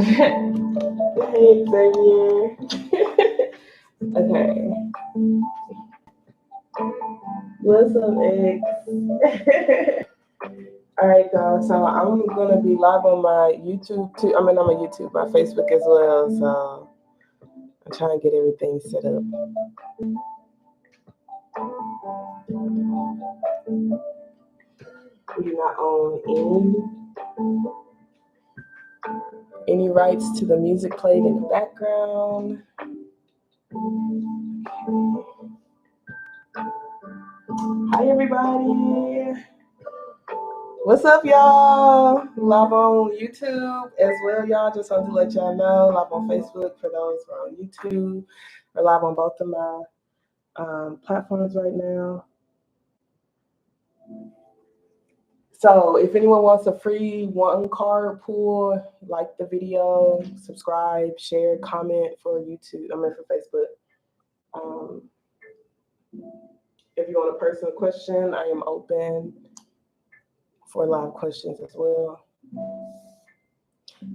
Hey, Xavier. Okay. What's up, X? All right, y'all. So I'm gonna be live on my YouTube too. I mean, on my YouTube, my Facebook as well. So I'm trying to get everything set up. We do not own any rights to the music played in the background. Hi, everybody. What's up, y'all? Live on YouTube as well, y'all. Just wanted to let y'all know. Live on Facebook for those who are on YouTube. We're live on both of my platforms right now. So if anyone wants a free one card pull, like the video, subscribe, share, comment for YouTube. I mean for Facebook. If you want a personal question, I am open for live questions as well.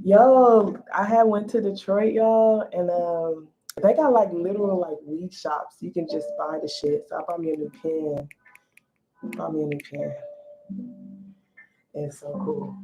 Yo, I had went to Detroit, y'all, and they got like literal like weed shops. You can just buy the shit. So I bought me a new pen. It's so cool.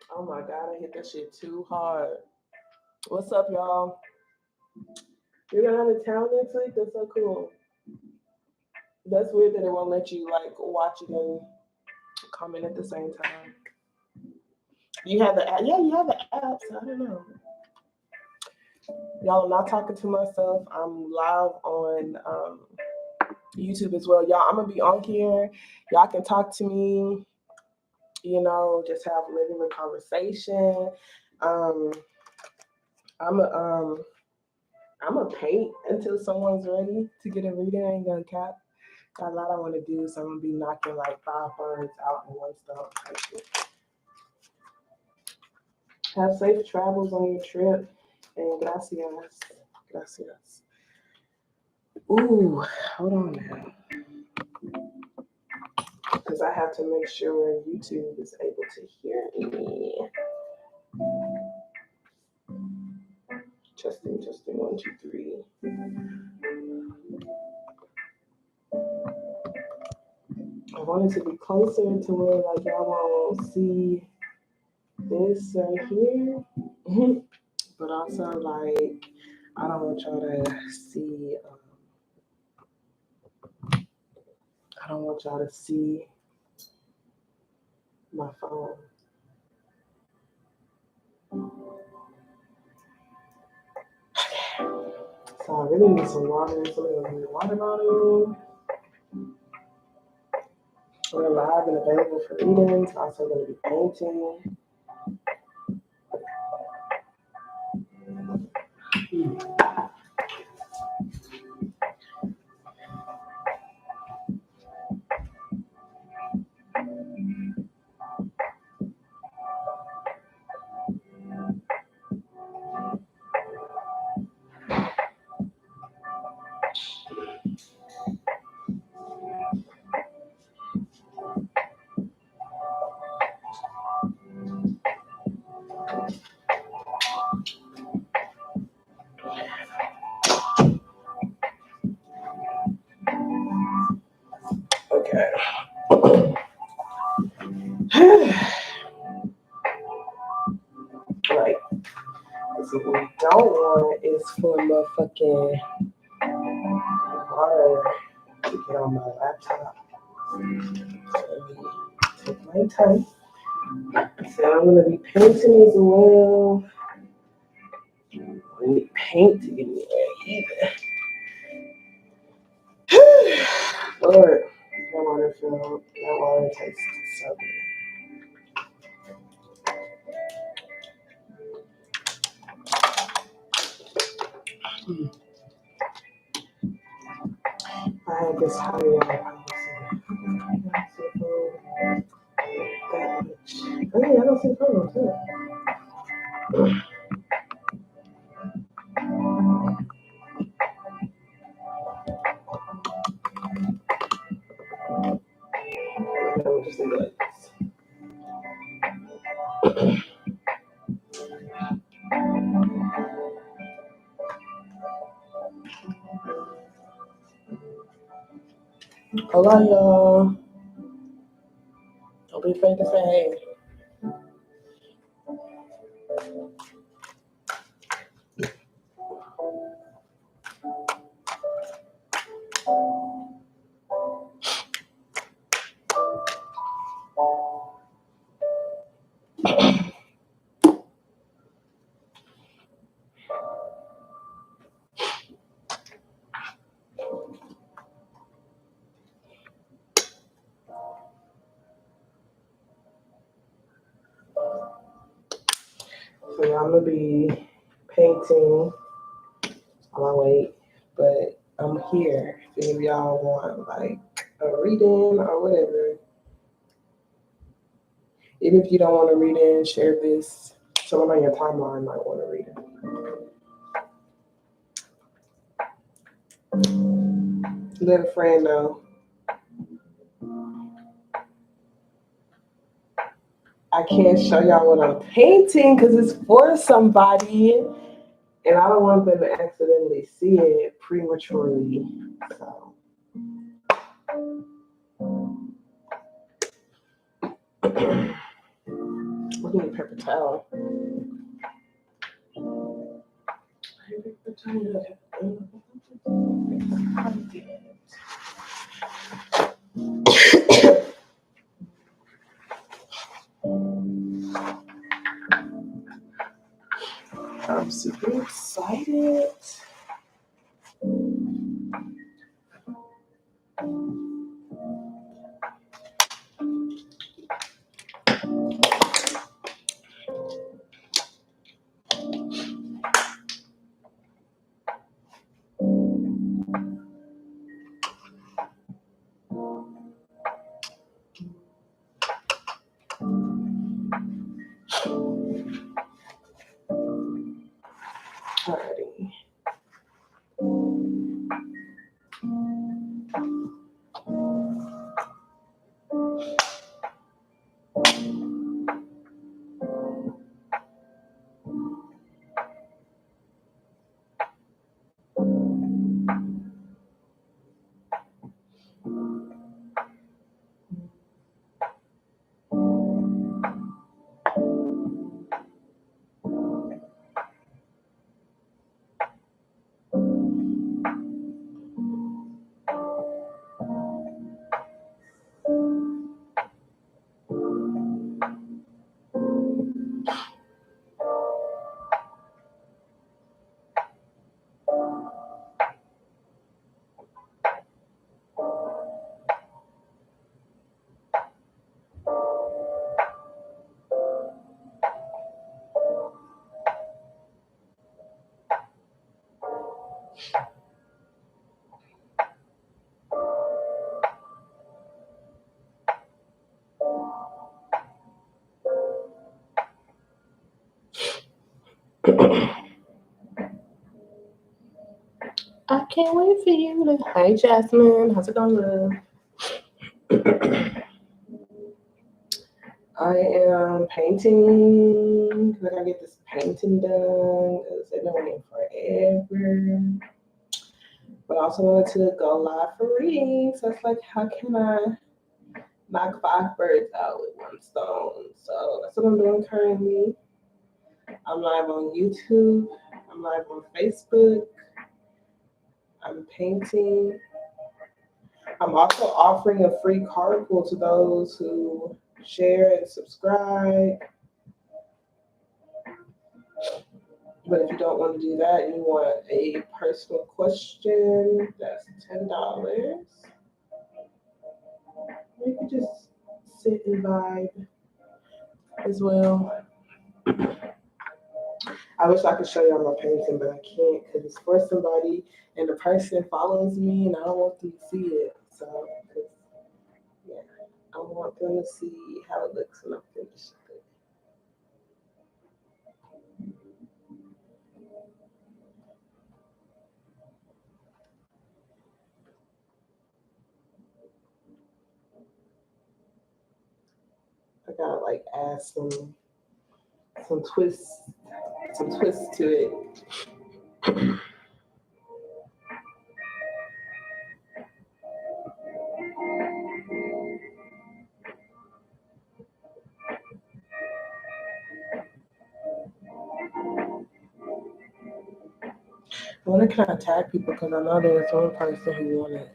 Oh my God, I hit that shit too hard. What's up, y'all? You're going out of town next week? That's so cool. That's weird that it won't let you like watch it and comment at the same time. You have the app? Yeah, you have the app, so I don't know. Y'all, I'm not talking to myself. I'm live on YouTube as well. Y'all, I'm going to be on here. Y'all can talk to me, you know, just have a regular conversation. I'm a paint until someone's ready to get a reading. I ain't gonna cap. Got a lot I want to do, so I'm gonna be knocking like 5 birds out in one stone. Have safe travels on your trip, and gracias. Gracias. Ooh, hold on now, because I have to make sure YouTube is able to hear me. Testing, 1, 2, 3. I want it to be closer to where like y'all won't see this right here, but also like I don't want y'all to see. I don't want y'all to see my phone. So I really need some water. So I'm gonna need a water bottle. We're live and available for readings. Also going to be painting. Okay. Right. So what we don't want is for motherfucking water to get on my laptop. So take my time. So I'm gonna be painting as well. I need paint to get me there either. Lord, that water tastes so good. I had this higher that much. Oh yeah, I don't see photos too. Okay, just leave it like this. Hola, y'all. Don't be afraid to say hey. So yeah, I'm gonna be painting on my way, but I'm here if any of y'all want like a reading or whatever. Even if you don't want to read in, share this. Someone on your timeline might want to read it. Let a friend know. I can't show y'all what I'm painting because it's for somebody, and I don't want them to accidentally see it prematurely. So. We need a paper towel. I'm super excited. Alrighty. I can't wait for you to. Hey, Jasmine. How's it going, love? I am painting. I gotta get this painting done because I've been waiting forever. But I also wanted to go live for readings. So it's like, how can I knock 5 birds out with 1 stone? So that's what I'm doing currently. I'm live on YouTube. I'm live on Facebook. I'm painting. I'm also offering a free card pull to those who share and subscribe. But if you don't want to do that and you want a personal question, that's $10. You can just sit and vibe as well. I wish I could show y'all my painting, but I can't because it's for somebody and the person follows me, and I don't want them to see it. So, yeah, I want them to see how it looks when I'm finished. I gotta like add some twists to it. I wonder can I tag people because I know there's one person who wanted.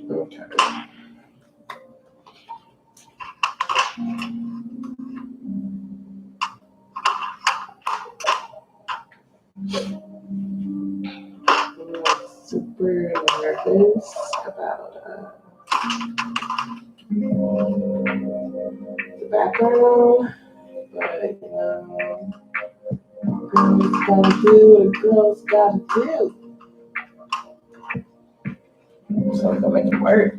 Okay. I'm super nervous about the background, but girls gotta do what a girl's gotta do. So I'm gonna make it work.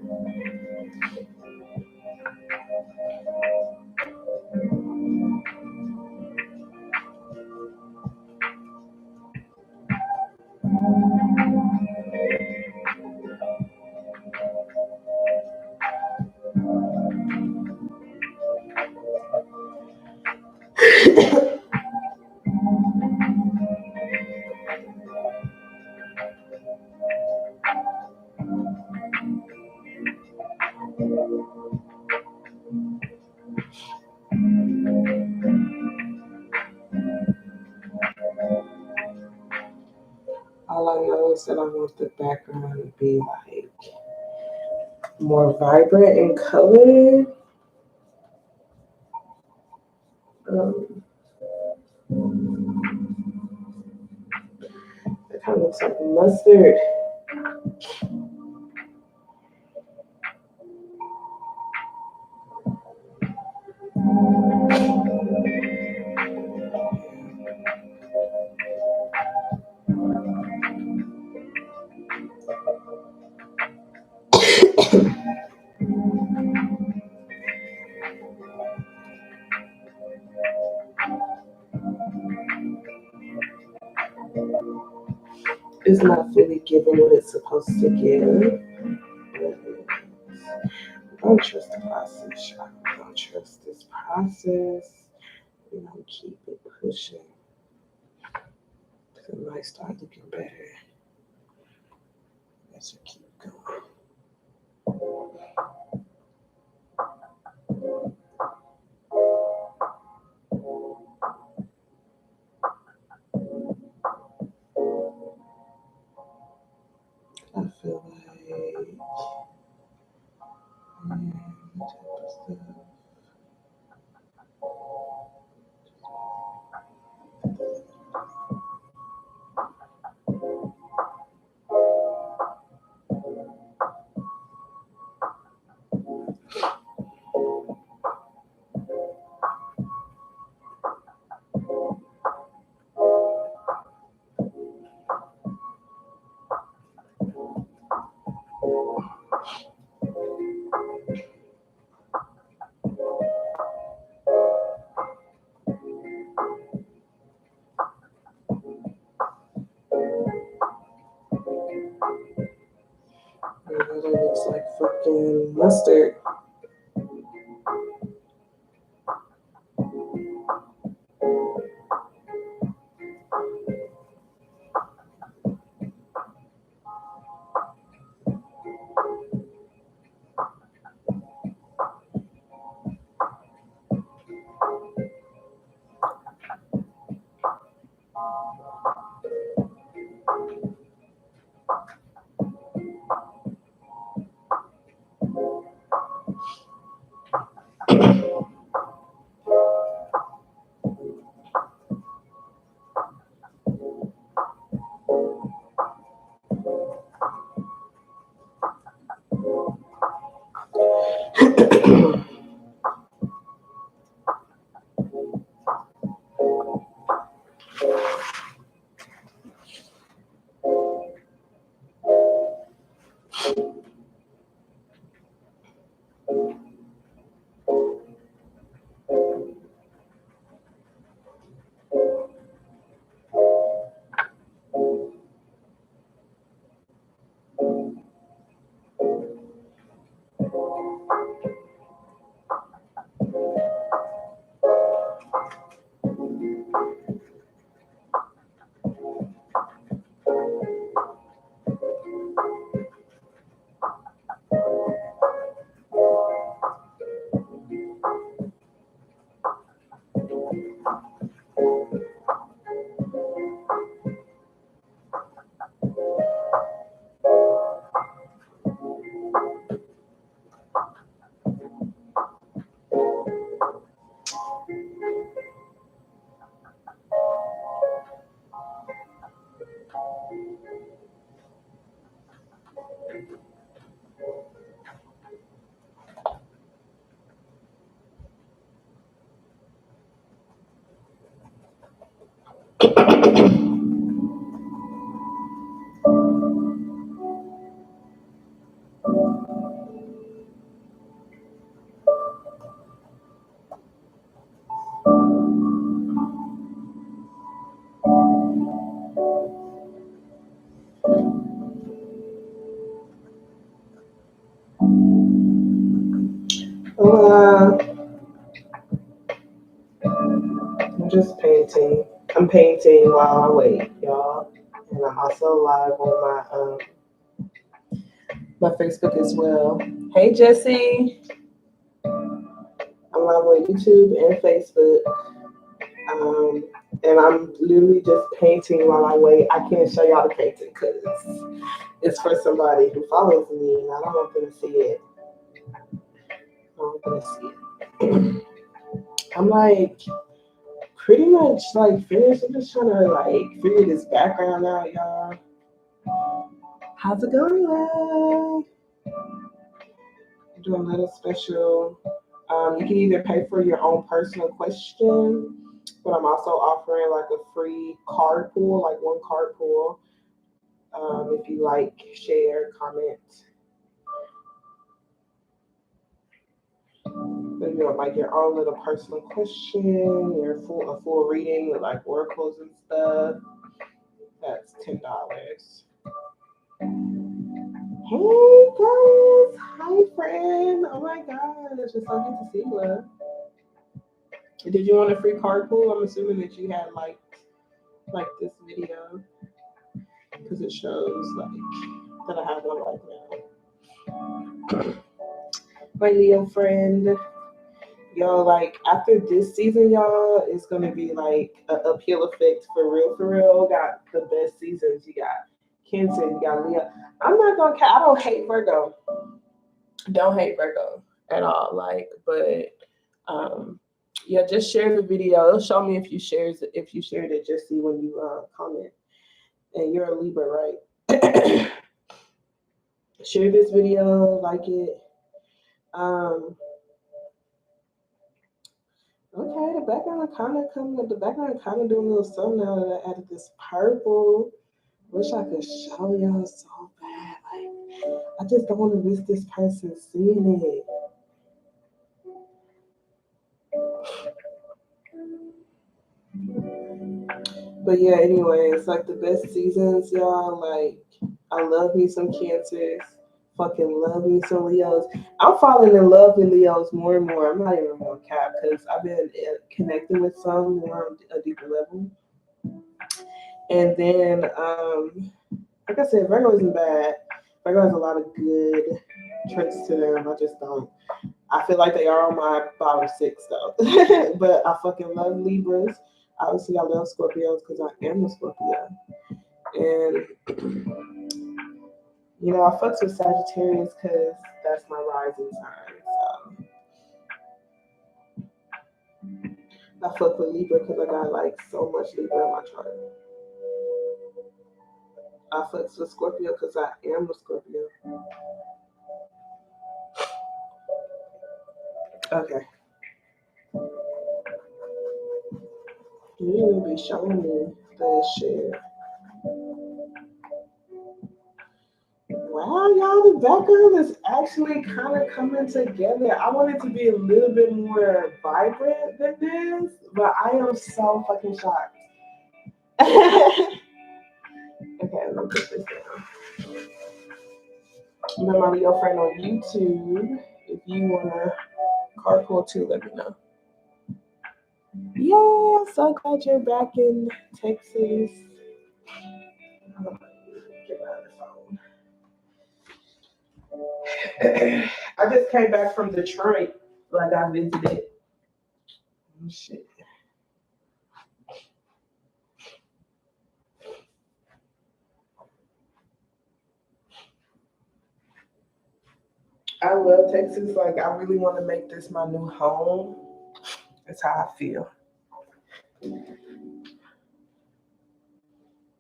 All I know is that I want the background to be like more vibrant in color. It kind of looks like mustard. It's not fully giving what it's supposed to give. Don't trust the process, y'all. Don't trust this process. We're gonna keep it pushing. Because it might start looking better as we keep going. I feel like it looks like fucking mustard. I'm just painting. I'm painting while I wait, y'all. And I'm also live on my Facebook as well. Hey Jesse. I'm live on YouTube and Facebook. And I'm literally just painting while I wait. I can't show y'all the painting because it's for somebody who follows me and I don't want them to see it. I'm like pretty much like finished. I'm just trying to like figure this background out, y'all. How's it going, love? I'm doing a little special. You can either pay for your own personal question, but I'm also offering like a free card pool, like one card pool. If you like, share, comment. If you want like your own little personal question, a full reading with like oracles and stuff, that's $10. Hey guys, hi friend. Oh my god, it's just so good to see you, love. Did you want a free card pool? I'm assuming that you had like this video because it shows like that I have one right now. My Leo friend, yo, like after this season, y'all, it's gonna be like an uphill effect for real, for real. Got the best seasons. You got Cancer, you got Leo. I'm not gonna. I don't hate Virgo. Don't hate Virgo at all. Like, but yeah, just share the video. It'll show me if you shared it. Just see when you comment. And you're a Libra, right? Share this video, like it. Okay, the background kind of doing a little something now that I added this purple. Wish I could show y'all so bad. Like, I just don't want to risk this person seeing it. But yeah, anyway, it's like the best seasons, y'all. Like, I love me some Cancers. Fucking love me some Leos. I'm falling in love with Leos more and more. I'm not even on cap because I've been connecting with some more on a deeper level. And then, like I said, Virgo isn't bad. Virgo has a lot of good traits to them. I just don't. I feel like they are on my bottom 6 though. But I fucking love Libras. Obviously, I love Scorpios because I am a Scorpio. And, you know, I fucks with Sagittarius because that's my rising sign. So I fuck with Libra because I got like so much Libra in my chart. I fucks with Scorpio because I am a Scorpio. Okay. You will be showing me this shit. Wow, y'all, the background is actually kind of coming together. I want it to be a little bit more vibrant than this, but I am so fucking shocked. Okay, let me put this down. Remember your friend on YouTube. If you wanna carpool too, let me know. Yeah, so glad you're back in Texas. Get out of the phone. I just came back from Detroit. Like I visited. Oh, shit. I love Texas. Like I really want to make this my new home. That's how I feel. I'm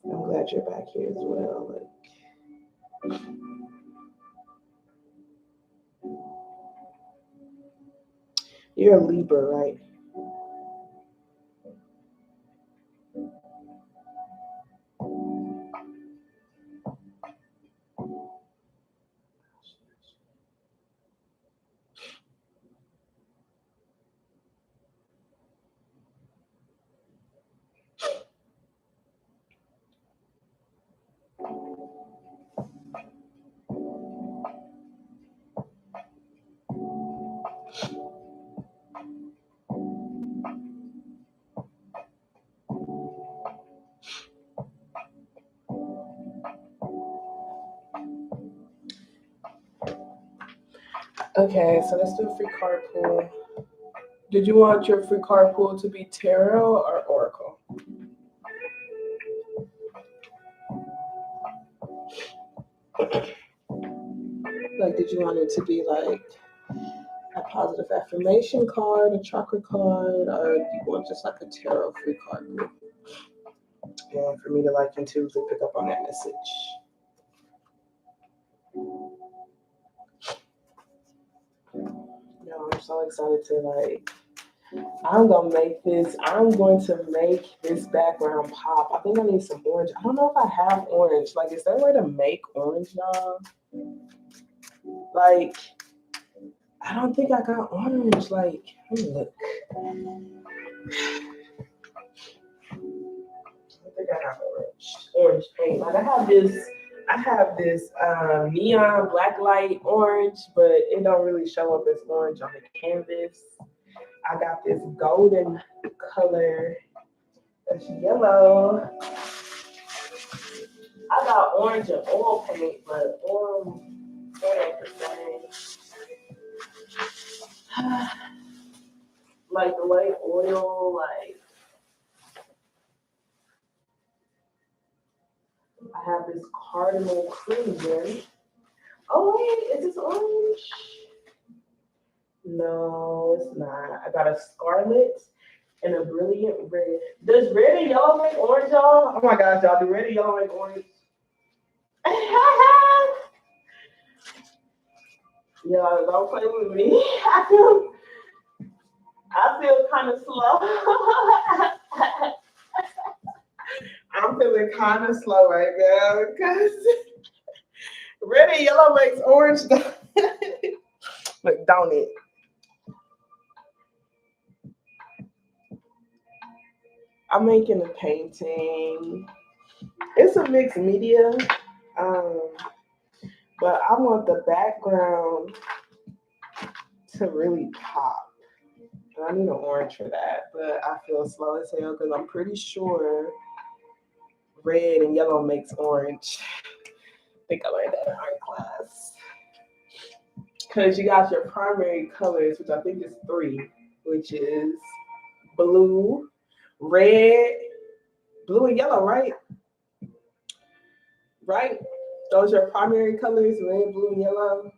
glad you're back here as well. Like, you're a Libra, right? Okay, so let's do a free card pool. Did you want your free card pool to be tarot or oracle? Like, did you want it to be like a positive affirmation card, a chakra card, or do you want just like a tarot free card pool? And for me to like intuitively pick up on that message. No, I'm so excited to like. I'm going to make this background pop. I think I need some orange. I don't know if I have orange. Like, is there a way to make orange, y'all? Like, I don't think I got orange. Like, let me look. I don't think I got orange paint. Like, I have this neon black light orange, but it don't really show up as orange on the canvas. I got this golden color that's yellow. I got orange and oil paint, but oil ain't the same. Like the way oil, like I have this cardinal crimson. Oh wait, is this orange? No, it's not. I got a scarlet and a brilliant red. Does red and yellow make orange, y'all? Oh my gosh, y'all, do red and yellow make orange? Y'all, don't play with me. I feel kind of slow. I'm feeling kind of slow right now because red and yellow makes orange. Look, don't it? I'm making a painting. It's a mixed media, but I want the background to really pop. And I need an orange for that, but I feel slow as hell because I'm pretty sure red and yellow makes orange. I think I learned that in art class. Because you got your primary colors, which I think is 3, which is blue, red, blue and yellow, right? Right? Those are your primary colors, red, blue, and yellow.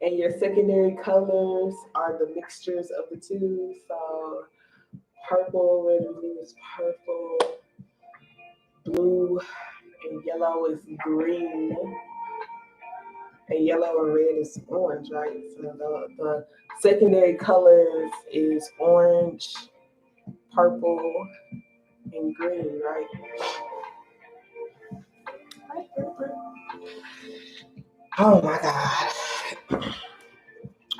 And your secondary colors are the mixtures of the two. So purple, red, and blue is purple. Blue and yellow is green. And yellow and red is orange, right? So the secondary colors is orange, purple, and green, right? Oh my God.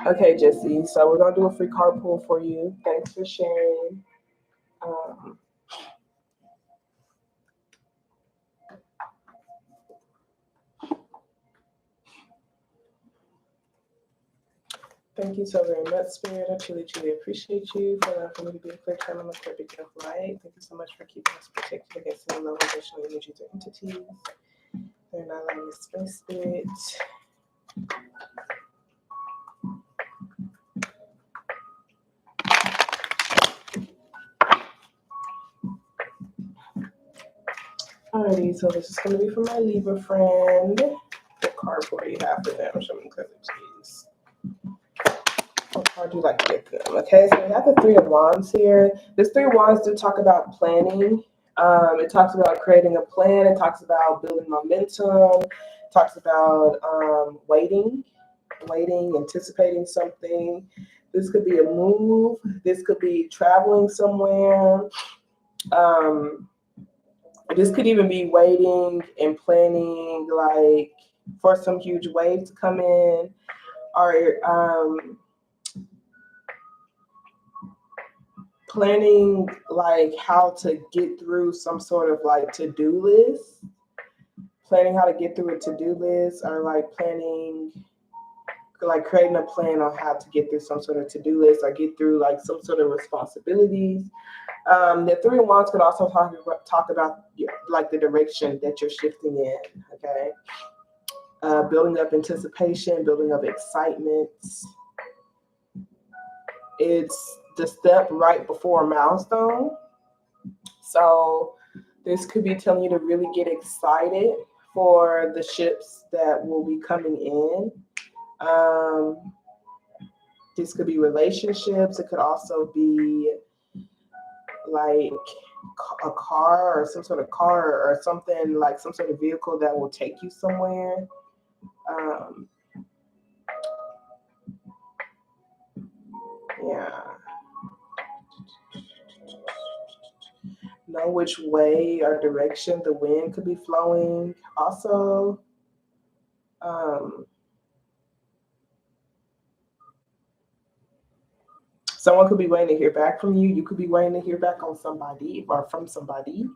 Okay, Jesse. So we're gonna do a free card pull for you. Thanks for sharing. Thank you so very much, Spirit. I truly, truly appreciate you for allowing me to be a clear channel of Drekkia Writes. Thank you so much for keeping us protected against any low vibrational energies or entities. They're not letting us space, Spirit. Alrighty, so this is going to be for my Libra friend. What card do you have for them? Show me clearly, please. What card do you like to get them? Okay, so we have the Three of Wands here. This Three of Wands do talk about planning. It talks about creating a plan. It talks about building momentum. It talks about waiting, anticipating something. This could be a move. This could be traveling somewhere. This could even be waiting and planning, like for some huge wave to come in, or planning like how to get through some sort of like to-do list. Planning how to get through a to-do list, or like planning, like creating a plan on how to get through some sort of to-do list, or get through like some sort of responsibilities. The Three of Wands could also talk about like the direction that you're shifting in. Okay, building up anticipation, building up excitement. It's the step right before a milestone. So this could be telling you to really get excited for the ships that will be coming in. This could be relationships. It could also be like a car, or some sort of car, or something like some sort of vehicle that will take you somewhere. Yeah. Know which way or direction the wind could be flowing. Also, someone could be waiting to hear back from you. You could be waiting to hear back on somebody or from somebody.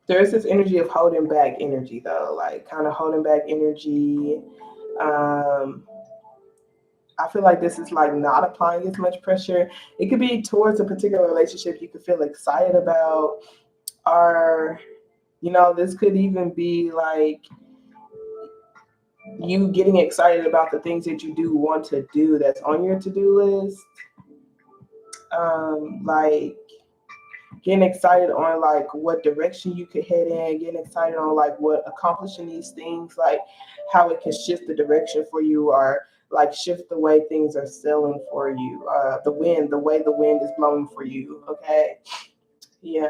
There's this energy of holding back energy, though, like kind of holding back energy. I feel like this is like not applying as much pressure. It could be towards a particular relationship you could feel excited about, or, you know, this could even be like you getting excited about the things that you do want to do that's on your to-do list. Like getting excited on like what direction you could head in, getting excited on like what accomplishing these things, like how it can shift the direction for you, or like shift the way things are selling for you. The way the wind is blowing for you. Okay. Yeah.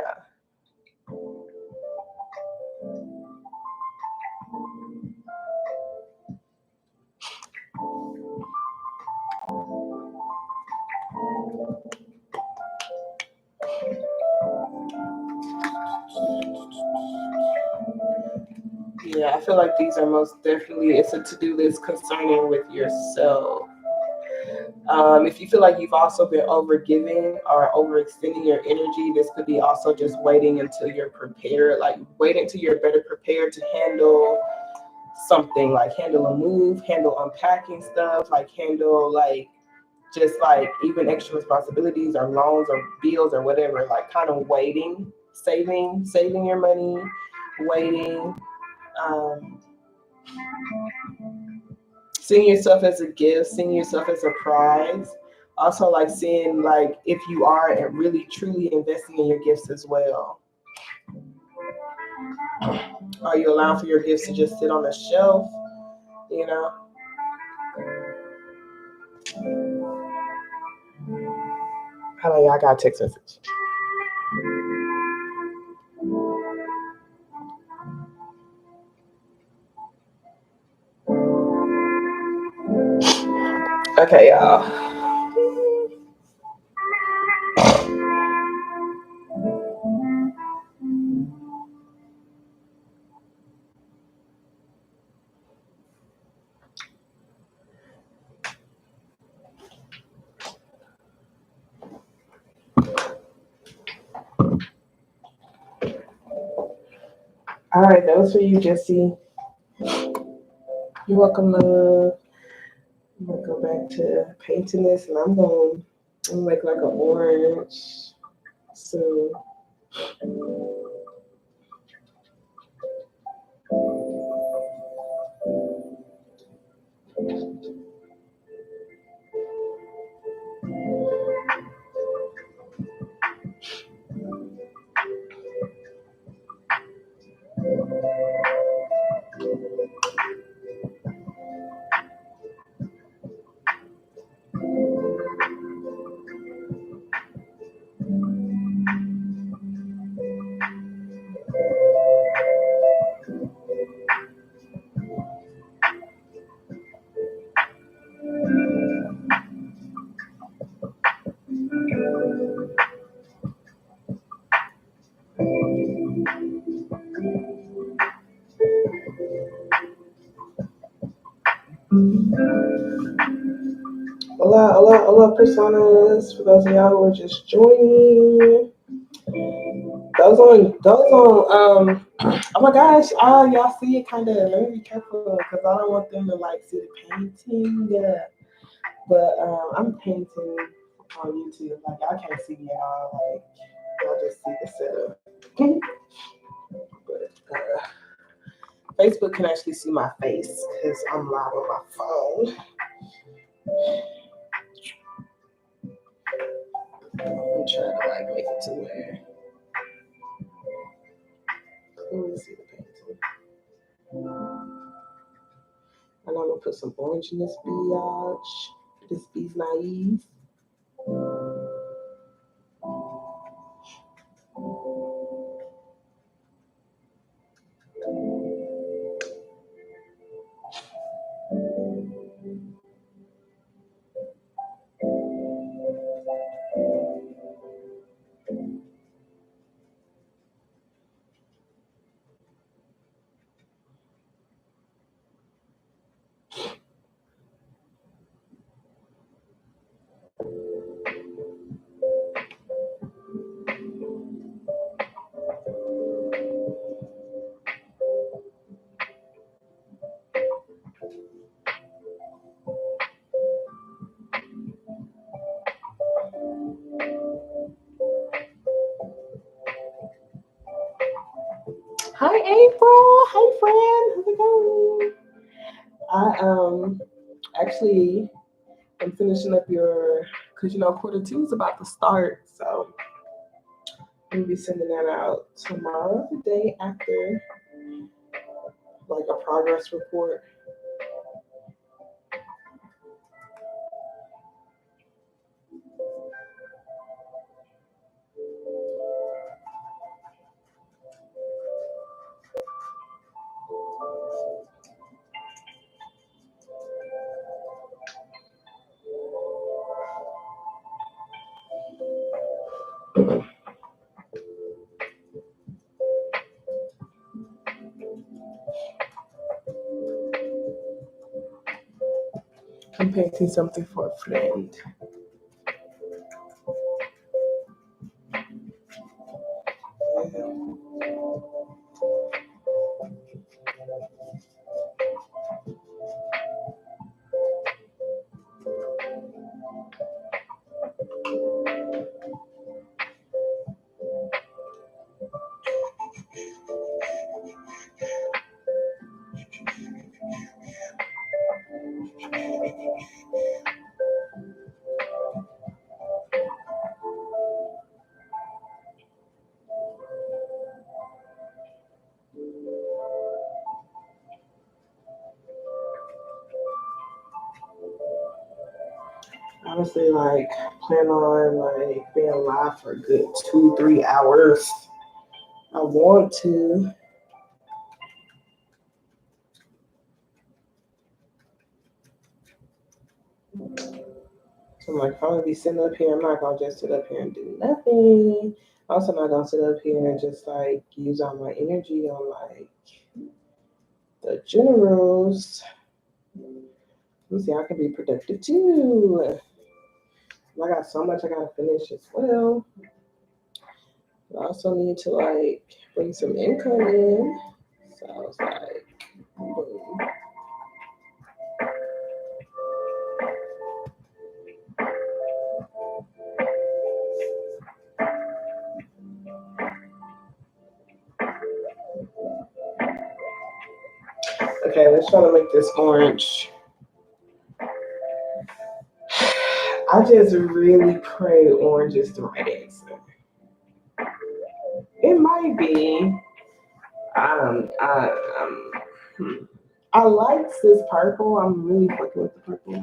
Yeah, I feel like these are most definitely, it's a to-do list concerning with yourself. If you feel like you've also been overgiving or overextending your energy, this could be also just waiting until you're prepared, like wait until you're better prepared to handle something, like handle a move, handle unpacking stuff, like handle like just like even extra responsibilities or loans or bills or whatever, like kind of waiting, saving your money, waiting. Seeing yourself as a gift, seeing yourself as a prize. Also, like seeing like if you are really truly investing in your gifts as well. Are you allowing for your gifts to just sit on the shelf? You know. Hello, y'all got a text message. Okay, y'all. All right, that was for you, Jesse. You're welcome, love. I'm gonna go back to painting this, and I'm gonna make like an orange soon. Hola, hola, hola, personas. For those of y'all who are just joining, those on. Oh my gosh, y'all see it kind of. Let me be careful because I don't want them to like see the painting. Yeah. But I'm painting on YouTube. Like y'all can't see me at all. Like y'all just see the setup. But Facebook can actually see my face because I'm live on my phone. I'm trying to like make it to where clearly see the painting. And I'm gonna put some orange in this biatch. This bee's naive. Hi April. Hi friend. How's it going? I actually am finishing up because quarter two is about to start, so I'm gonna be sending that out tomorrow, the day after, like a progress report. I'm painting something for a friend. honestly like plan on like being live for a good 2-3 hours. I want to. So I'm like, if I'm gonna be sitting up here, I'm not gonna just sit up here and do nothing. Also, not gonna sit up here and just like use all my energy on like the generals. Let me see, I can be productive too. I got so much I gotta finish as well. I also need to like bring some income in. So I was like, boom. Okay, let's try to make this orange. I just really pray orange is the right answer. It might be. I like this purple. I'm really fucking with the purple.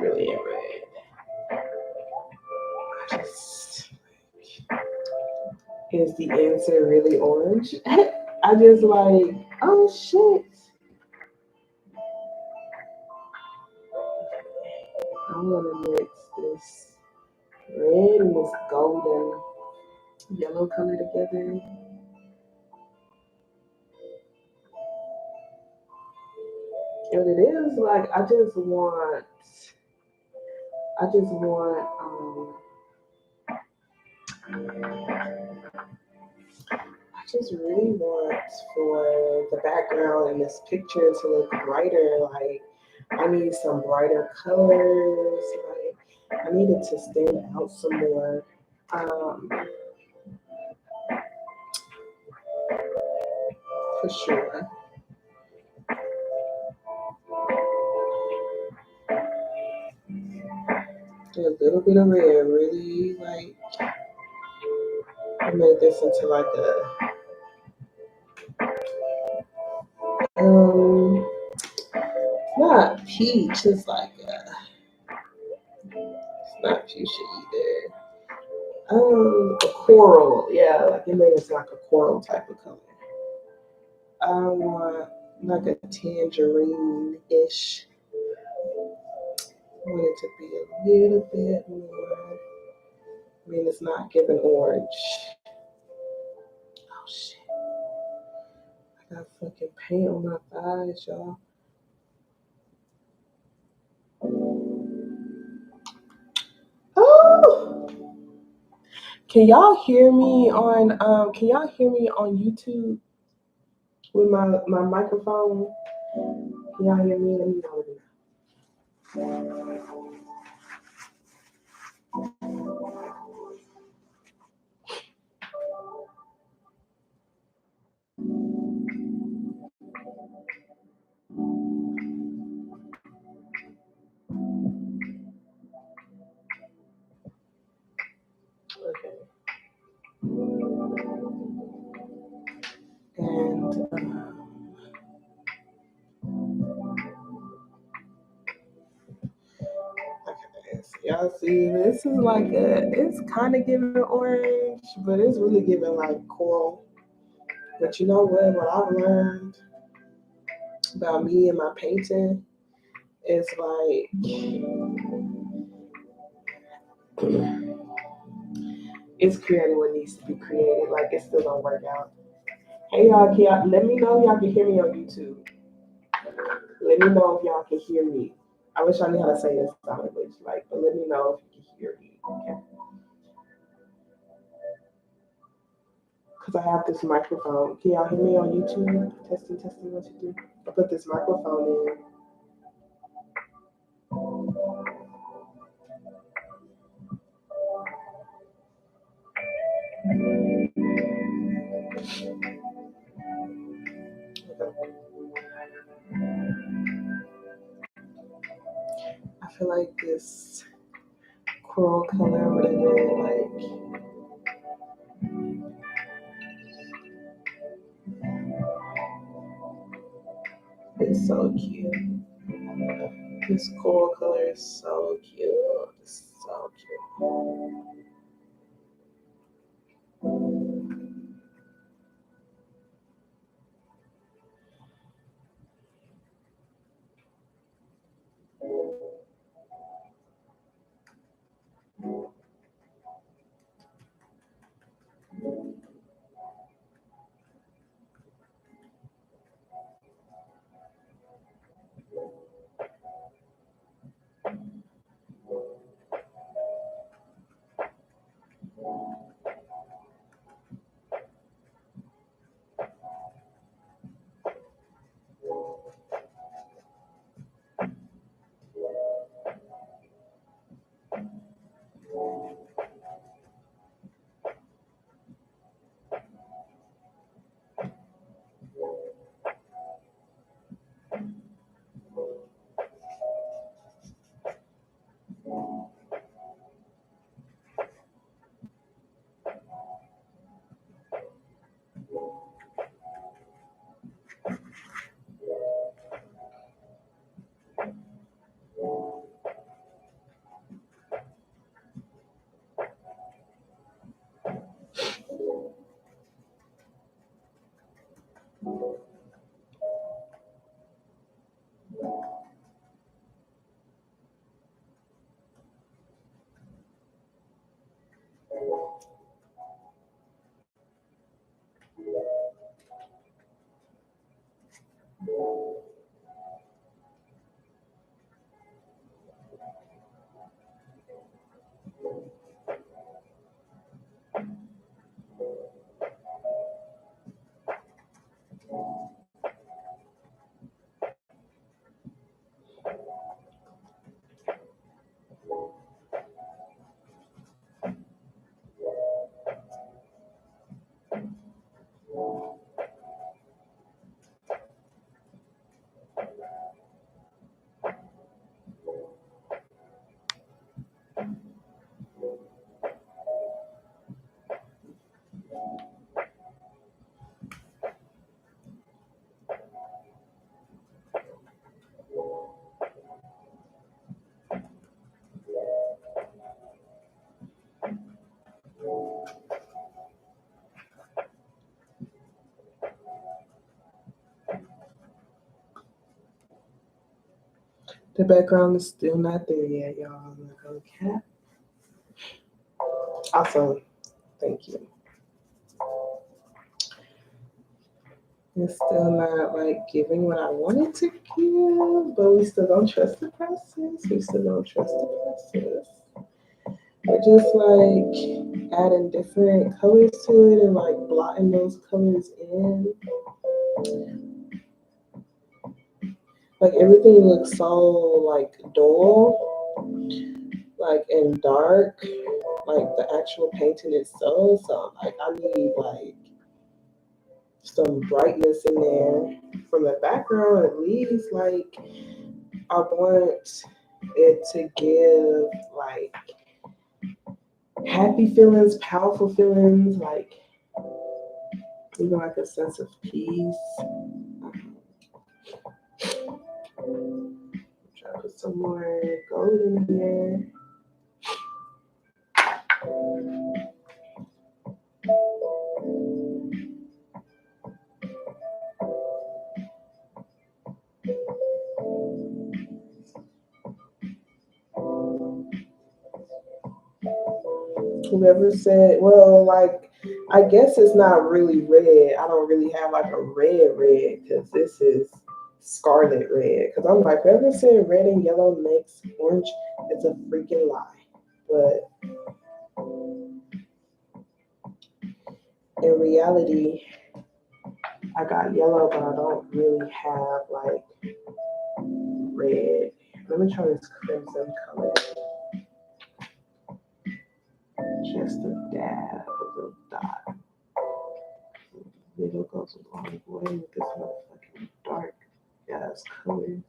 Really am red. I just is the answer really orange? I just like, oh shit. I want to mix this red and this golden yellow color together. And it is like I just want I just really want for the background in this picture to look brighter. Like I need some brighter colors. Like I need it to stand out some more. For sure. A little bit of red, really like I made this into like not peach, it's like it's not fuchsia either. A coral, yeah, like it made it like a coral type of color. I want like a tangerine-ish. I want it to be a little bit more. I mean, it's not giving orange. Oh shit! I got fucking paint on my thighs, y'all. Oh! Can y'all hear me on YouTube with my microphone? Can y'all hear me? Let me know. Okay. And okay, so y'all see, this is like it's kind of giving orange, but it's really giving like coral. But you know what I've learned about me and my painting is like it's creating what needs to be created. Like it still don't work out. Hey y'all, let me know if y'all can hear me on YouTube. Let me know if y'all can hear me. I wish I knew how to say this in English, like, but let me know if you can hear me. Okay. Because I have this microphone. Can y'all hear me on YouTube? Testing, 1, 2, 3. I put this microphone in. I feel like this coral color, whatever, like is so cute. This coral color is so cute. It's so cute. The background is still not there yet, y'all. I'm not gonna cap. Awesome. Thank you. It's still not like giving what I wanted to give, but we still don't trust the process. We still don't trust the process. We're just like adding different colors to it and like blotting those colors in. Like everything looks so like dull, like and dark, like the actual painting itself. So like I need like some brightness in there from the background at least. Like I want it to give like happy feelings, powerful feelings, like even like a sense of peace. Try to put some more gold in here. Whoever said, well, like, I guess it's not really red. I don't really have like a red because this is scarlet red. Because I'm like, whoever said red and yellow makes orange, it's a freaking lie. But in reality, I got yellow, but I don't really have like red. Let me try this crimson color. Just a dab, a little dot. Little goes a long way with this motherfucking dark ass colors.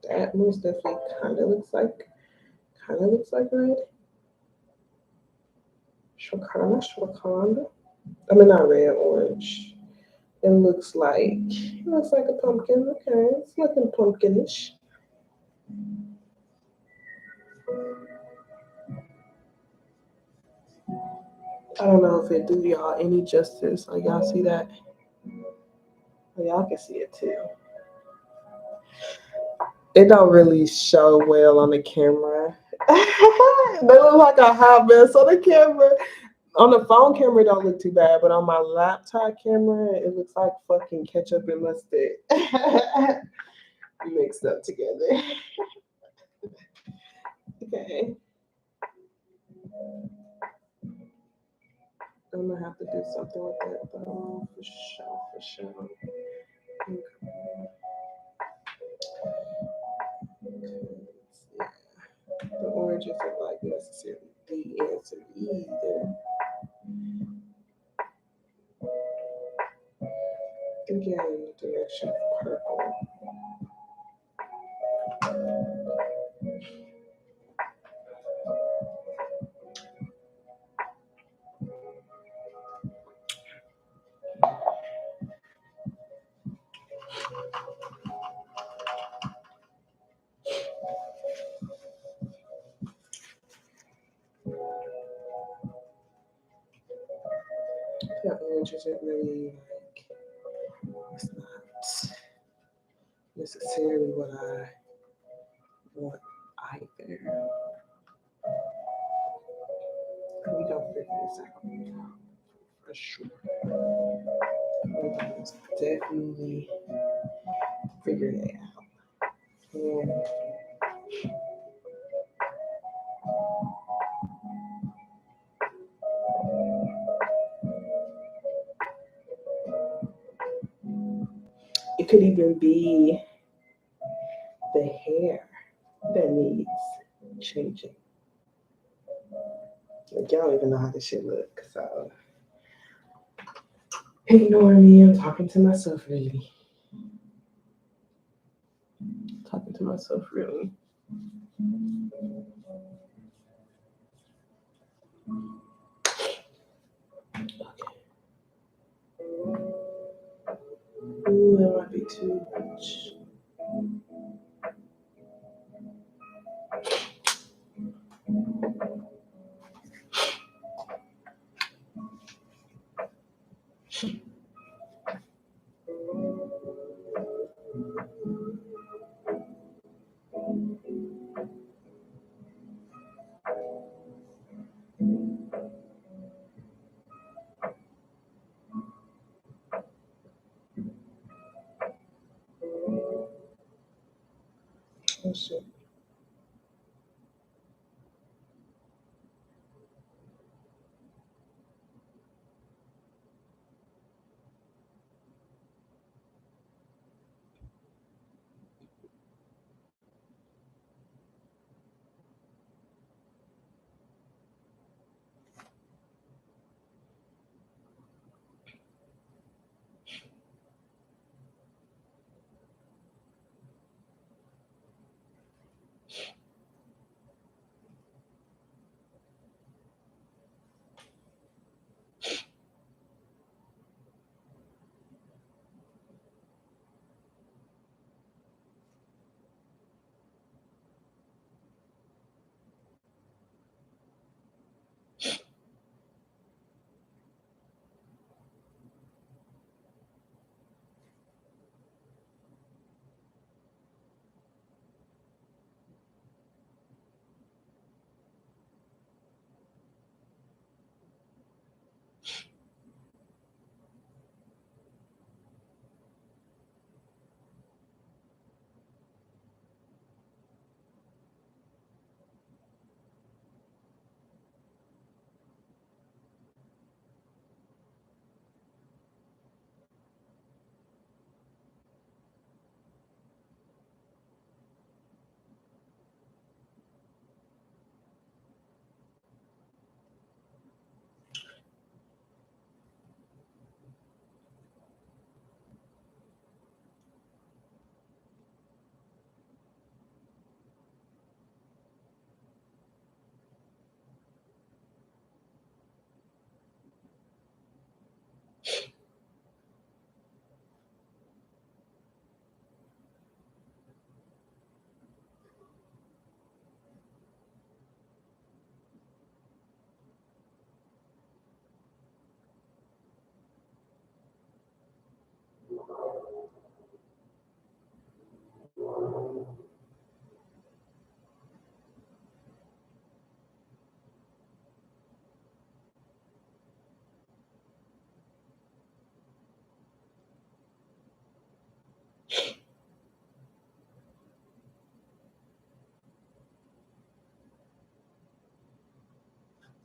That that most definitely kind of looks like red. Shwakanda. I mean, not red, orange. It looks like a pumpkin. Okay, it's looking pumpkinish. I don't know if it do y'all any justice. Like y'all see that? Well, y'all can see it too. It don't really show well on the camera. They look like a hot mess on the camera. On the phone camera, it don't look too bad, but on my laptop camera, it looks like fucking ketchup and mustard mixed up together. Okay. I'm gonna have to do something with that though, for sure. Okay. Yeah. The orange isn't like necessarily the answer either. Again, the direction of purple. That orange isn't really like, it's not necessarily what I want either. We don't figure this out for sure. We can definitely figure it out. And it could even be the hair that needs changing. Like y'all don't even know how this shit look, so ignore me. I'm talking to myself really. Talking to myself really. Okay. Ooh, that might be too much. Oh shit.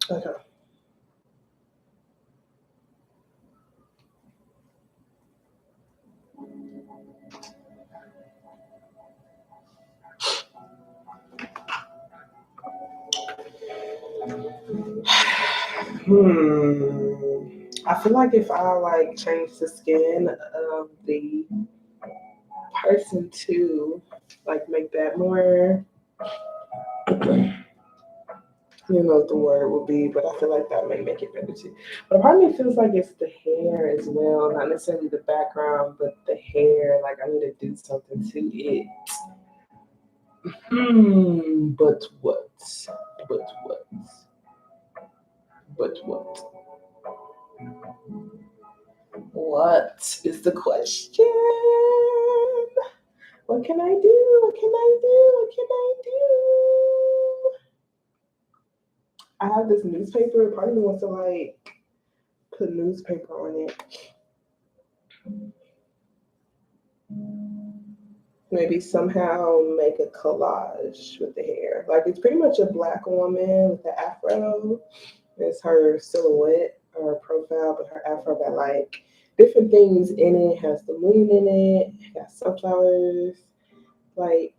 Okay. I feel like if I like change the skin of the person to like make that more, you know what the word would be, but I feel like that may make it better too. But part of me feels like it's the hair as well, not necessarily the background, but the hair. Like I need to do something to it. But what? But what? But what? What is the question? What can I do? What can I do? What can I do? I have this newspaper. Part of me wants to like put newspaper on it. Maybe somehow make a collage with the hair. Like it's pretty much a black woman with the afro. It's her silhouette or her profile, but her afro got like different things in it. It has the moon in it. It got sunflowers. Like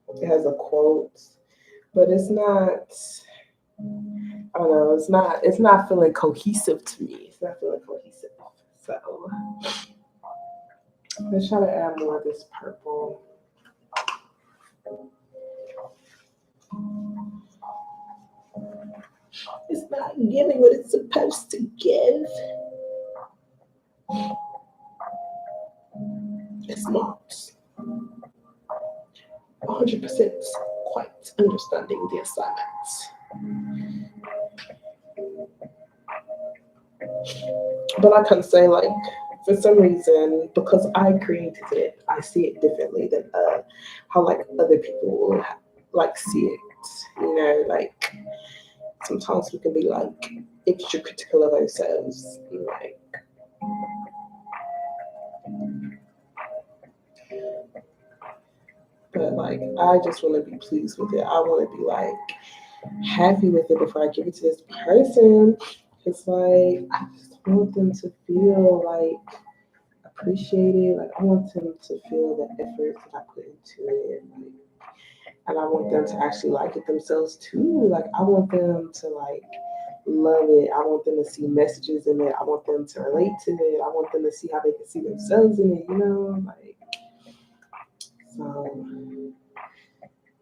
it has a quote, but it's not. I don't know. It's not feeling cohesive to me. It's not feeling cohesive. So let's try to add more of this purple. It's not giving what it's supposed to give. It's not 100% quite understanding the assignment. But I can say, like, for some reason, because I created it, I see it differently than how like other people will like see it. You know, like sometimes we can be like extra critical of ourselves. Like, but like, I just want to be pleased with it. I want to be like happy with it before I give it to this person. It's like I just want them to feel like appreciated. Like I want them to feel the effort that I put into it. Like, and I want them to actually like it themselves too. Like I want them to like love it. I want them to see messages in it. I want them to relate to it. I want them to see how they can see themselves in it, you know? Like so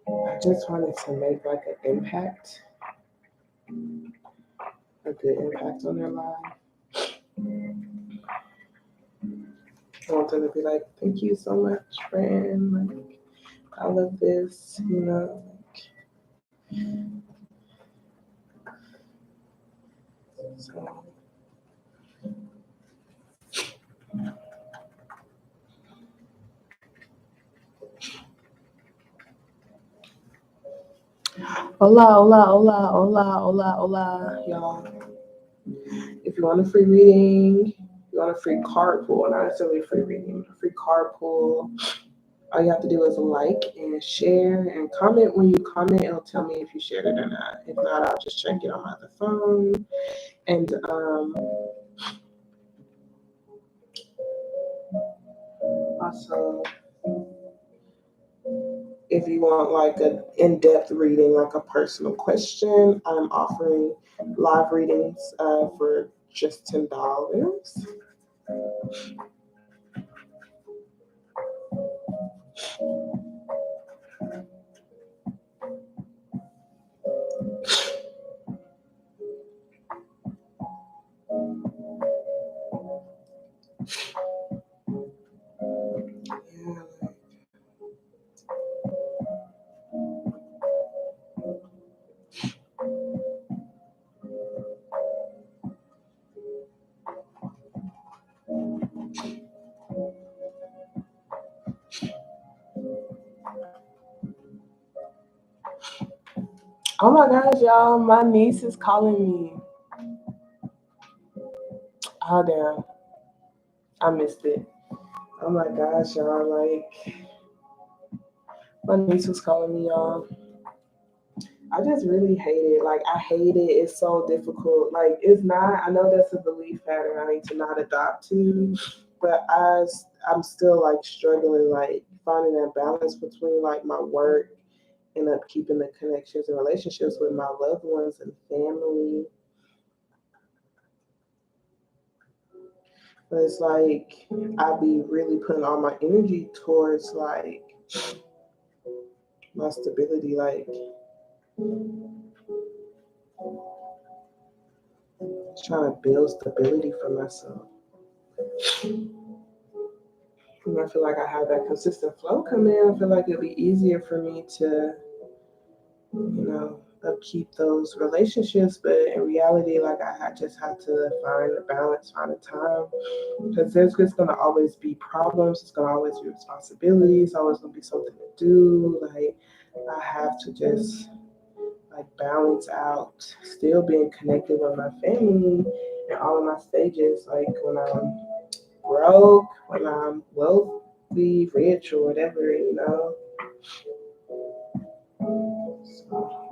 I just wanted to make like an impact, a good impact on their life. I want them to be like, thank you so much, friend. Like I love this, you know. So hola, hola, hola, hola, hola, hola, y'all. If you want a free reading, you want a free card pull, not necessarily a free reading, a free card pull, all you have to do is like and share and comment. When you comment, it'll tell me if you shared it or not. If not, I'll just check it on my other phone. And also, if you want like an in-depth reading, like a personal question, I'm offering live readings for just $10. Yeah. Oh my gosh, y'all, my niece is calling me. Oh damn, I missed it. Oh my gosh, y'all, like my niece was calling me, y'all. I just really hate it. Like, I hate it. It's so difficult. Like, it's not, I know that's a belief pattern I need to not adopt to, but I'm still like struggling, like finding that balance between like my work and up keeping the connections and relationships with my loved ones and family. But it's like I be really putting all my energy towards like my stability, like trying to build stability for myself. And I feel like I have that consistent flow come in. I feel like it'll be easier for me to, upkeep those relationships. But in reality, like just have to find the balance, find the time. Because there's just gonna always be problems. It's gonna always be responsibilities. Always gonna be something to do. Like I have to just like balance out, still being connected with my family in all of my stages. Like when I'm broke, when I'm wealthy, rich, or whatever. So,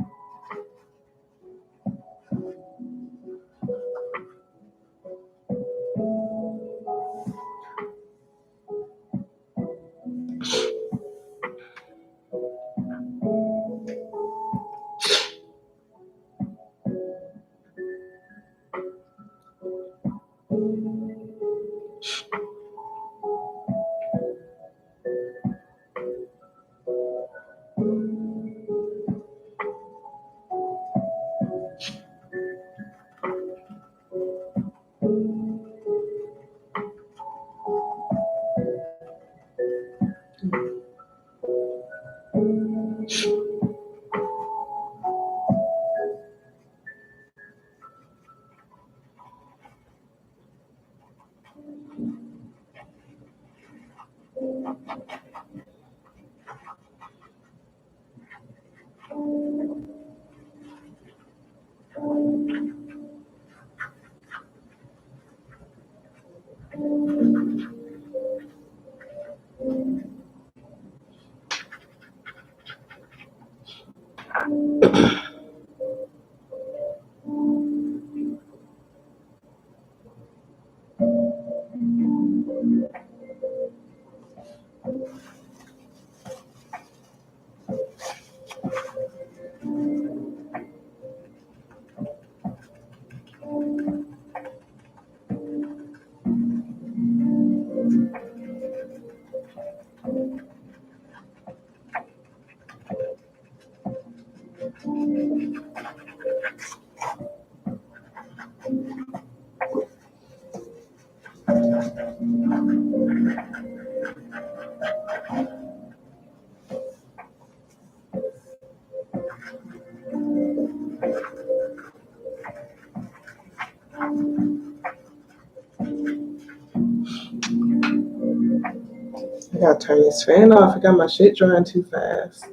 I gotta turn this fan off. I got my shit drying too fast.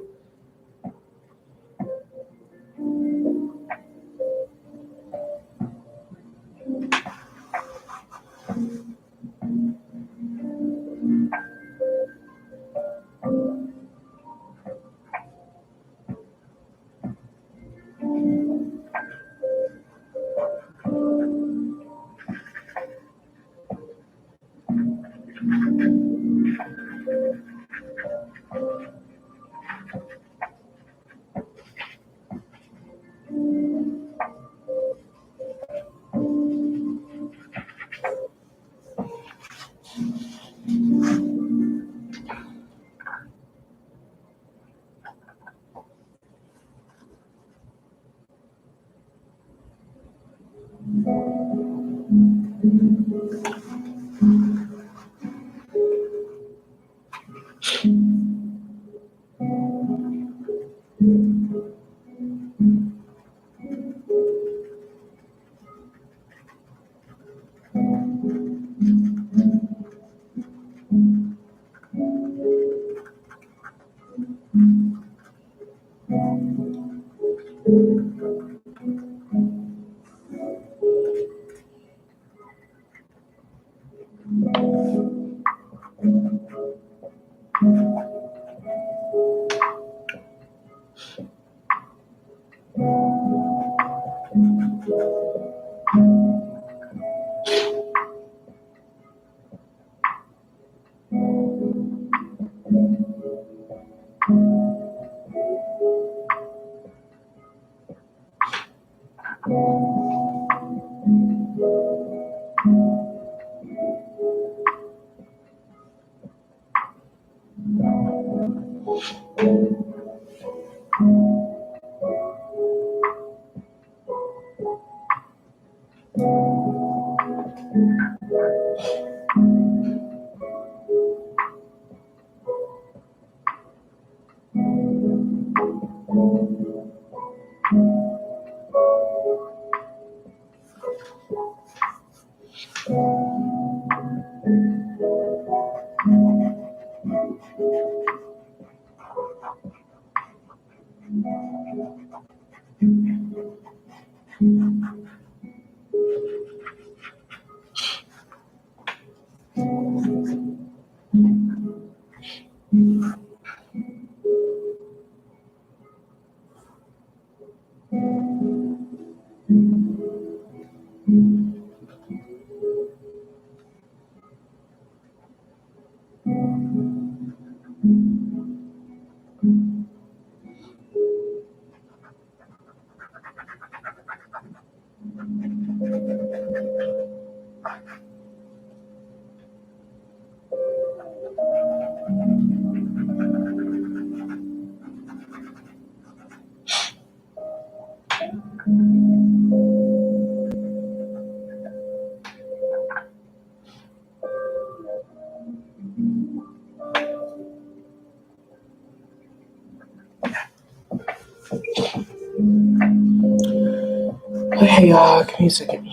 Hey y'all, give me a second.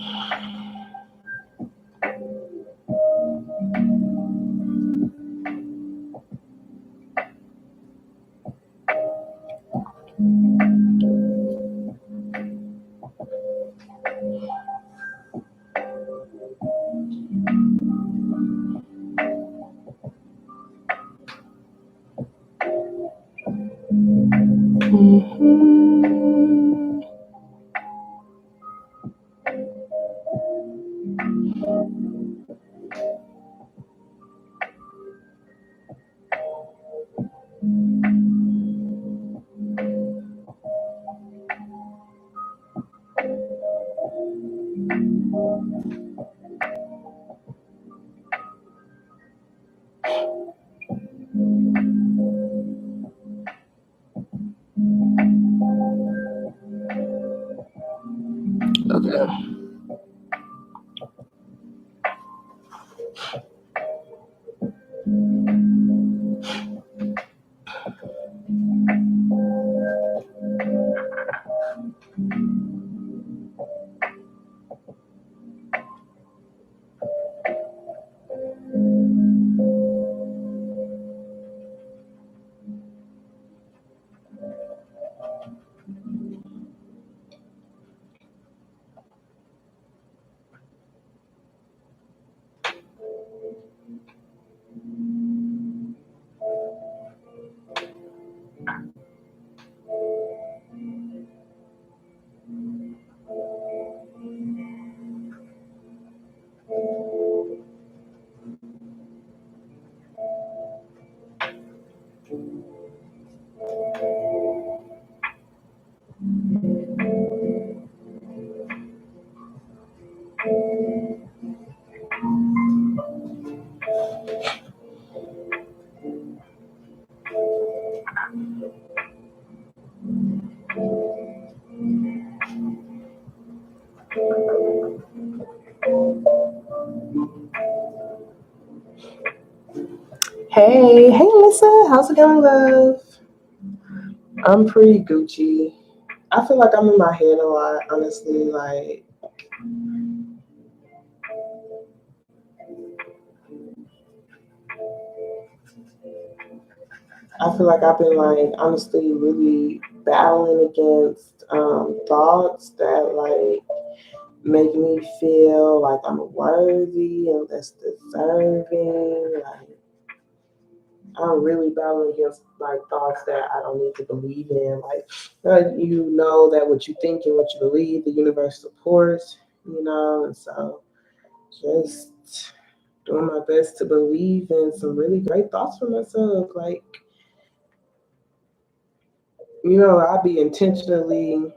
Okay. Hey, Lisa, how's it going, love? I'm pretty Gucci. I feel like I'm in my head a lot, honestly. Like, I feel like I've been, like, honestly really battling against thoughts that, like, make me feel like I'm worthy and less deserving. Like, I'm really battling against like thoughts that I don't need to believe in. Like you know that what you think and what you believe, the universe supports. And so just doing my best to believe in some really great thoughts for myself. Like, I'll be intentionally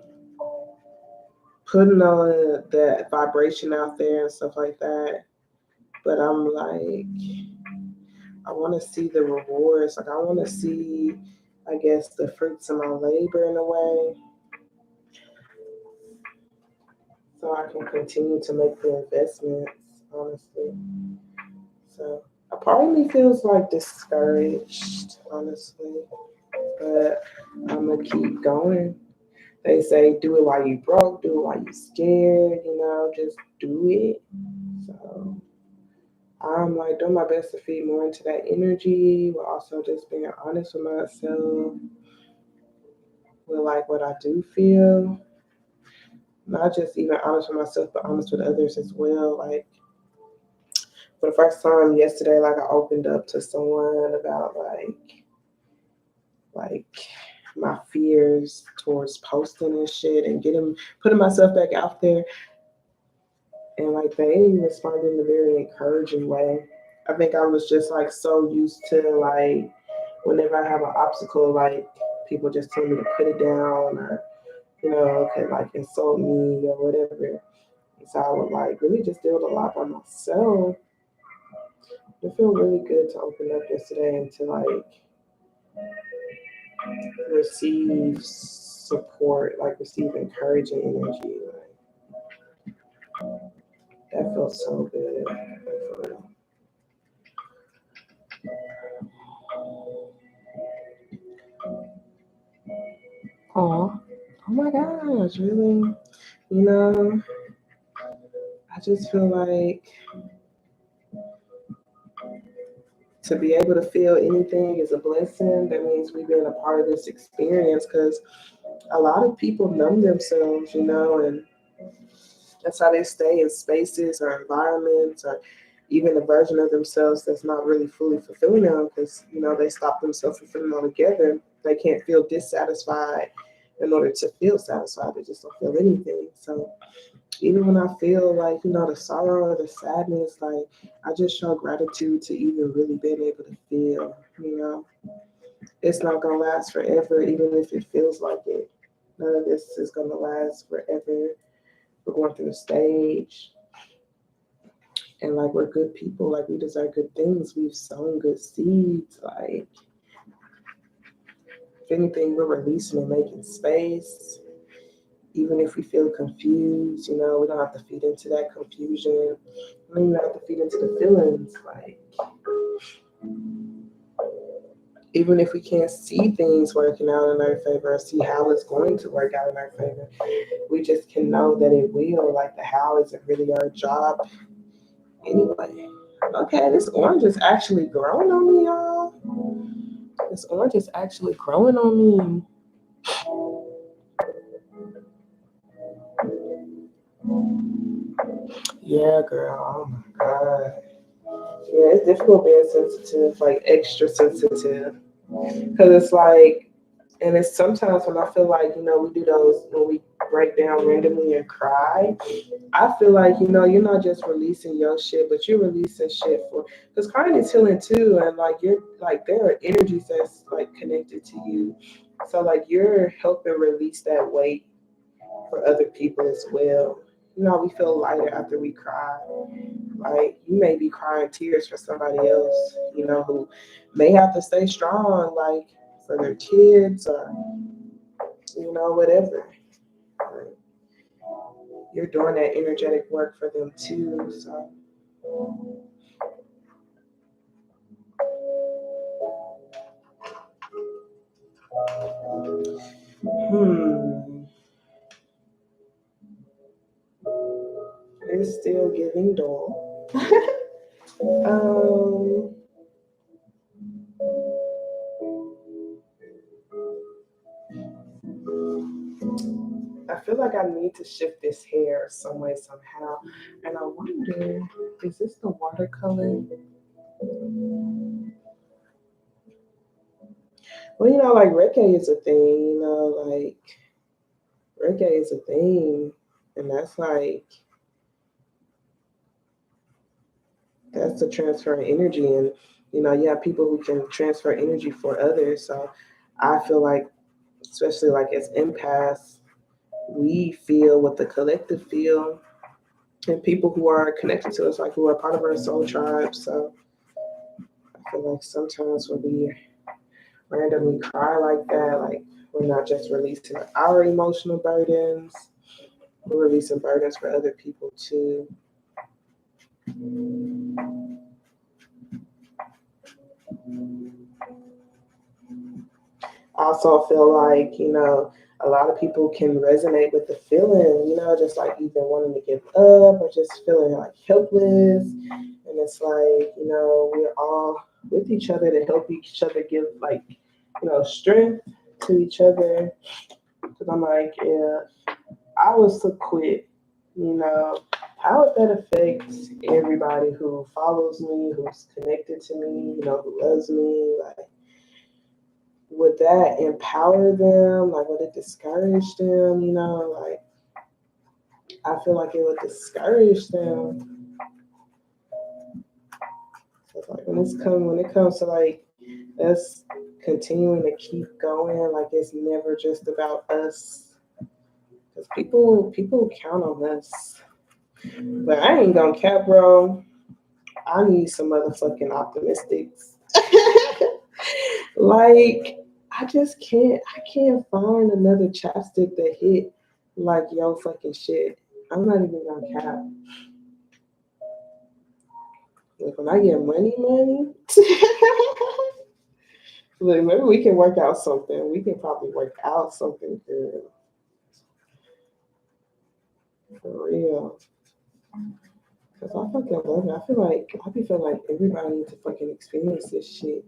putting on that vibration out there and stuff like that. But I'm like, I want to see the rewards. Like I want to see, I guess, the fruits of my labor in a way, so I can continue to make the investments, honestly. So a part of me feels like discouraged, honestly, but I'm gonna keep going. They say do it while you broke, do it while you scared, just do it. So I'm like doing my best to feed more into that energy, but also just being honest with myself, with like what I do feel. Not just even honest with myself, but honest with others as well. Like for the first time yesterday, like I opened up to someone about like my fears towards posting and shit and putting myself back out there. And like they responded in a very encouraging way. I think I was just like so used to like whenever I have an obstacle, like people just tell me to put it down or could like insult me or whatever. And so I would like really just deal with a lot by myself. It felt really good to open up yesterday and to like receive support, like receive encouraging energy. Like that felt so good. Like, for real. Oh my gosh, really? I just feel like to be able to feel anything is a blessing. That means we've been a part of this experience because a lot of people numb themselves, and that's how they stay in spaces or environments or even a version of themselves that's not really fully fulfilling them because, they stop themselves fulfilling altogether. They can't feel dissatisfied in order to feel satisfied. They just don't feel anything. So even when I feel like, the sorrow or the sadness, like I just show gratitude to even really being able to feel. It's not gonna last forever, even if it feels like it. None of this is gonna last forever. We're going through a stage and like we're good people, like we deserve good things. We've sown good seeds. Like if anything, we're releasing and making space. Even if we feel confused, we don't have to feed into that confusion. We don't even have to feed into the feelings. Like, even if we can't see things working out in our favor or see how it's going to work out in our favor, we just can know that it will. Like, the how isn't really our job anyway. Okay, this orange is actually growing on me, y'all. This orange is actually growing on me. Yeah, girl. Oh my God. Yeah, it's difficult being sensitive, like extra sensitive. Because it's like, and it's sometimes when I feel like, we do those, when we break down randomly and cry, I feel like, you're not just releasing your shit, but you're releasing shit because crying is healing too. And like, you're like, there are energies that's like connected to you. So like, you're helping release that weight for other people as well. We feel lighter after we cry. Like you may be crying tears for somebody else, who may have to stay strong, like for their kids or, whatever. Like, you're doing that energetic work for them too. So, it's still giving dull. um, I feel like I need to shift this hair some way, somehow. And I wonder, is this the watercolor? Well, like reggae is a thing, like reggae is a thing. And that's the transfer of energy. And, you have people who can transfer energy for others. So I feel like, especially like as empaths, we feel, what the collective feel, and people who are connected to us, like who are part of our soul tribe. So I feel like sometimes when we randomly cry like that, like we're not just releasing our emotional burdens, we're releasing burdens for other people too. I also feel like, a lot of people can resonate with the feeling, just like either wanting to give up or just feeling like helpless. And it's like, we're all with each other to help each other give like, strength to each other. Because I'm like, if I was to quit, how would that affect everybody who follows me, who's connected to me, who loves me? Like, would that empower them? Like, would it discourage them? Like, I feel like it would discourage them. So it's like when it comes to like us continuing to keep going, like it's never just about us. Because people count on us. But I ain't gonna cap, bro. I need some motherfucking optimistics. Like, I can't find another chapstick that hit like yo fucking shit. I'm not even gonna cap. Like when I get money, look, maybe we can work out something. We can probably work out something good. For real. Cause I fucking love it. I be feeling like everybody needs to fucking experience this shit.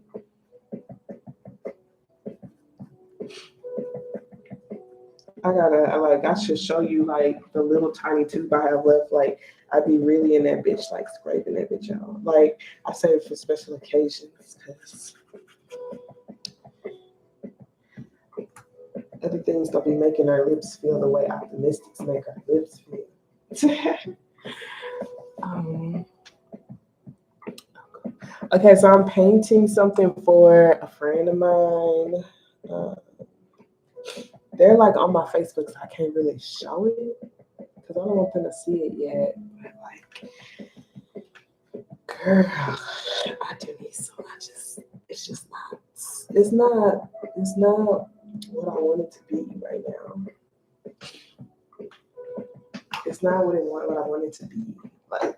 I should show you like the little tiny tube I have left. Like I be really in that bitch, like scraping that bitch out. Like I save it for special occasions because other things don't be making our lips feel the way optimistics make our lips feel. Okay, so I'm painting something for a friend of mine. They're like on my Facebook, so I can't really show it because I don't want them to see it yet. But like, girl, I do need so much. It's just not. It's not. It's not what I want it to be right now. It's not what I want it to be. Like,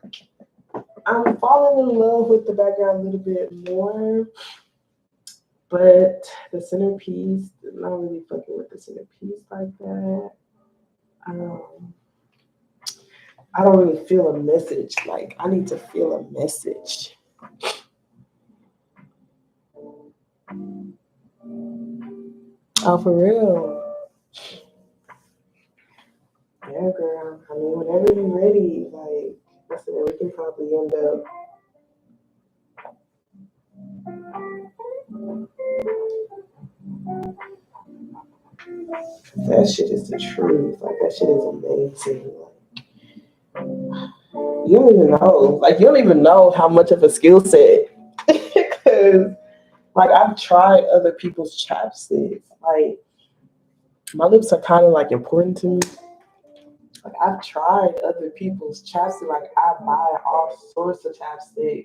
I'm falling in love with the background a little bit more, but the centerpiece, I'm not really fucking with the centerpiece like that. I don't really feel a message. Like, I need to feel a message. Oh, for real? Yeah, girl. I mean, whenever you're ready, like, listen, we can probably end up. That shit is the truth. Like, that shit is amazing. Like, you don't even know how much of a skill set. Because, like, I've tried other people's chapsticks. Like, my lips are kind of like important to me. Like I've tried other people's chapsticks. Like I buy all sorts of chapsticks,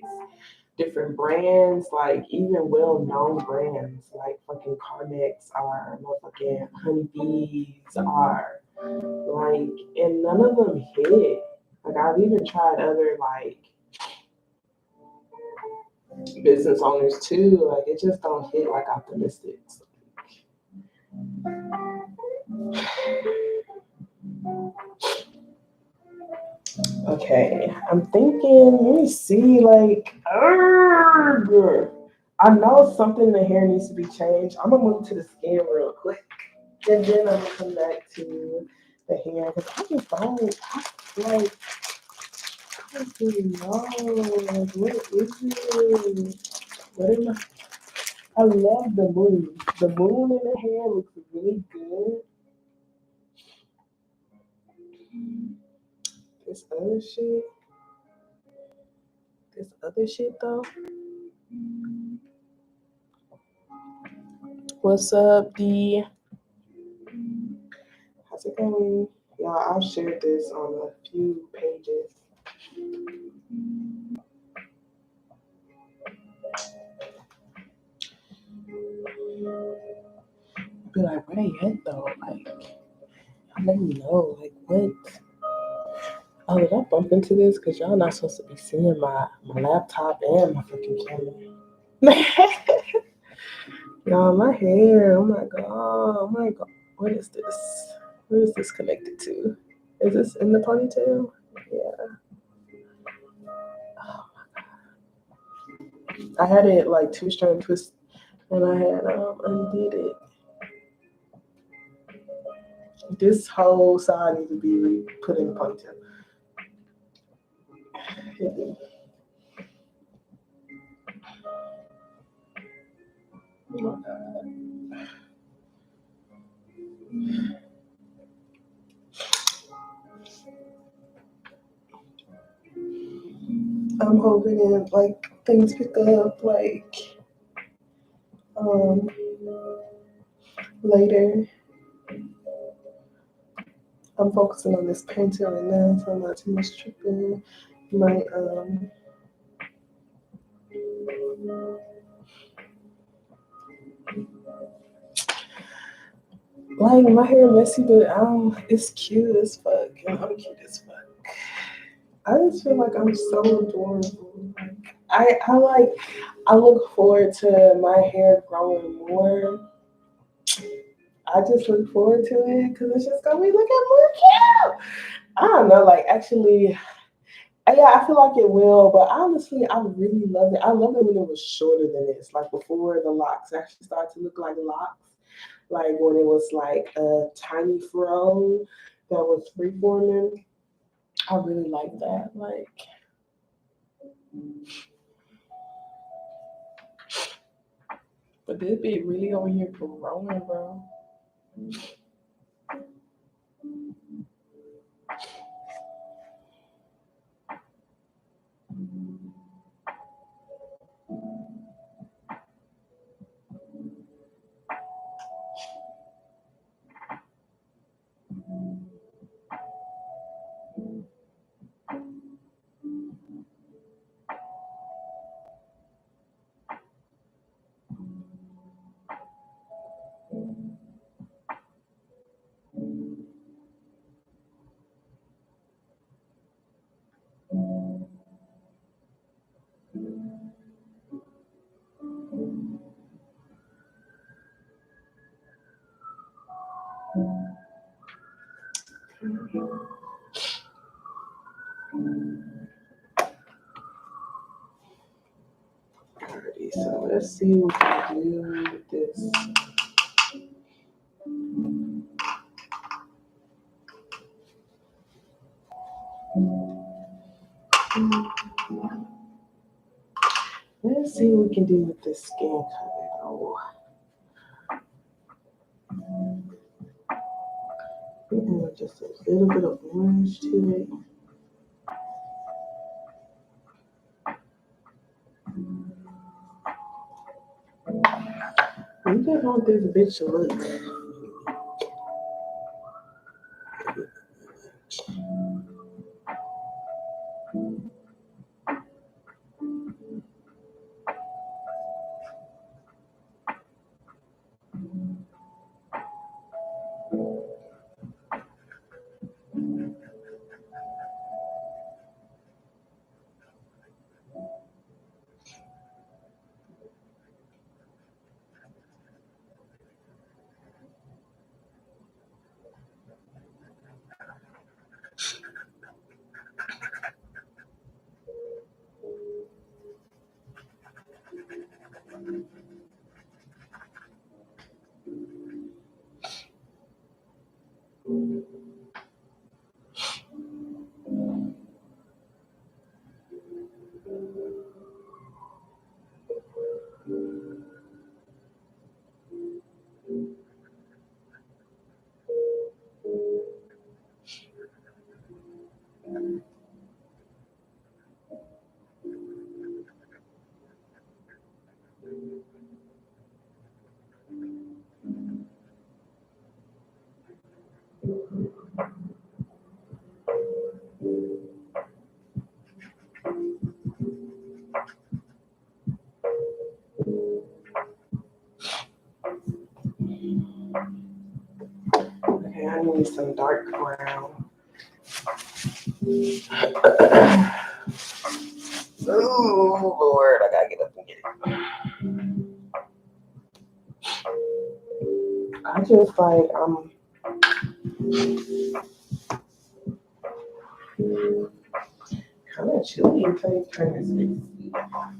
different brands, like even well-known brands, like fucking Carmex are, motherfucking Honeybees are, like, and none of them hit. Like I've even tried other like business owners too. Like it just don't hit like optimistics. Okay, I'm thinking, let me see, like, I know something in the hair needs to be changed. I'm gonna move to the skin real quick, and then I'm gonna come back to the hair, because I just don't, like, I don't really know, like, what is it? What am I love the moon. The moon in the hair looks really good. This other shit though. What's up, D? How's it going? Yeah, I've shared this on a few pages. Be like, where they at though? Like, let me know. Like, what? Oh, did I bump into this? Because y'all not supposed to be seeing my laptop and my fucking camera. Y'all, my hair. Oh my god. Oh my god. What is this? Where is this connected to? Is this in the ponytail? Yeah. Oh my god. I had it like 2-strand twist and I had undid it. This whole side needs to be put in the ponytail. Oh my god. I'm hoping it, like, things pick up, like, later. I'm focusing on this painting right now, so I'm not too much tripping. My like, my hair messy, but it's cute as fuck, and I'm cute as fuck. I just feel like I'm so adorable. Like, I look forward to my hair growing more. I just look forward to it because it's just gonna be looking more cute. I don't know, like, actually, yeah, I feel like it will, but honestly, I really love it. I love it when it was shorter than this, like before the locks actually started to look like locks, like when it was like a tiny fro that was freeforming. I really like that. Like, but this be really over here growing, bro. Alrighty, so let's see what we can do with this. Let's see what we can do with this skin color. Oh. Just a little bit of orange to it. You just want this bitch to look. some dark brown. Oh Lord, I gotta get up and get it. I just like kind of chilly until you turn this AC off.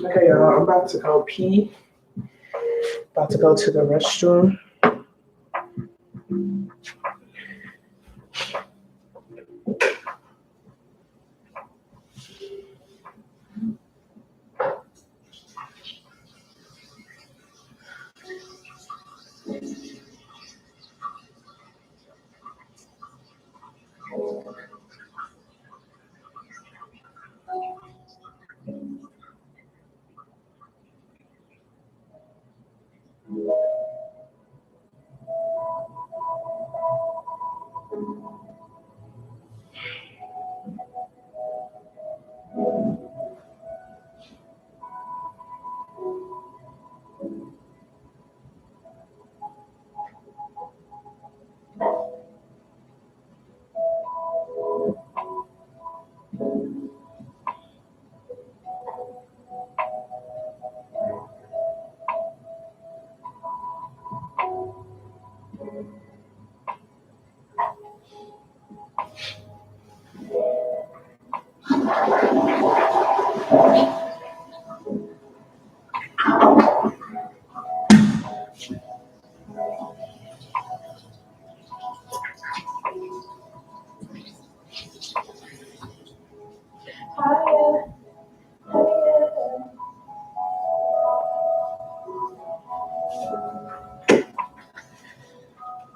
Okay, y'all, I'm about to go pee. About to go to the restroom.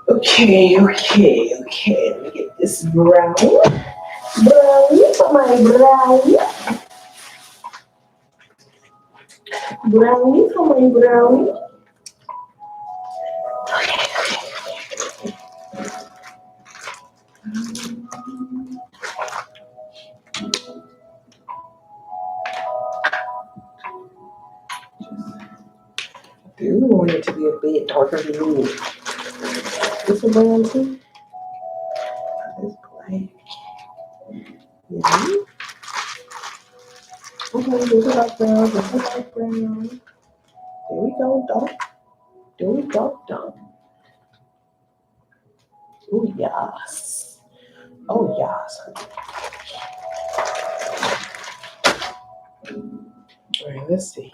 Okay. Let me get this brownie. Brownie for my brownie. Brownie for my brownie. I do want it to be a bit darker than me. This a brown too? It's black. Yeah. Okay, this is dark brown. This is dark brown. There we go, dark. There we go, dark. Oh, yes. Oh, yes. All right, let's see.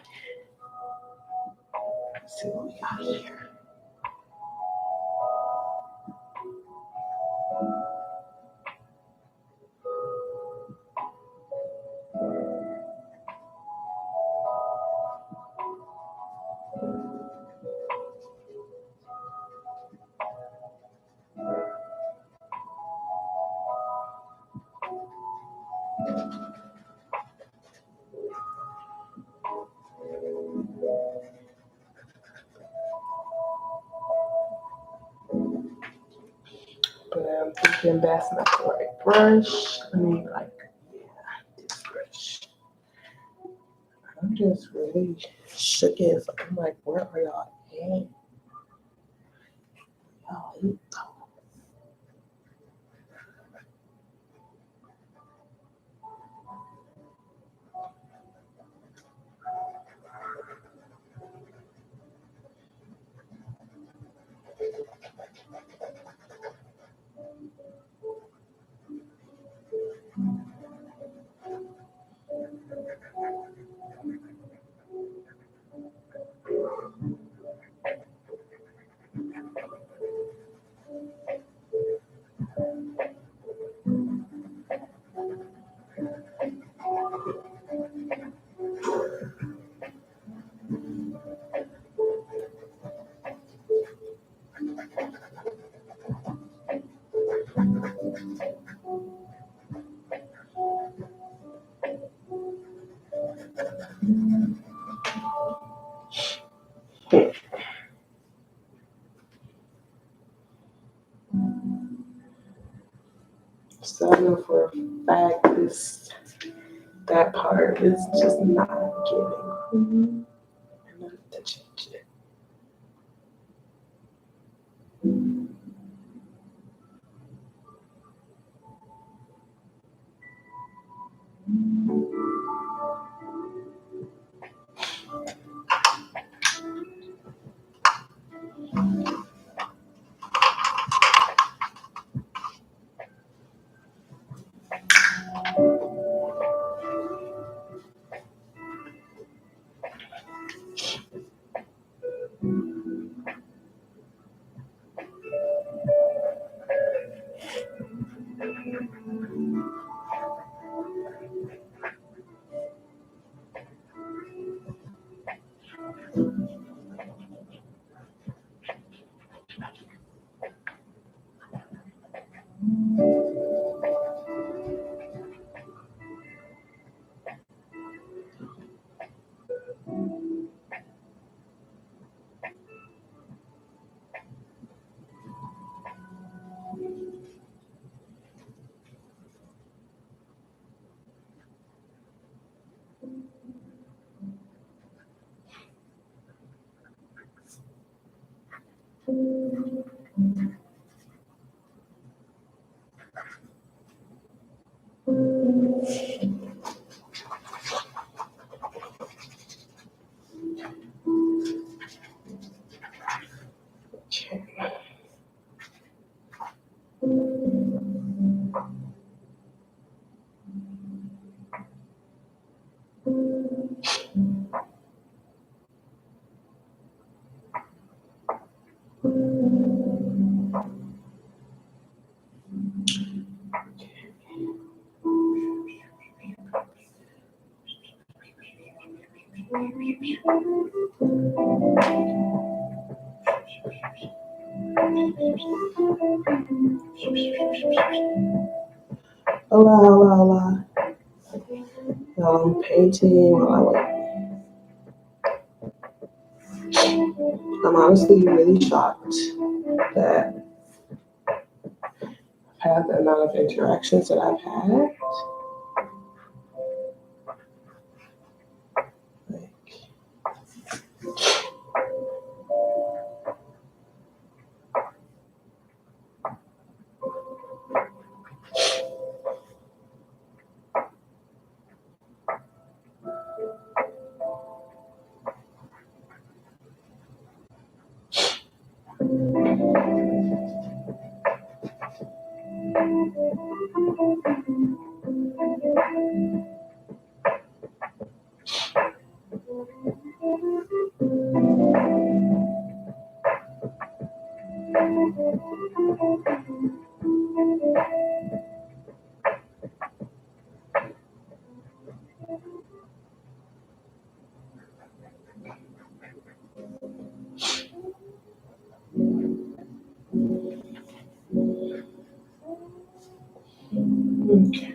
Let's see what we got here. But I'm thinking that's not the right brush. I mean, like, yeah, this brush. I'm just really shook it. I'm like, where are y'all at? Y'all, So I know for a fact that part is just not giving. And I need to change it. Okay. Hola, hola, hola. I'm painting while I wait. I'm honestly really shocked that I've had the amount of interactions that I've had. Okay.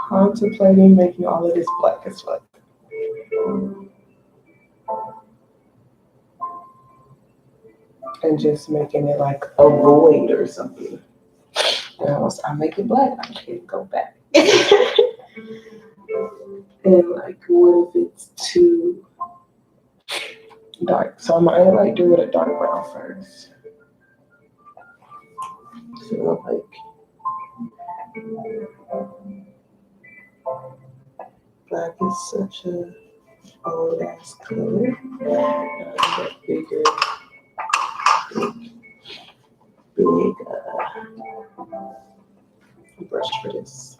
Contemplating making all of this black as fuck. And just making it like a void or something. Else I make it black, I can't go back. And like, what if it's too dark? So I might like do it a dark brown first. So like, black is such a old ass color. Get bigger, big brush for this.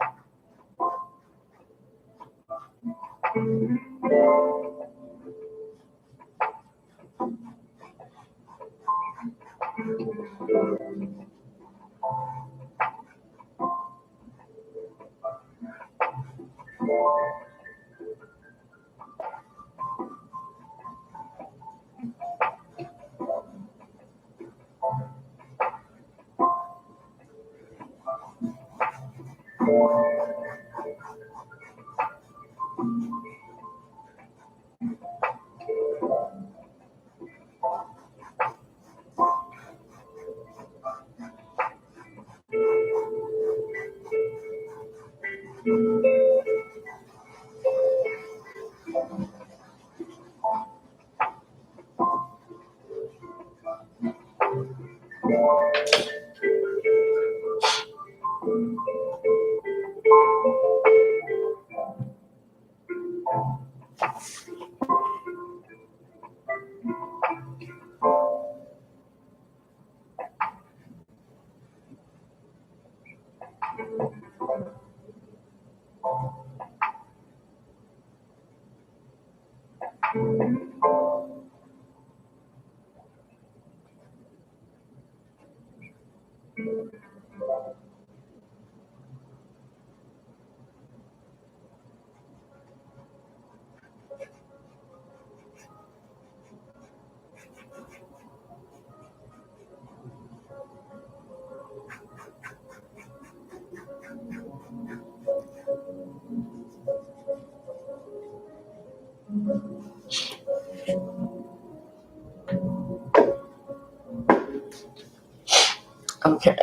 Okay. I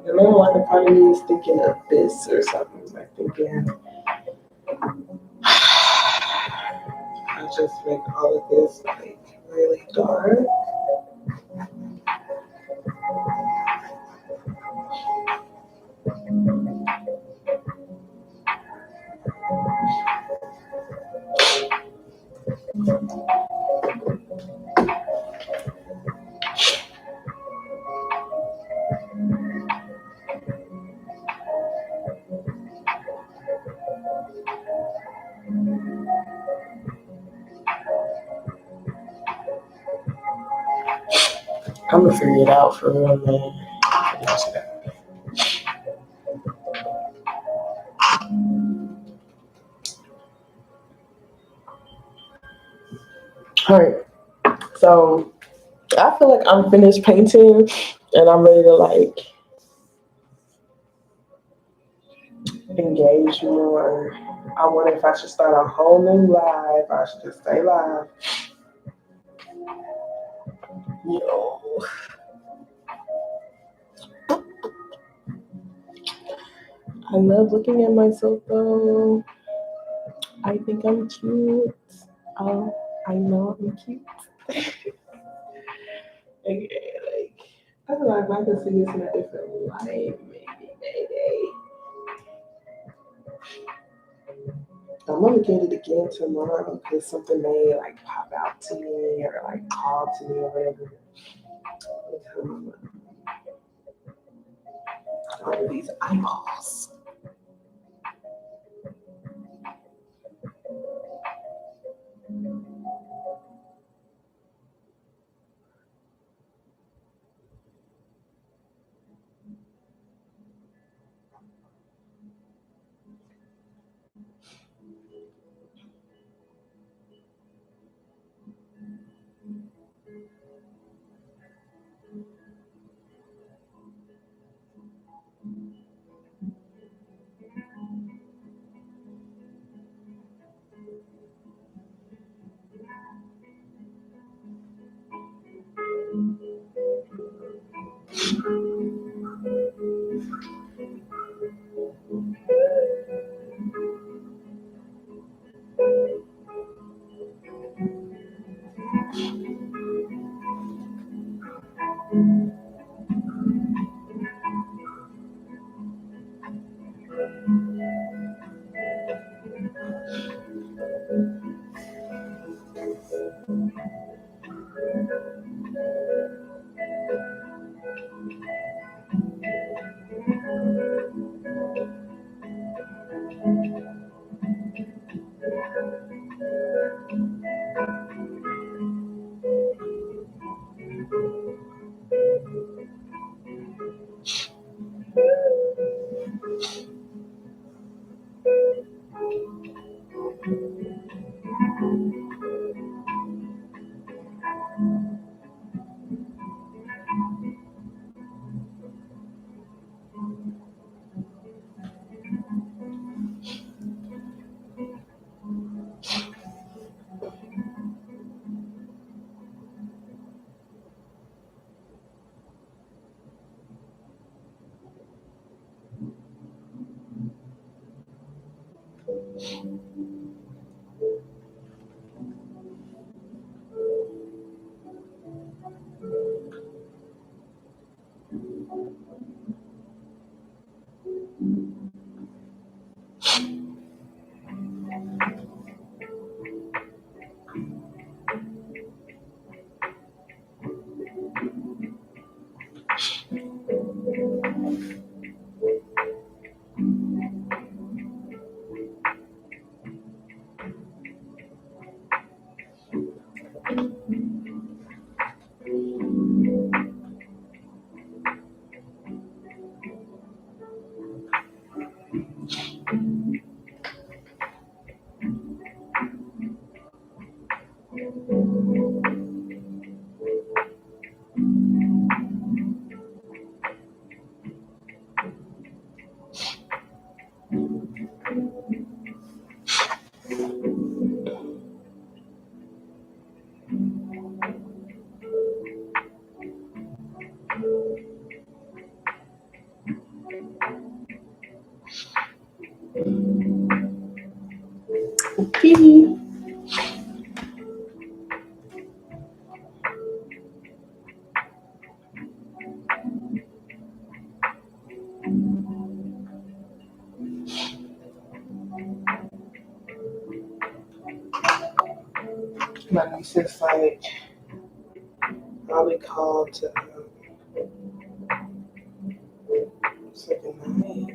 know like a part of me is thinking of this or something. Like thinking I just make all of this like really dark. I'm gonna figure it out for real, man. All right. So I feel like I'm finished painting and I'm ready to like engage more. I wonder if I should start a whole new live. I should just stay live. Yo. I love looking at myself though. I think I'm cute. I know I'm cute. Okay, like I don't know if I can see this in a different light, maybe. I'm gonna get it again tomorrow because something may like pop out to me or like call to me or whatever. All of these eyeballs. Okay. My niece is like probably called to second night.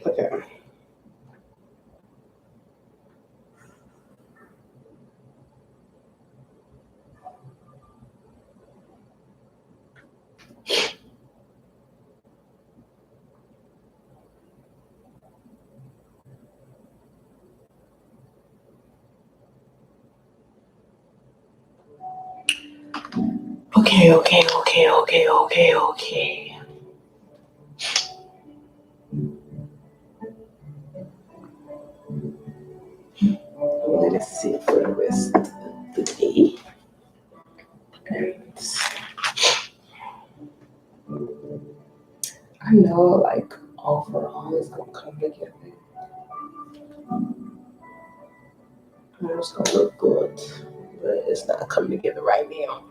Okay. Okay. Let us see for the rest of the day. And I know, like, overall it's gonna come together. It's gonna look good, but it's not coming together right now.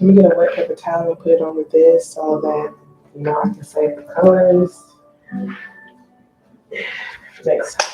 Let me get a wet paper towel and put it over this so that I can save the colors next time.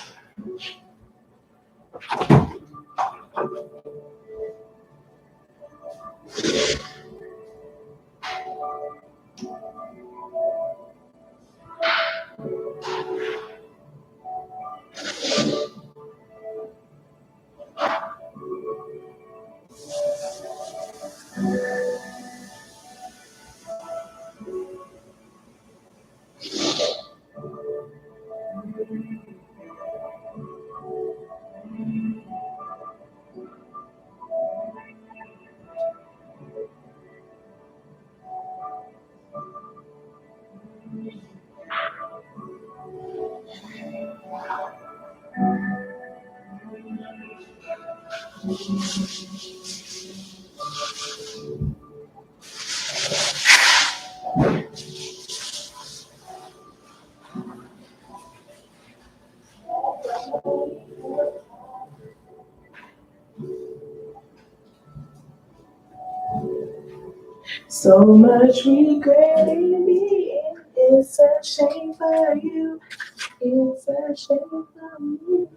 So much regret in the end. It's a shame for you. It's a shame for me.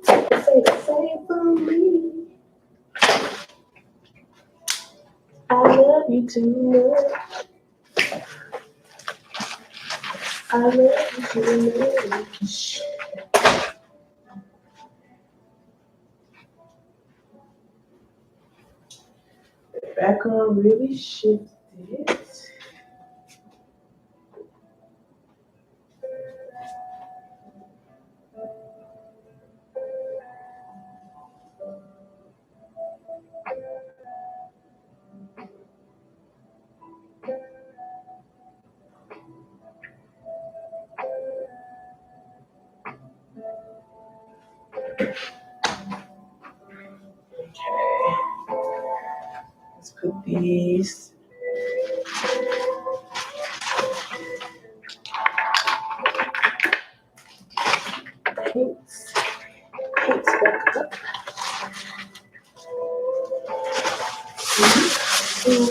Say the same for me. I love you too much. I love you too much. The background really shifted. Let's put these. Paints back up.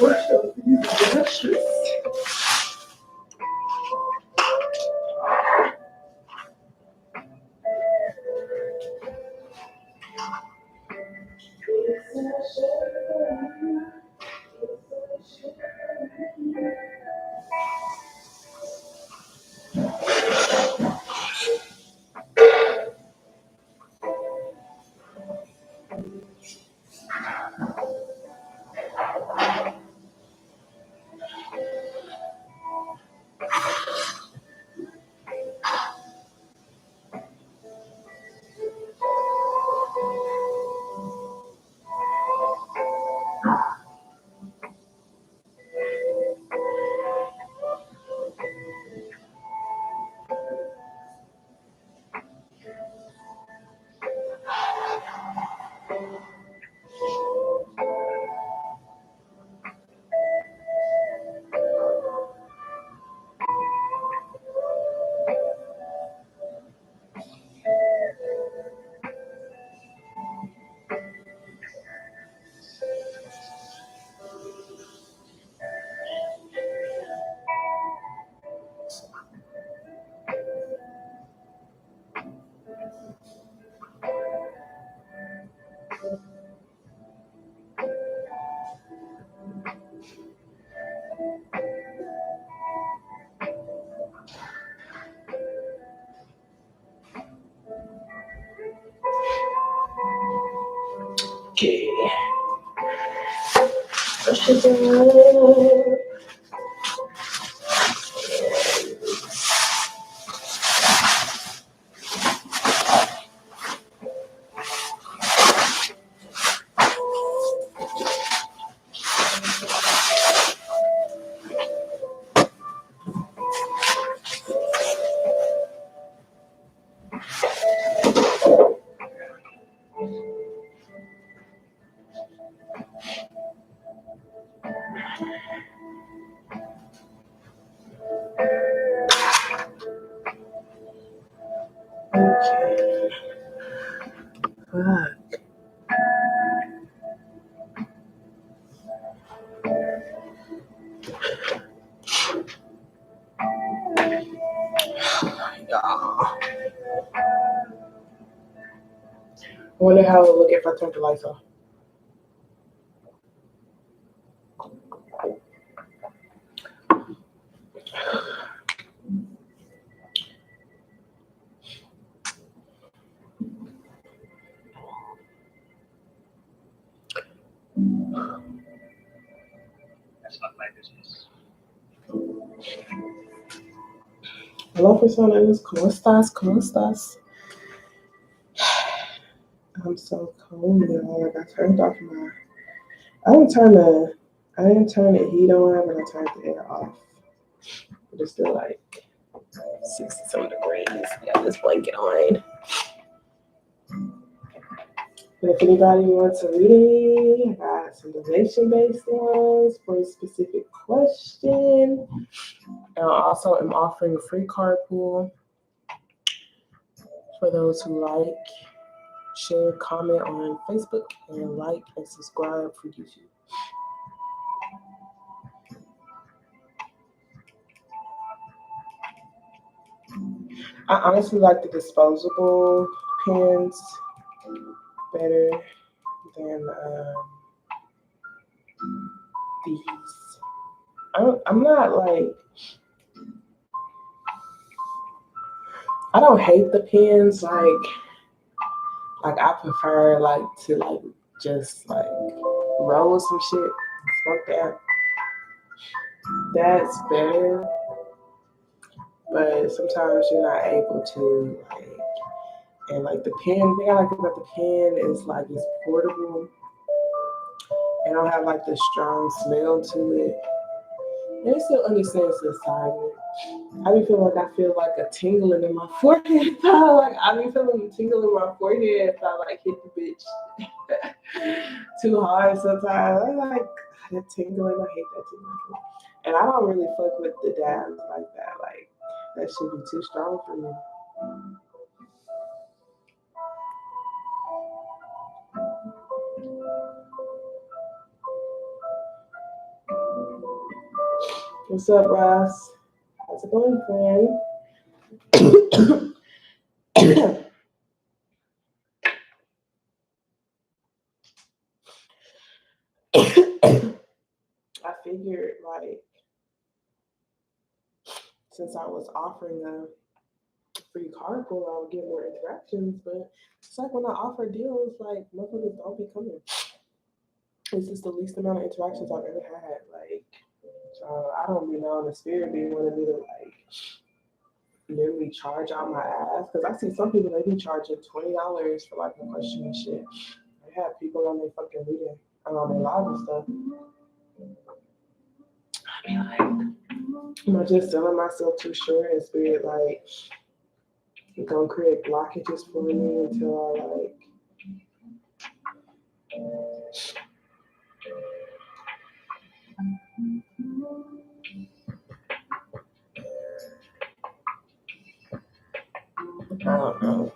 Wash out these brushes. Okay. Brush it down. Okay. Fuck. I wonder how it would look if I turned the lights off. That's not my business. Hello, personas. ¿Cómo estás? ¿Cómo estás? I'm so cold, y'all. Like I turned off my. I didn't turn the heat on, but I turned the air off. But it's still like 60-some degrees. Got this blanket on. But if anybody wants a reading, I got some donation-based ones for a specific question. And I also am offering a free card pool for those who like, share, comment on Facebook, and like and subscribe for YouTube. I honestly like the disposable pens better than these. I'm not like, I don't hate the pens, like I prefer like to like just like roll some shit and smoke that. That's better. But sometimes you're not able to like, and like the pen, the thing I like about the pen is like it's portable. It don't have like the strong smell to it. And it still understands the assignment. I feel like a tingling in my forehead. Like I be feeling a tingle in my forehead if I like hit the bitch too hard sometimes. I like that tingling. I hate that tingling. And I don't really fuck with the dabs like that. Like that should be too strong for me. What's up, Ras? How's it going, friend? I figured, like, since I was offering a free card pool, I would get more interactions. But it's like when I offer deals, like, motherfuckers don't be coming. It's just the least amount of interactions I've ever had. Like, I don't be knowing the spirit being wanting me to, like, literally charge out my ass. Because I see some people, they be charging $20 for, like, a question and shit. They have people on their fucking reading, on their live and stuff. I be like, am I just selling myself too short and spirit, like, gonna create blockages for me until I, like, I don't know.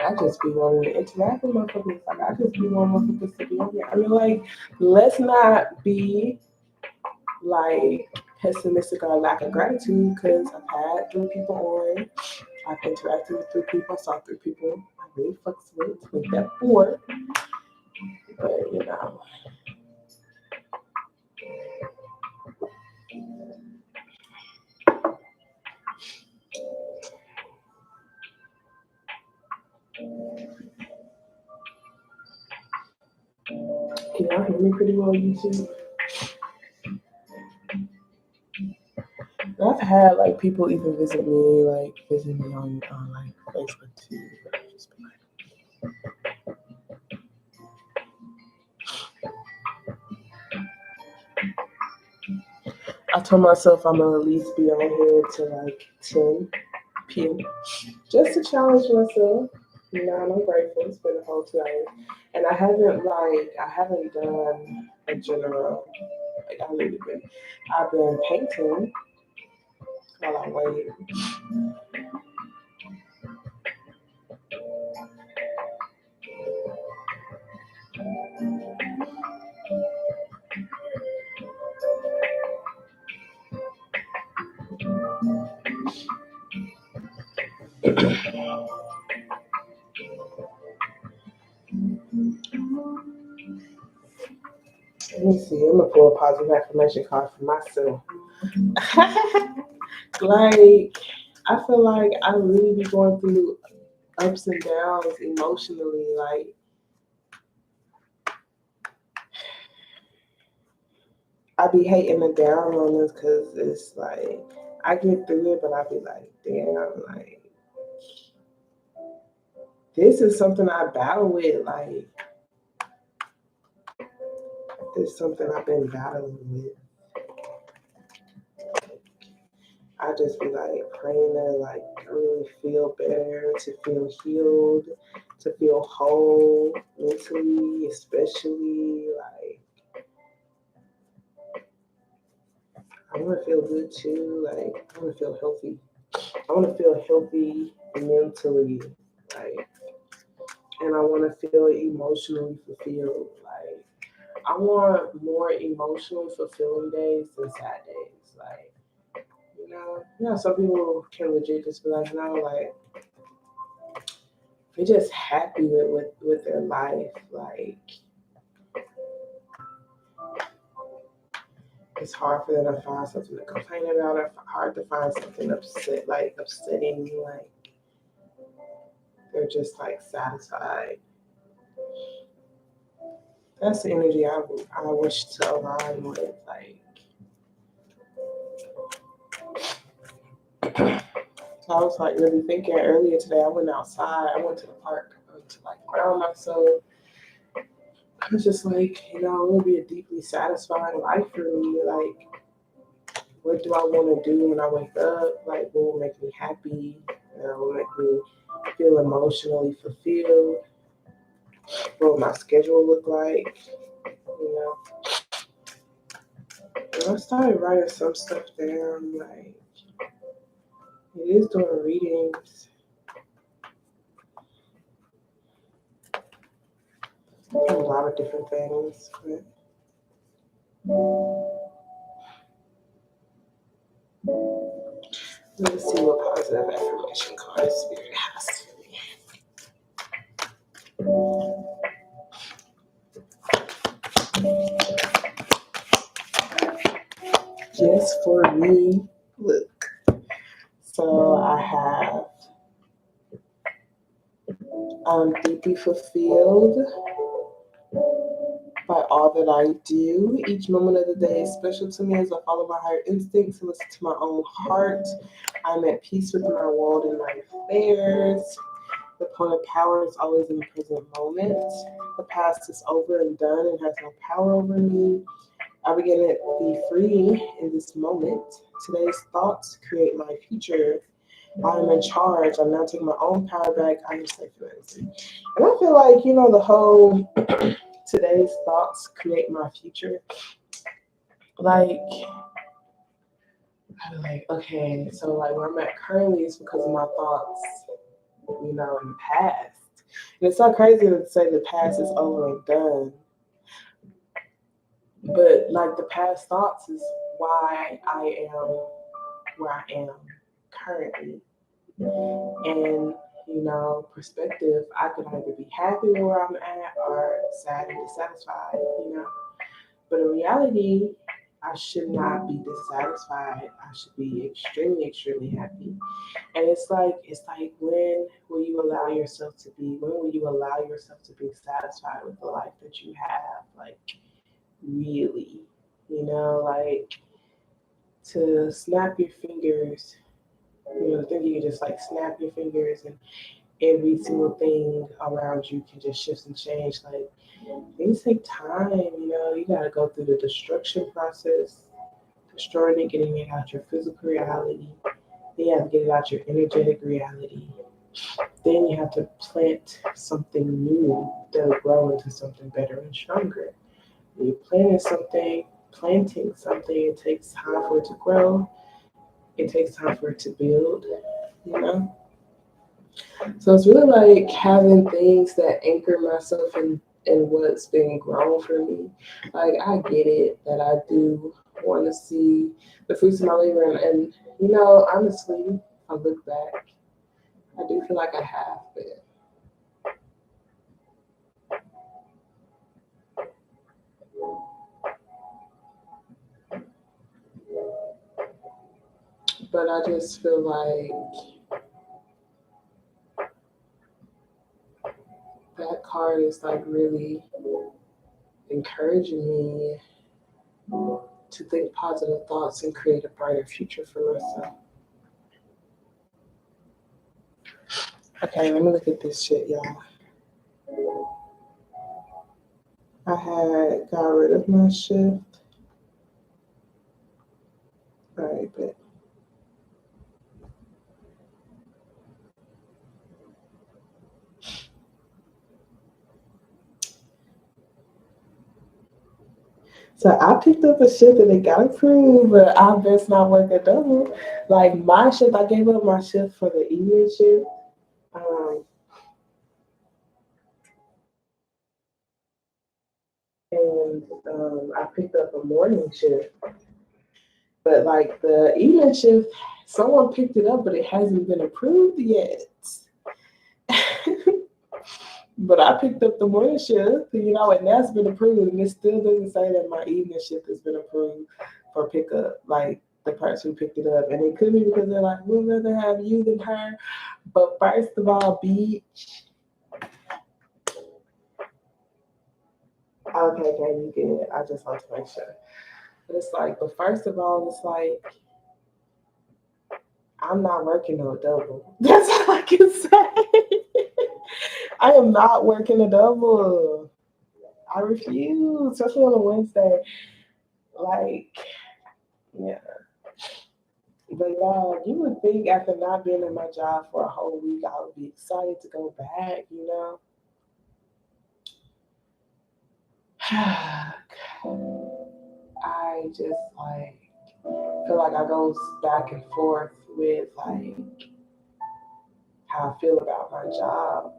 I just be wanting to interact with motherfuckers. Like, I just be wanting motherfuckers to be on here. I mean, like, let's not be, like, pessimistic or lack of gratitude, because I've had 3 people on. I've interacted with 3 people. I saw 3 people I really fucks with, to make that 4. But, you know. Can y'all hear me pretty well, YouTube? I've had like people even visit me on like Facebook too. But I've just been like, I told myself I'm gonna at least be on here till like 10 p.m. just to challenge myself. You know, and I'm grateful. It's been a whole 2 hours, and I haven't done a general. Like I've been painting while I'm waiting. Let me see. I'm gonna pull a positive affirmation card for myself. Like, I feel like I really be going through ups and downs emotionally. Like, I be hating the down on this because it's like I get through it, but I be like, damn, like this is something I battle with. Like this is something I've been battling with. I just be like praying to like really feel better, to feel healed, to feel whole mentally, especially like I want to feel good too. Like I want to feel healthy. I want to feel healthy mentally, like, and I want to feel emotionally fulfilled. Like I want more emotionally fulfilling days than sad days. Like some people can legit just be like, no, like they're just happy with their life. Like it's hard for them to find something to complain about, or hard to find something upsetting. Like they're just like satisfied. That's the energy I wish to align with. Like so I was like really thinking earlier today. I went outside. I went to the park to like ground myself. I was just like, it would be a deeply satisfying life for me. Like, what do I want to do when I wake up? Like, what will make me happy? What will make me feel emotionally fulfilled? What will my schedule look like? You know, and I started writing some stuff down. Like, it is doing readings. A lot of different things. But let's see what positive affirmation card Spirit has for me. Just for me, look. So I have I'm deeply fulfilled by all that I do. Each moment of the day is special to me as I follow my higher instincts and listen to my own heart. I'm at peace with my world and my affairs. The point of power is always in the present moment. The past is over and done and has no power over me. I begin to be free in this moment. Today's thoughts create my future. I am in charge. I'm now taking my own power back. I am safe and innocent. And I feel like, the whole today's thoughts create my future. Like, I'm like, okay, so like where I'm at currently is because of my thoughts, in the past. And it's so crazy to say the past is over and done. But like the past thoughts is why I am where I am currently. And perspective, I could either be happy with where I'm at or sad and dissatisfied. But in reality, I should not be dissatisfied. I should be extremely, extremely happy. And it's like when will you allow yourself to be? When will you allow yourself to be satisfied with the life that you have? Like really, like to snap your fingers. Think you can just like snap your fingers and every single thing around you can just shift and change. Like things take time. You gotta go through the destruction process, destroying it, getting it out your physical reality. Then you have to get it out your energetic reality. Then you have to plant something new that'll grow into something better and stronger. When you're planting something, it takes time for it to grow. It takes time for it to build, you know? So it's really like having things that anchor myself in what's been grown for me. Like I get it that I do want to see the fruits of my labor, and honestly, if I look back, I do feel like I have, but I just feel like that card is like really encouraging me to think positive thoughts and create a brighter future for myself. Okay, let me look at this shit, y'all. I had got rid of my shift. All right, but so I picked up a shift and it got approved, but I best not work a double. Like my shift, I gave up my shift for the evening shift. And I picked up a morning shift. But like the evening shift, someone picked it up, but it hasn't been approved yet. But I picked up the morning shift, and that's been approved, and it still doesn't say that my evening shift has been approved for pickup, like the person who picked it up. And it could be because they're like, we'd rather have you than her. But first of all, bitch. Okay, you get it. I just want to make sure. But it's like, but first of all, it's like, I'm not working no double. That's all I can say. I am not working a double. I refuse, especially on a Wednesday. Like, yeah. But y'all, you would think after not being in my job for a whole week, I would be excited to go back, I just like feel like I go back and forth with like how I feel about my job,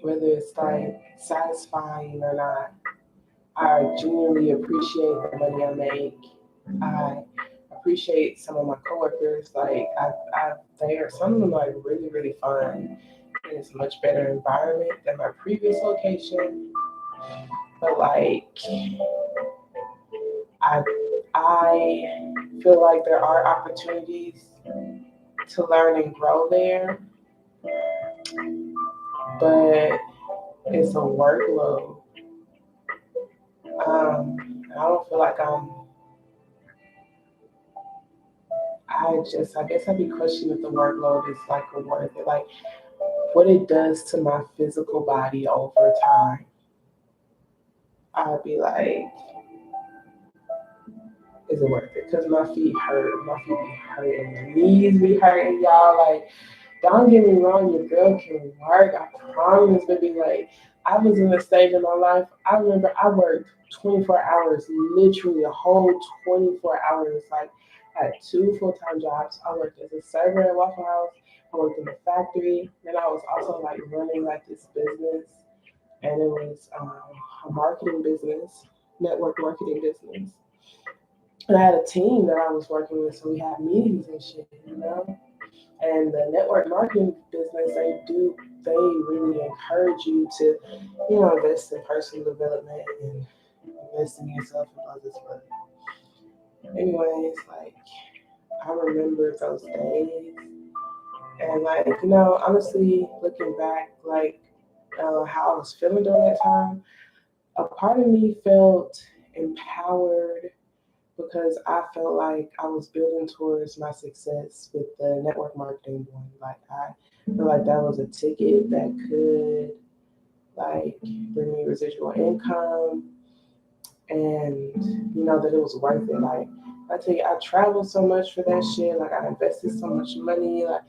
whether it's like satisfying or not. I genuinely appreciate the money I make. I appreciate some of my coworkers. Like some of them are like really, really fun. And it's a much better environment than my previous location. But like I feel like there are opportunities to learn and grow there. But it's a workload. I don't feel like I guess I'd be questioning if the workload is like worth it. Like what it does to my physical body over time. I'd be like, is it worth it? Because my feet hurt. My feet be hurting. My knees be hurting, y'all. Like, don't get me wrong, your girl can work. I promise, baby. Like, I was in a stage in my life. I remember I worked 24 hours, literally a whole 24 hours. Like, I had 2 full-time jobs. I worked as a server at Waffle House. I worked in the factory. Then I was also like running like this business, and it was a marketing business, network marketing business. And I had a team that I was working with, so we had meetings and shit. And the network marketing business, they really encourage you to, invest in personal development and invest in yourself and others. But anyways, like, I remember those days. And like, honestly, looking back, like, how I was feeling during that time, a part of me felt empowered because I felt like I was building towards my success with the network marketing one. Like I feel like that was a ticket that could like bring me residual income, and that it was worth it. Like I tell you, I traveled so much for that shit. Like I invested so much money. Like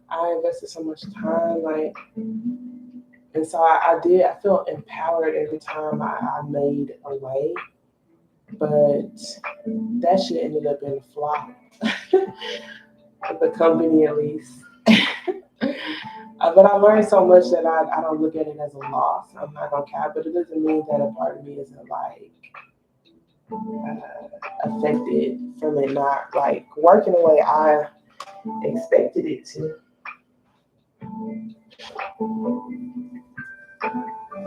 I invested so much time. Like, and so I did. I felt empowered every time I made a way. But that shit ended up being a flop. The company, at least. But I learned so much that I don't look at it as a loss. I'm not gonna cap, but it doesn't mean that a part of me isn't like affected from it not like working the way I expected it to.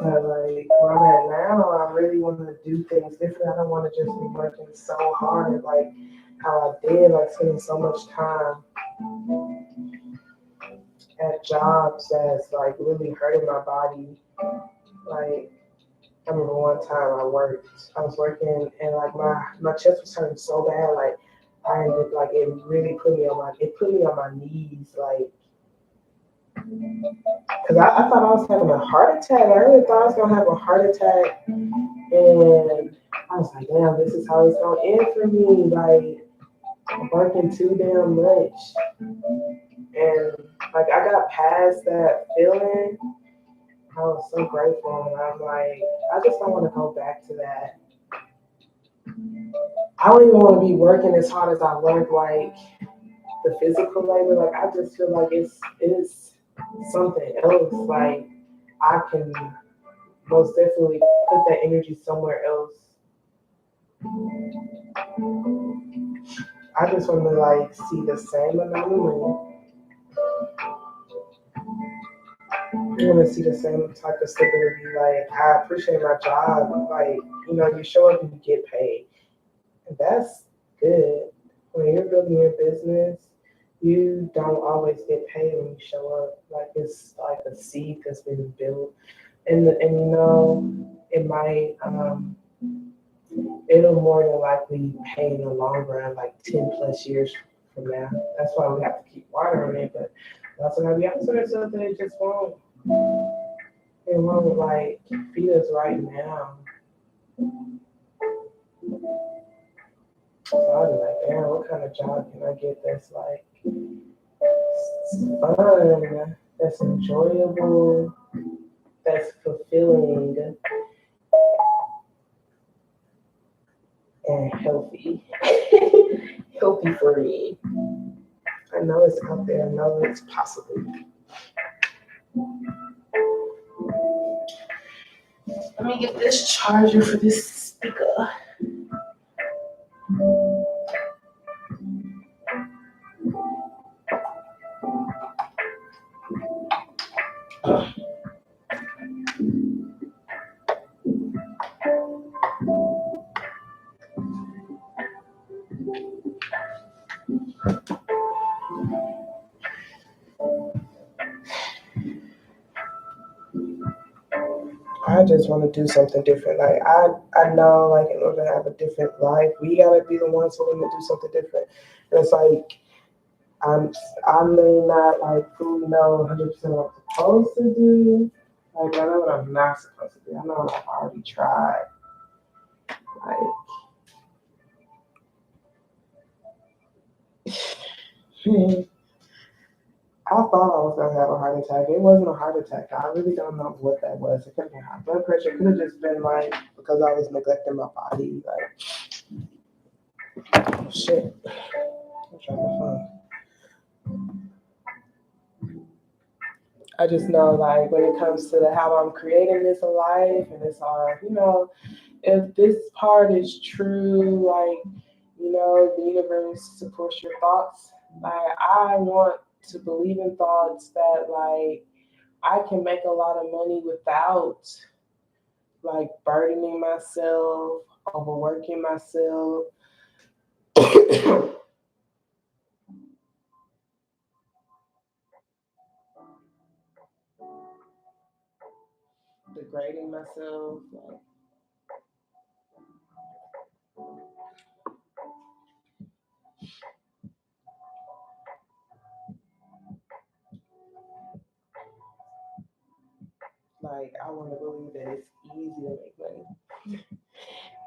But like where I'm at now, I really want to do things different. I don't want to just be working so hard like how I did, like spending so much time at jobs that's like really hurting my body. Like I remember one time I was working and like my chest was hurting so bad, like I ended like it really put me on my knees, like because I thought I was having a heart attack. I really thought I was gonna have a heart attack, and I was like, damn, this is how it's gonna end for me. Like I'm working too damn much, and like I got past that feeling. I was so grateful, and I'm like, I just don't want to go back to that. I don't even want to be working as hard as I work, like the physical labor. Like I just feel like it is something else. Like I can most definitely put that energy somewhere else. I just want to like see the same amount of money. I want to see the same type of stability. Like I appreciate my job. Like you show up and you get paid. And that's good. When you're building your business, you don't always get paid when you show up. Like it's like a seed that's been built, and it might it'll more than likely pay in the long run, like 10+ years from now. That's why we have to keep watering it, but we also gotta be honest with ourselves that it won't like feed us right now. So I'll be like, damn, what kind of job can I get that's like fun, that's enjoyable, that's fulfilling and healthy. Healthy for me. I know it's out there, I know it's possible. Let me get this charger for this speaker. I just want to do something different. Like I know, like in order to have a different life, we gotta be the ones who want to do something different. And it's like I may not like fully know 100% what I'm supposed to do. Like I know what I'm not supposed to do. I know what I've already tried. Like I thought I was gonna have a heart attack. It wasn't a heart attack. I really don't know what that was. It could have been high blood pressure. It could have just been like because I was neglecting my body. Like oh, shit. I'm trying to phone. I just know like when it comes to how I'm creating this life and it's all, if this part is true, like, the universe supports your thoughts. Like I want to believe in thoughts that like I can make a lot of money without like burdening myself, overworking myself. Degrading myself, like I want to believe that it's easy to make money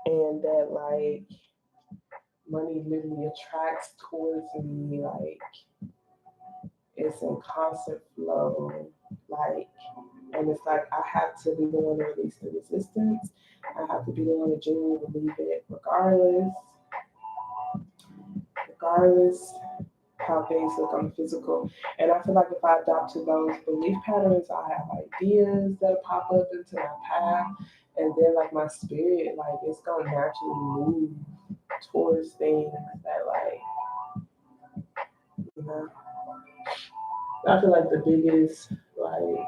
and that like money literally attracts towards me, like it's in constant flow, like, and it's like I have to be the one to release the resistance. I have to be the one to genuinely believe it, regardless how things look on the physical. And I feel like if I adopt to those belief patterns, I have ideas that pop up into my path, and then like my spirit, like it's gonna naturally move towards things that like, I feel like the biggest like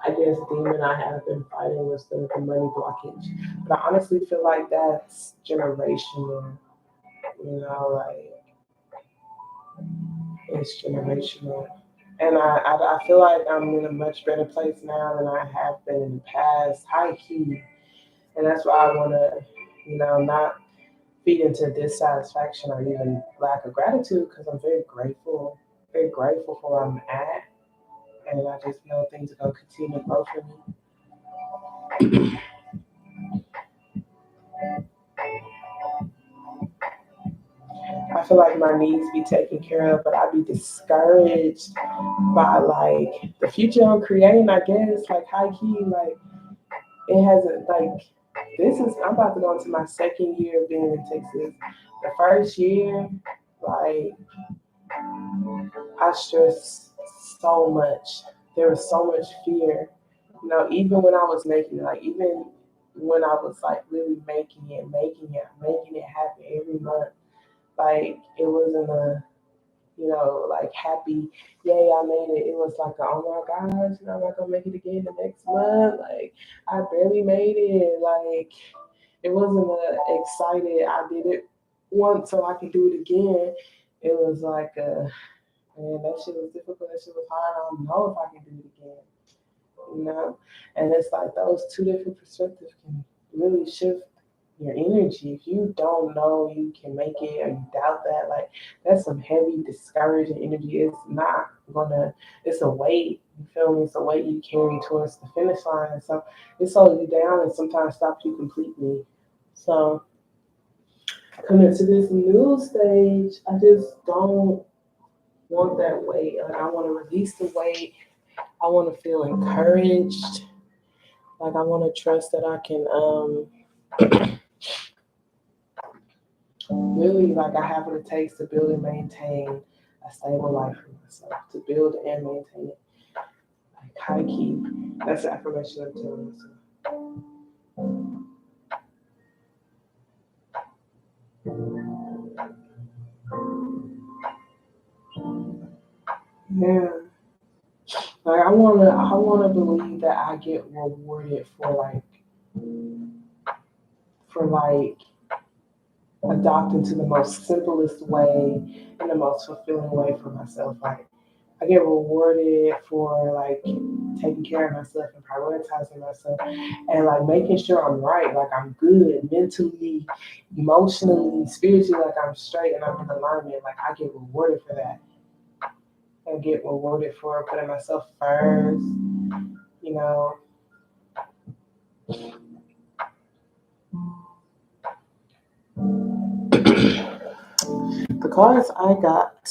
I guess demon I have been fighting was the money blockage. But I honestly feel like that's generational, like it's generational. And I feel like I'm in a much better place now than I have been in the past, high key. And that's why I want to, not feed into dissatisfaction or even lack of gratitude because I'm very grateful for where I'm at. And I just know things are going to continue to grow for me. I feel like my needs be taken care of, but I be discouraged by like the future I'm creating. I guess like high key, like it hasn't like I'm about to go into my second year of being in Texas. The first year, like I stressed so much. There was so much fear. Even when I was making it, like even when I was like really making it happen every month, like it wasn't a like happy, yay, I made it. It was like, oh my gosh, I'm not gonna make it again the next month. Like I barely made it. Like it wasn't excited. I did it once, so I can do it again. It was like, man, that shit was difficult. That shit was hard. I don't know if I can do it again. And it's like those two different perspectives can really shift your energy. If you don't know you can make it or you doubt that, like that's some heavy, discouraging energy. It's a weight, you feel me? It's a weight you carry towards the finish line. And so it slows you down and sometimes stops you completely. So coming to this new stage, I just don't want that weight. Like I want to release the weight. I want to feel encouraged. Like I want to trust that I can really, like I have what it takes to build and maintain a stable life for myself, to build and maintain it. Like high key. That's the affirmation I'm telling myself. Yeah. Like I wanna believe that I get rewarded for adopting to the most simplest way and the most fulfilling way for myself. Like I get rewarded for like taking care of myself and prioritizing myself and like making sure I'm right, like I'm good mentally, emotionally, spiritually, like I'm straight and I'm in alignment. Like I get rewarded for that. I get rewarded for putting myself first, you know. The cards I got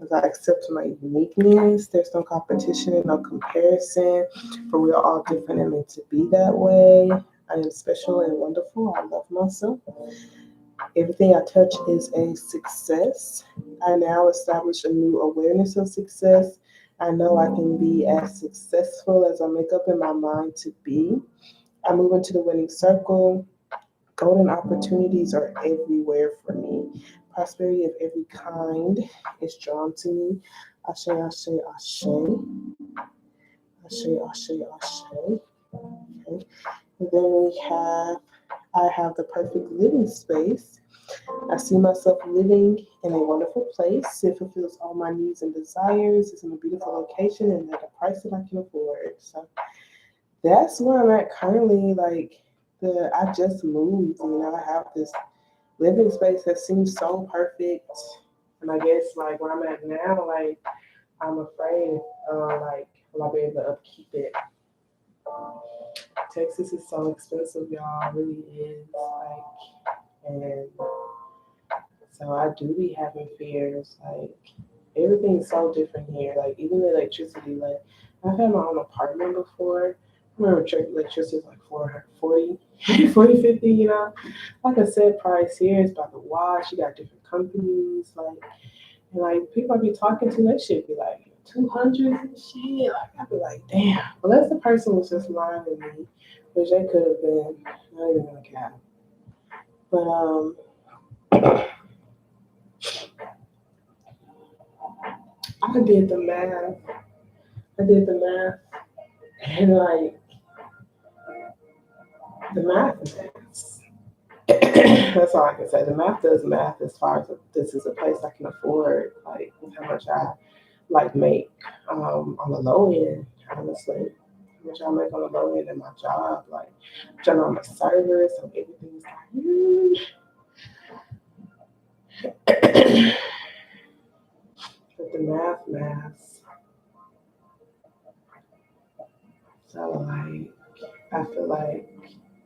as I accept my uniqueness. There's no competition and no comparison, for we are all different and meant to be that way. I am special and wonderful. I love myself. Everything I touch is a success. I now establish a new awareness of success. I know I can be as successful as I make up in my mind to be. I move into the winning circle. Golden opportunities are everywhere for me. Prosperity of every kind is drawn to me. Ashe, ashe, ashe. Ashe, ashe, ashe. Okay. And then I have the perfect living space. I see myself living in a wonderful place. It fulfills all my needs and desires. It's in a beautiful location and at a price that I can afford. So that's where I'm at currently. Like I just moved, I have this living space that seems so perfect. And I guess like where I'm at now, like I'm afraid, like will I be able to upkeep it? Texas is so expensive, y'all. It really is. And so I do be having fears. Like everything's so different here. Like even the electricity. Like I've had my own apartment before. I remember electricity was like 440, 40, 50, Like I said, price here is by the watt. You got different companies. And like people I be talking to, that shit be like 200 and shit. Like I'd be like, damn. Unless the person was just lying to me, which they could have been. Not even gonna cap. But I did the math. And like the math is ass. That's all I can say. The math does math as far as this is a place I can afford, like how much I like make on the low end, honestly. How much I make on the low end in my job, like I'm on a server, so everything's like but the maths. So like I feel like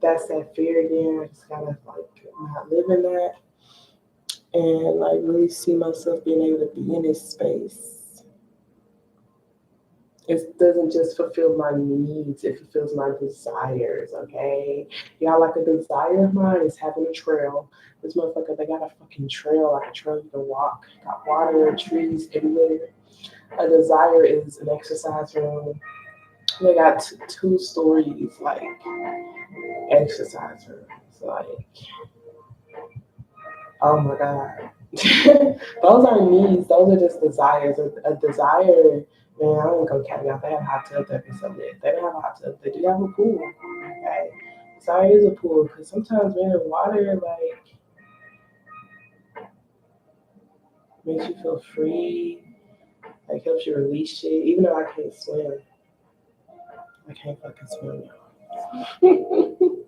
that's that fear again. I just gotta like not live in that and like really see myself being able to be in this space. It doesn't just fulfill my needs, it fulfills my desires, okay? Y'all, like a desire of mine is having a trail. This motherfucker, they got a fucking trail, like a trail you can walk, got water, trees everywhere. A desire is an exercise room. They got two stories, like exercise rooms. Like, oh my God. Those aren't needs, those are just desires. A desire, man, I ain't gonna count out. They have a hot tub that be so lit. They don't have a hot tub, they do have a pool. Okay. Desire is a pool because sometimes being in water like makes you feel free, like helps you release shit. Even though I can't swim. I can't fucking swim, y'all.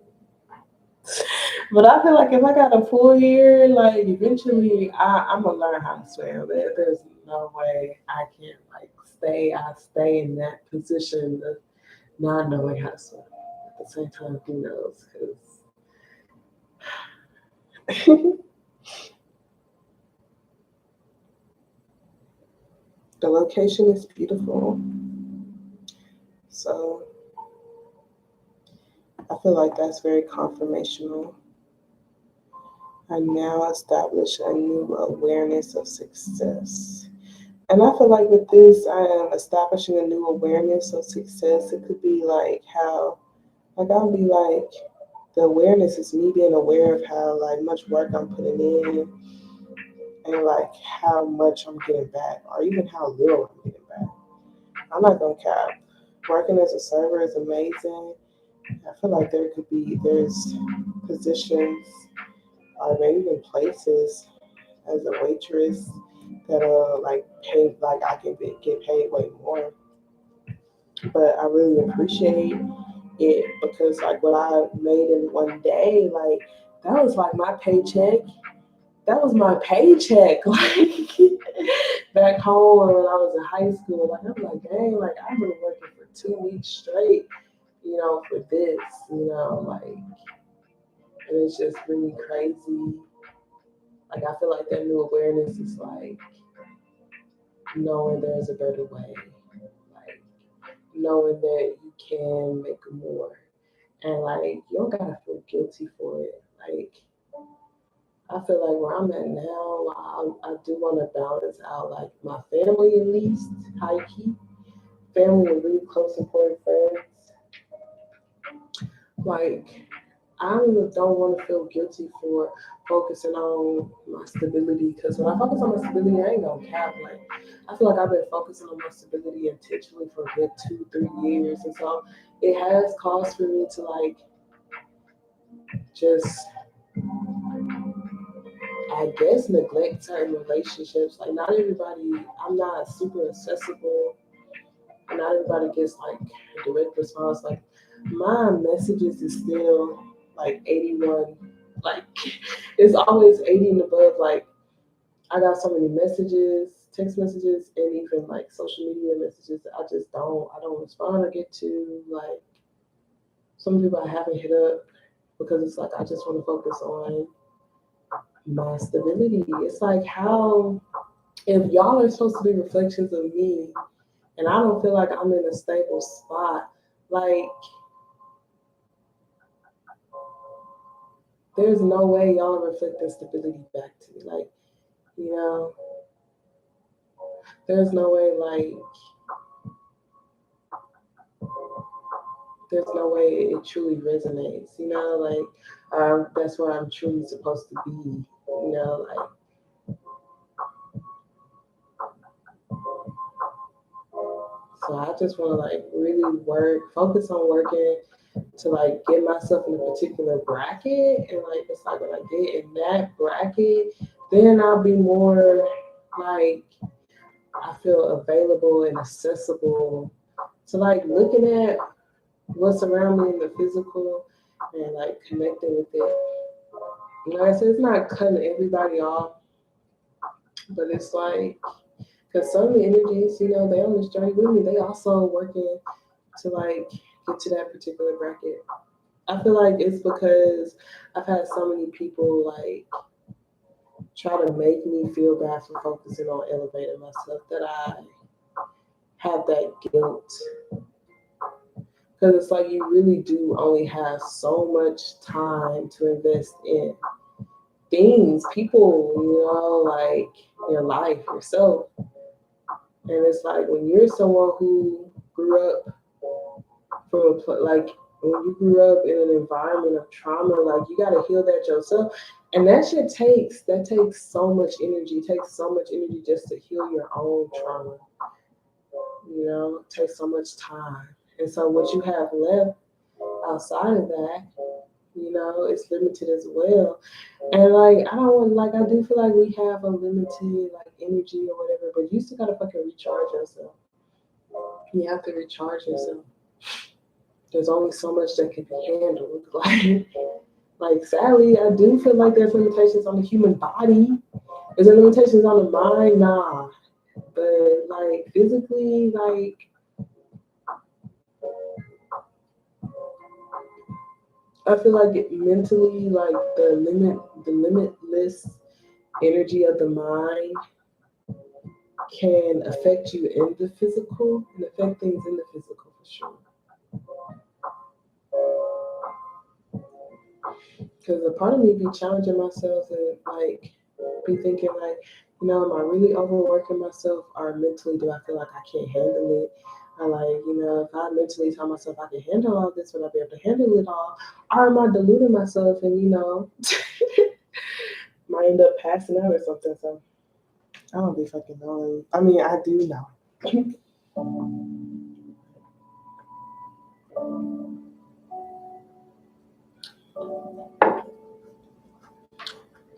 But I feel like if I got a pool here, like eventually I'm gonna learn how to swim. There's no way I can like stay in that position of not knowing how to swim. At the same time, who knows? Because the location is beautiful. So I feel like that's very confirmational. I now establish a new awareness of success. And I feel like with this, I am establishing a new awareness of success. It could be like how, like I'll be like, the awareness is me being aware of how like much work I'm putting in and like how much I'm getting back or even how little I'm getting back. I'm not gonna cap. Working as a server is amazing. I feel like there's positions or maybe even places as a waitress that like pay like I can get paid way more. But I really appreciate it because like what I made in one day, like that was like my paycheck. That was my paycheck. Like back home when I was in high school, like I'm like, dang, like I've been working for 2 weeks straight, for this, like and it's just really crazy. Like I feel like that new awareness is like knowing there's a better way. Like knowing that you can make more. And like you don't gotta feel guilty for it. Like I feel like where I'm at now, I do want to balance out like my family at least, high key, family and really close important friends. Like I don't want to feel guilty for focusing on my stability because when I focus on my stability, I ain't gonna cap. Like I feel like I've been focusing on my stability intentionally for a good 2, 3 years, and so it has caused for me to like just I guess neglect certain relationships. Like not everybody, I'm not super accessible. And not everybody gets like a direct response. Like my messages is still like 81. Like it's always 80 and above. Like I got so many messages, text messages, and even like social media messages that I don't respond or get to. Like some people I haven't hit up because it's like I just want to focus on my stability. It's like how if y'all are supposed to be reflections of me and I don't feel like I'm in a stable spot, like there's no way y'all reflect that stability back to me. Like, you know, there's no way there's no way it truly resonates, that's where I'm truly supposed to be, like so I just want to like really focus on working to like get myself in a particular bracket and like it's like when I get in that bracket, then I'll be more like I feel available and accessible to like looking at what's around me in the physical and like connecting with it. Like I said, it's not cutting everybody off, but it's like, because some energies, you know, they on this journey with me, they also working to like get to that particular bracket. I feel like it's because I've had so many people like try to make me feel bad for focusing on elevating myself that I have that guilt. Because it's like you really do only have so much time to invest in things, people, you know, like your life, yourself. And it's like when you're someone who grew up from like when you grew up in an environment of trauma, like you gotta heal that yourself. And that shit takes so much energy. It takes so much energy just to heal your own trauma. You know, it takes so much time. And so what you have left outside of that, you know, it's limited as well. And like I don't want like I do feel like we have a limited like energy or whatever, but you still gotta fucking recharge yourself. You have to recharge yourself. There's only so much that can be handled. Like sadly, I do feel like there's limitations on the human body. Is there limitations on the mind? Nah. But like physically, like I feel like mentally, like the limitless energy of the mind can affect you in the physical and affect things in the physical for sure. Because a part of me be challenging myself and like be thinking like, you know, am I really overworking myself or mentally do I feel like I can't handle it? I like, you know, if I mentally tell myself I can handle all this, would I be able to handle it all? Or am I deluding myself and, you know, might end up passing out or something? So I don't be fucking knowing. I mean, I do know.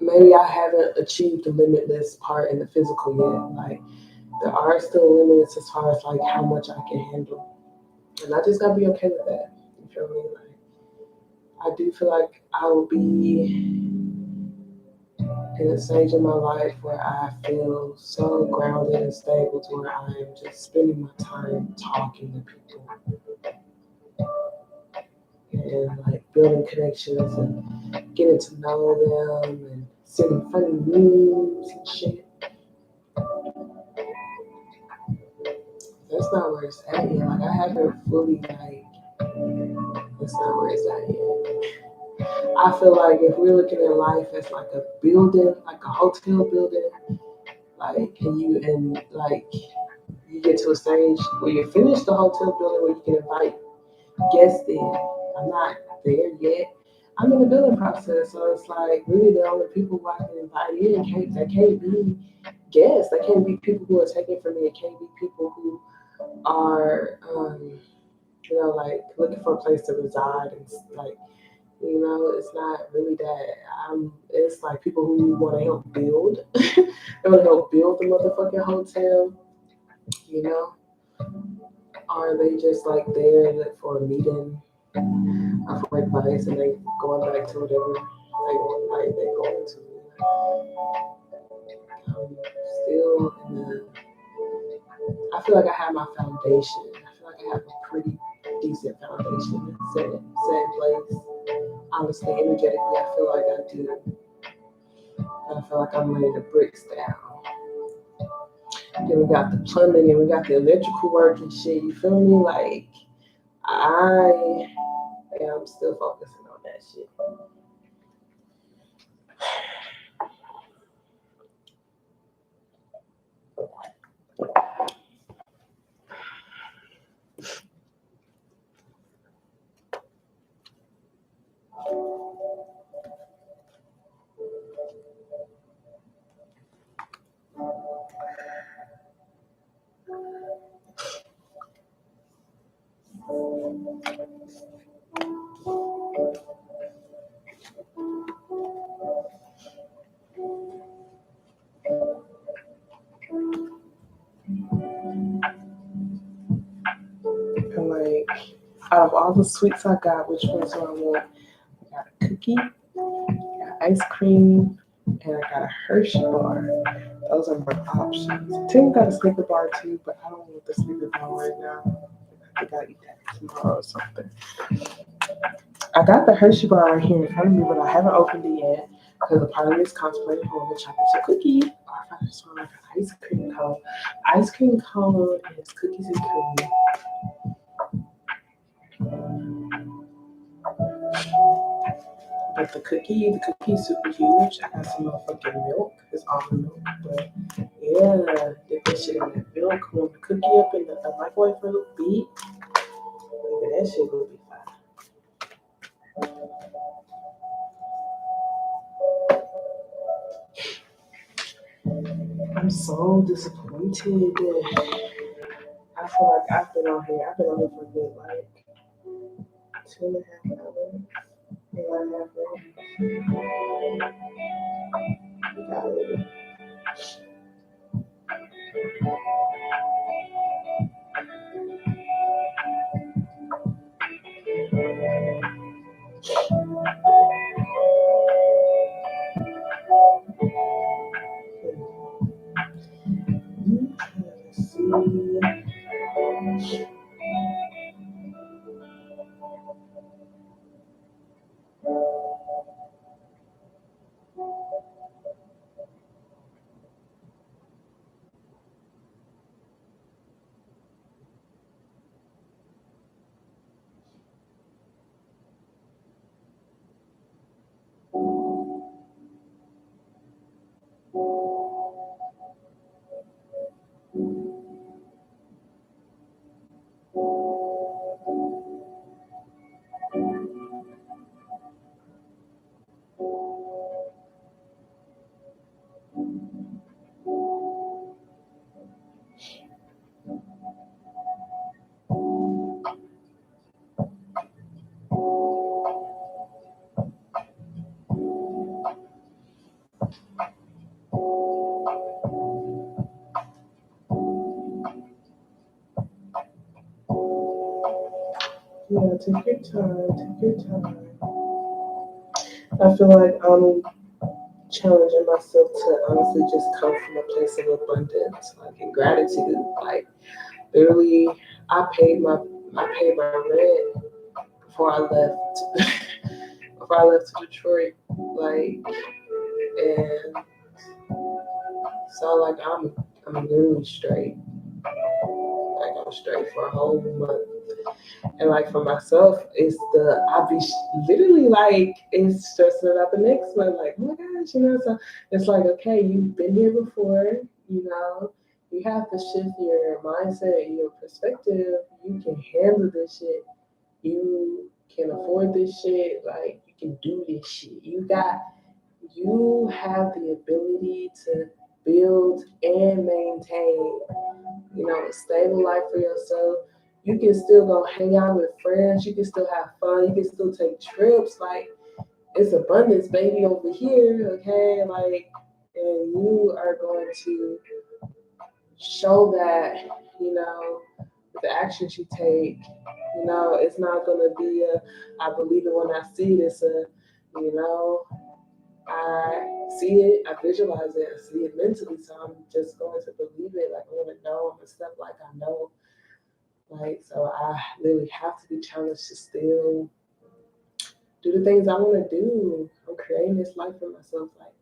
Maybe I haven't achieved the limitless part in the physical yet. Like there are still limits as far as like how much I can handle. And I just gotta be okay with that. You feel me? Like I do feel like I will be in a stage of my life where I feel so grounded and stable to where I am just spending my time talking to people and like building connections and getting to know them and sending funny memes and shit. That's not where it's at yet. Like I haven't fully like that's not where it's at yet. I feel like if we're looking at life as like a building, like a hotel building, like and like you get to a stage where you finish the hotel building where you can invite guests in. I'm not there yet. I'm in the building process, so it's like really the only people who I can invite in can't be guests. They can't be people who are taking from me. It can't be people who are you know, like looking for a place to reside and like, you know, it's not really that. It's like people who want to help build. They want to help build the motherfucking hotel, you know. Are they just like there for a meeting for advice and they going back to whatever they going to? I'm still in the. I feel like I have my foundation. I feel like I have a pretty decent foundation set in place. Honestly, energetically, I feel like I do. I feel like I'm laying the bricks down. Then we got the plumbing and we got the electrical work and shit. You feel me? Like I am still focusing on that shit. like, out of all the sweets I got, which ones do I want? I got a cookie, got ice cream, and I got a Hershey bar. Those are my options. Tim got a Snicker bar too, but I don't want the Snicker bar right now. I think I'll eat that tomorrow or something. I got the Hershey bar right here in front of me, but I haven't opened it yet because a part of me is contemplating on the chocolate chip cookie. Or if I just want like an ice cream cone. Ice cream cone is cookies and cream. But the cookie is super huge. I got some motherfucking milk. It's almond milk. But yeah, dip that shit in that milk. Warm the cookie up in the microwave for a little bit. Maybe that shit will be fine. I'm so disappointed. I feel like I've been on here for a good like 2.5 hours. And I have let's see. Yeah, take your time. Take your time. I feel like I'm challenging myself to honestly just come from a place of abundance, like in gratitude. Like literally, I paid my rent before I left before I left to Detroit. Like, and so like I'm literally straight. Like I'm straight for a whole month. And like for myself, it's I be literally like it's stressing about the next one. Like, oh my gosh, so it's like, okay, you've been here before, you have to shift your mindset, your perspective. You can handle this shit. You can afford this shit. Like, you can do this shit. You have the ability to build and maintain, a stable life for yourself. You can still go hang out with friends. You can still have fun. You can still take trips. Like, it's abundance, baby, over here, okay? Like, and you are going to show that, with the actions you take, it's not going to be I believe it when I see it. It's I see it, I visualize it, I see it mentally, so I'm just going to believe it. Like, I want to know, I'm going to step like I know. Like, so I literally have to be challenged to still do the things I want to do. I'm creating this life for myself. Like,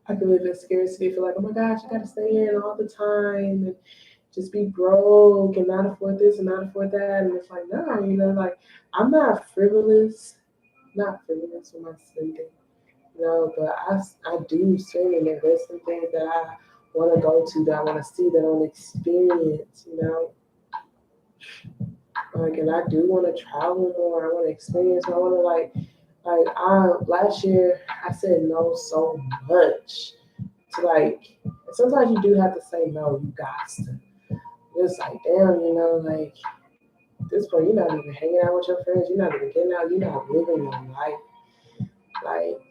I can live in scarcity, feel like, oh my gosh, I gotta stay in all the time and just be broke and not afford this and not afford that. And it's like, no, like, I'm not frivolous with my spending. But I do spend and invest in things that I want to go to, that I want to see, that I want to experience, Like, and I do want to travel more. I want to experience. I want to last year I said no so much to like. Sometimes you do have to say no. You got to. It's like, damn, like at this point you're not even hanging out with your friends. You're not even getting out. You're not living your life. Like,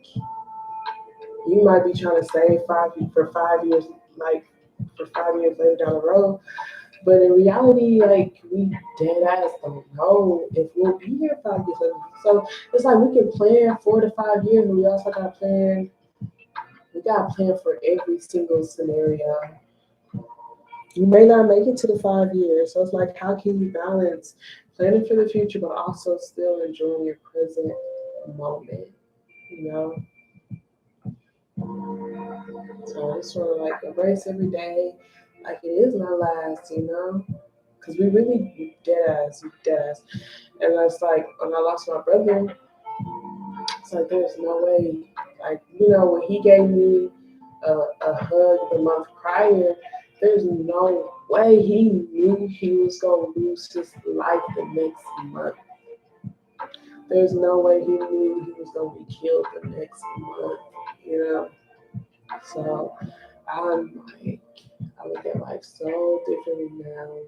you might be trying to save for 5 years, like for 5 years later down the road. But in reality, like we dead ass don't know if we'll be here 5 years later. So it's like we can plan 4 to 5 years, but we also gotta plan. We gotta plan for every single scenario. You may not make it to the 5 years, so it's like how can you balance planning for the future but also still enjoying your present moment? You know. So it's sort of like embrace every day, like it is my last. You know. Because we really dead ass. And it's like when I lost my brother, it's like there's no way. Like, when he gave me a hug the month prior, there's no way he knew he was going to lose his life the next month. There's no way he knew he was going to be killed the next month, you know? So I'm like, I look at life so differently now.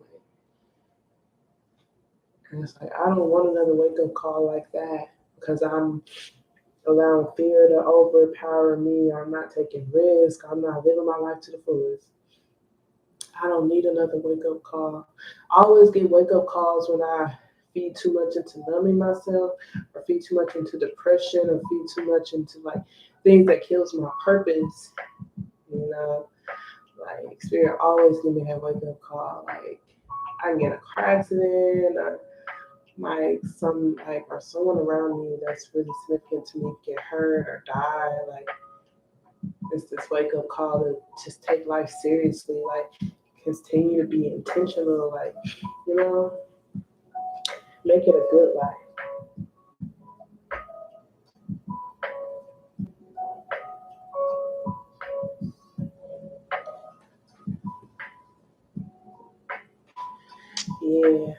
And it's like, I don't want another wake up call like that because I'm allowing fear to overpower me. I'm not taking risks. I'm not living my life to the fullest. I don't need another wake up call. I always get wake up calls when I feed too much into numbing myself or feed too much into depression or feed too much into like things that kills my purpose. You know, like Spirit always give me that wake up call. Like I can get a car accident or or someone around me that's really significant to me get hurt or die. Like it's this wake up call to just take life seriously. Like continue to be intentional. Like make it a good life. Yeah,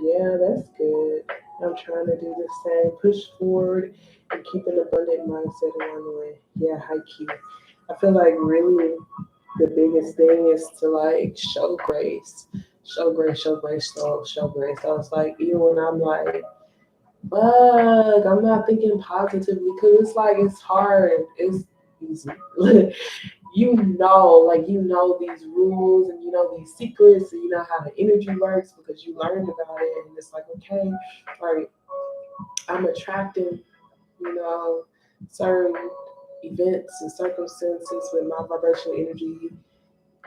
yeah, that's good. I'm trying to do the same. Push forward and keep an abundant mindset along the way. Yeah, high key. I feel like really the biggest thing is to like show grace. Show grace, show grace, show grace. So it's like even when I'm like, fuck, I'm not thinking positively because it's like it's hard. It's easy. These rules and these secrets and you know how the energy works because you learned about it and it's like okay, like I'm attracting, you know, certain events and circumstances with my vibrational energy,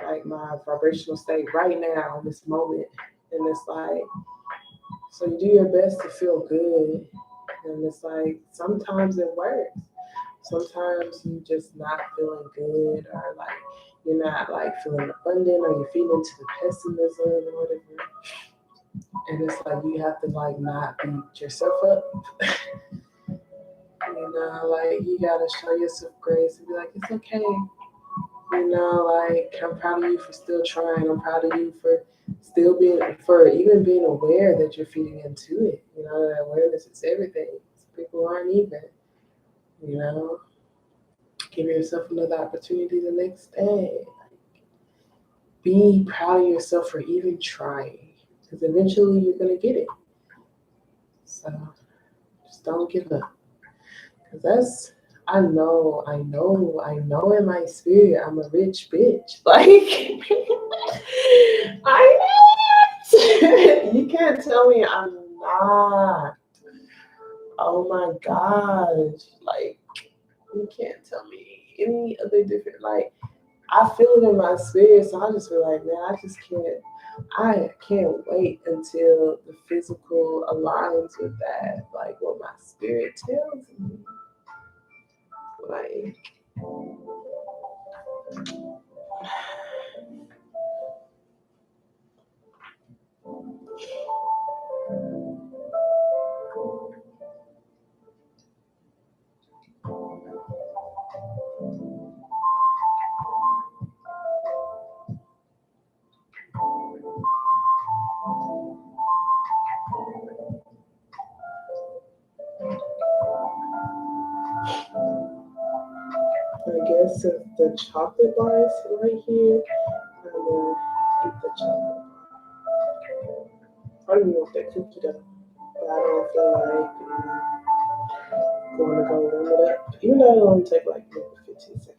like my vibrational state right now in this moment. And it's like so you do your best to feel good. And it's like sometimes it works. Sometimes you just not feeling good or like you're not like feeling abundant or you're feeling into the pessimism or whatever. And it's like you have to like not beat yourself up. Like you gotta show yourself grace and be like, it's okay. Like I'm proud of you for still trying. I'm proud of you for still even being aware that you're feeding into it. That awareness is everything. People aren't even, you know. Give yourself another opportunity the next day. Be proud of yourself for even trying. Because eventually you're gonna get it. So just don't give up. Because I know in my spirit I'm a rich bitch. Like I know you can't tell me I'm not. Oh my gosh. Like you can't tell me any other different I feel it in my spirit, so I just feel like, man, I can't wait until the physical aligns with that, like what my spirit tells me. Like, I guess since the chocolate bar is right here, I'm gonna eat the chocolate. I don't even want that cookie though, but I don't feel like going to go warm it up. Even though it only take like maybe 15 seconds.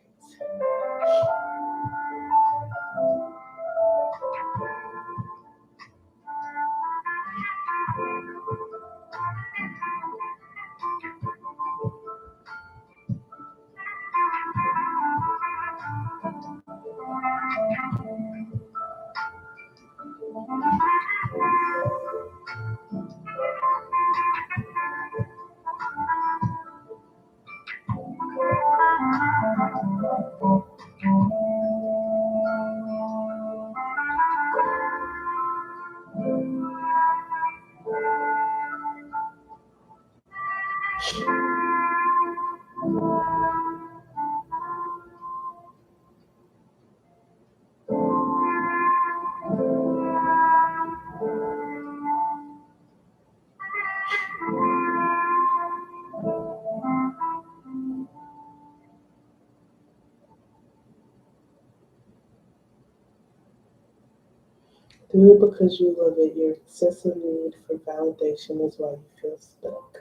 Do it because you love it. Your excessive need for validation is why you feel stuck.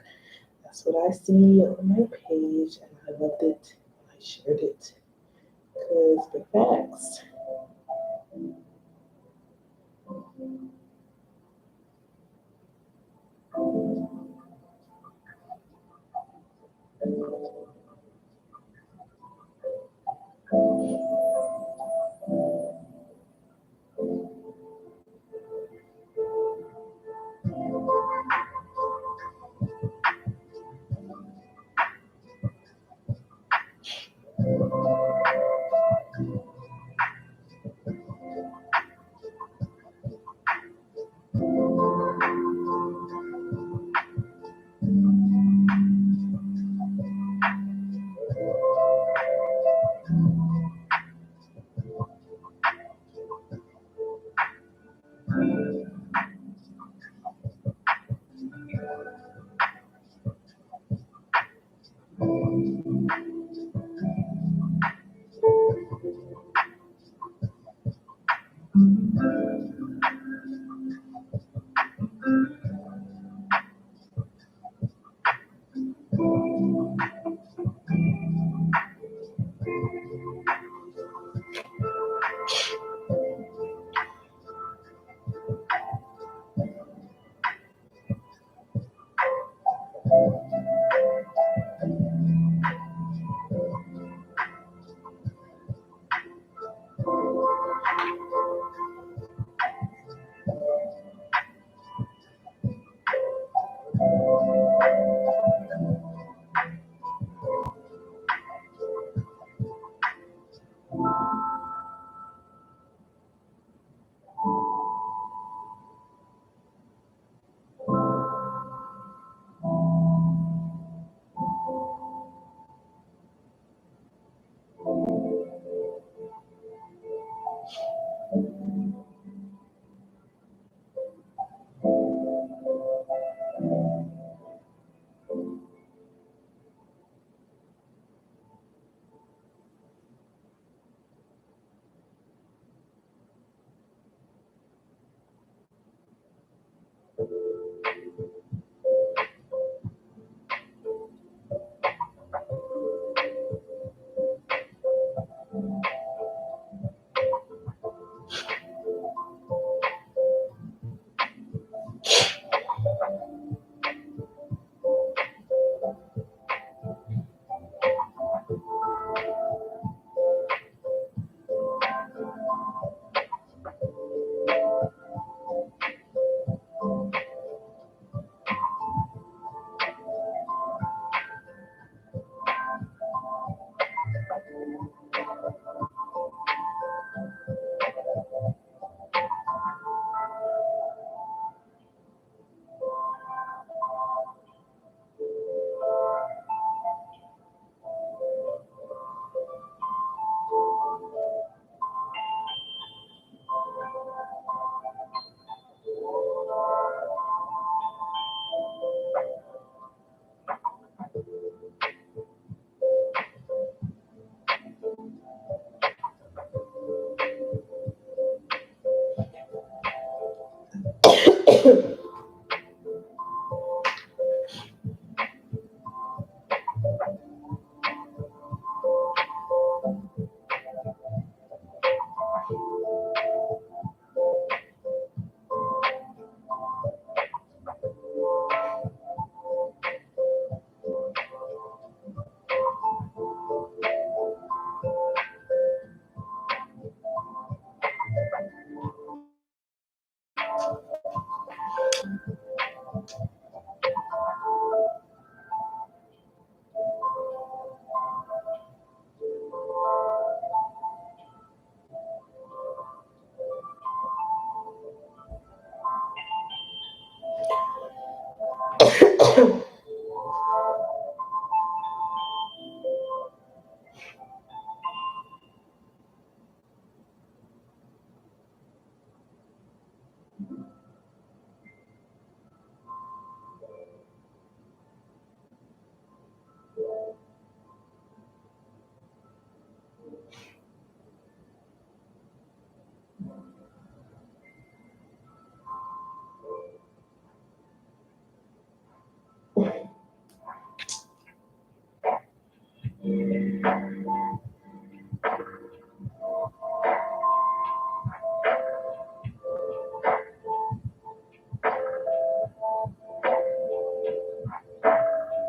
That's what I see on my page, and I loved it. I shared it. Because the facts.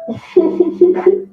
Okay.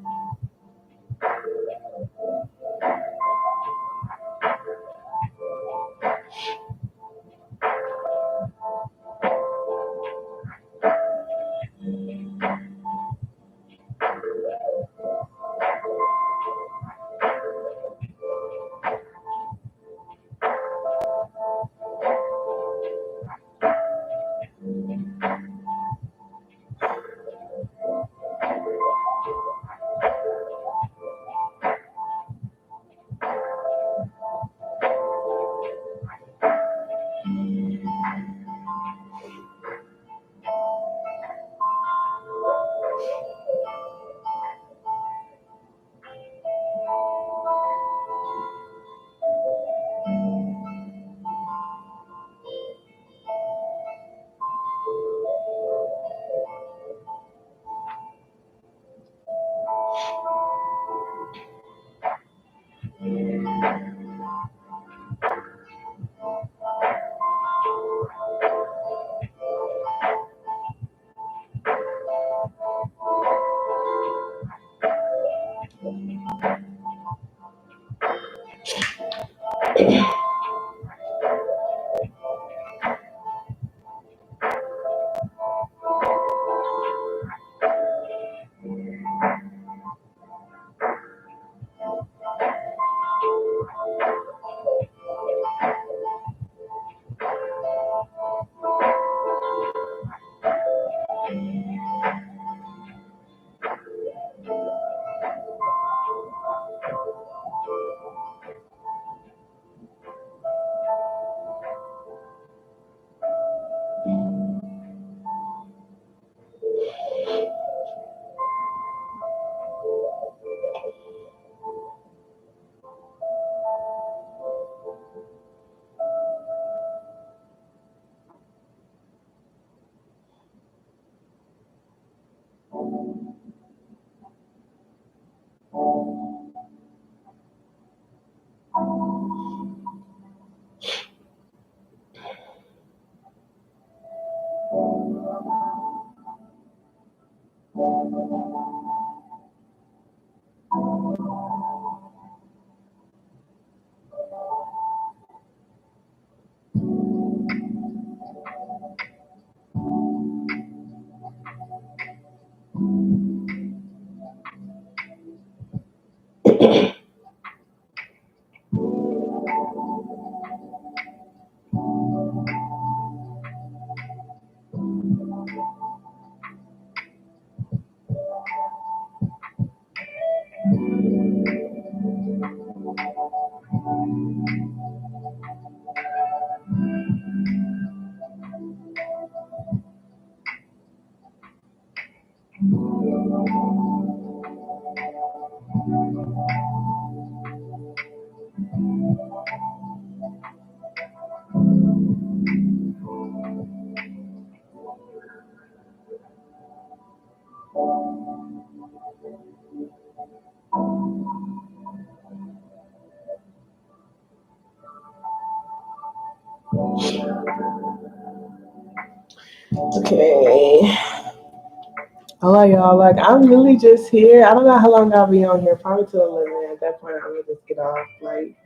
Hello, y'all. Like, I'm really just here. I don't know how long I'll be on here. Probably till 11. At that point, I'm gonna just get off. Like,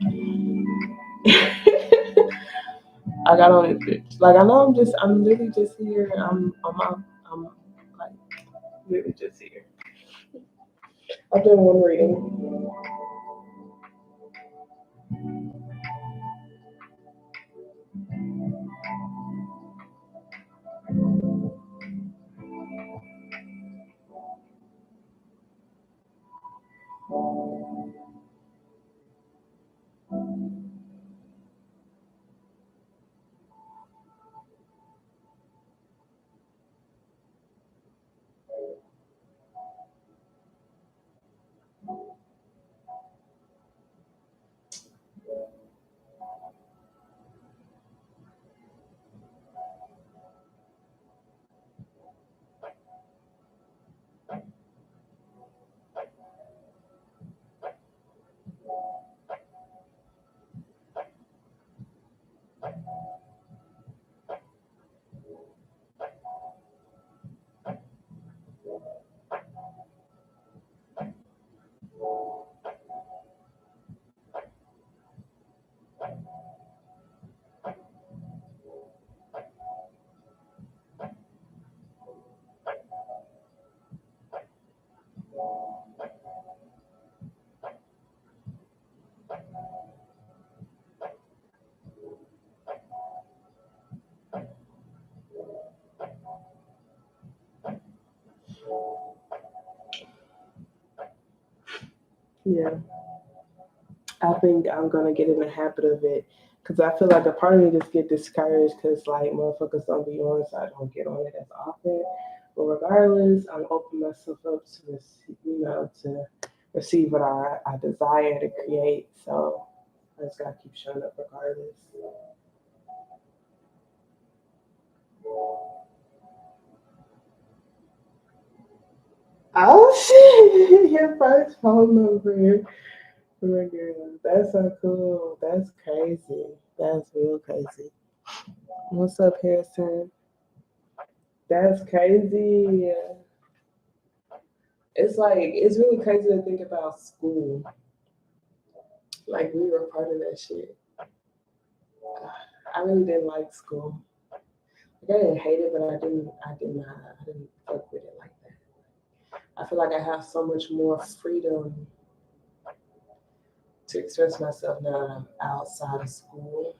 I got on it, bitch. Like, I know I'm really just here. I'm like, really just here. I've done one reading. Yeah. I think I'm gonna get in the habit of it because I feel like a part of me just get discouraged because like motherfuckers don't be on, so I don't get on it as often. But regardless, I'm opening myself up to receive, to receive what I desire to create. So I just gotta keep showing up regardless. Oh shit! Your first phone number. Oh my god, that's so cool. That's crazy. That's real crazy. What's up, Harrison? That's crazy. It's like it's really crazy to think about school. Like we were part of that shit. I really didn't like school. Like, I didn't hate it, but I didn't fuck with it like that. I feel like I have so much more freedom to express myself now that I'm outside of school.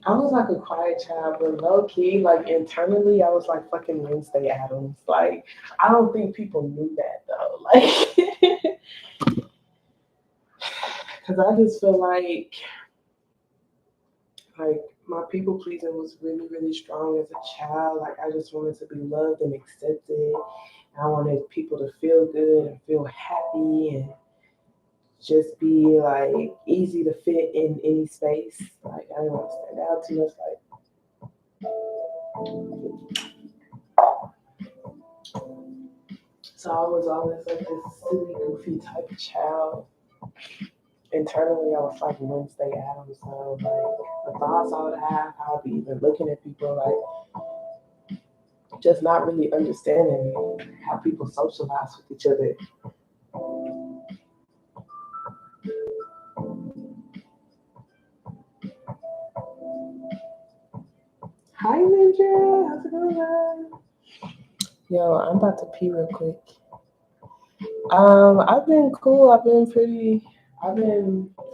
I was like a quiet child, but low key, like internally, I was like fucking Wednesday Adams. Like, I don't think people knew that though. Like, because I just feel like my people pleasing was really, really strong as a child. Like, I just wanted to be loved and accepted. I wanted people to feel good and feel happy and just be like easy to fit in any space. Like, I didn't want to stand out too much. So I was always like this silly, goofy type of child. Internally, I was like Wednesday Adams. So like the thoughts I would have, I'd be even looking at people like just not really understanding how people socialize with each other. Hi Ninja, how's it going? Yo, I'm about to pee real quick. I've been cool. I've been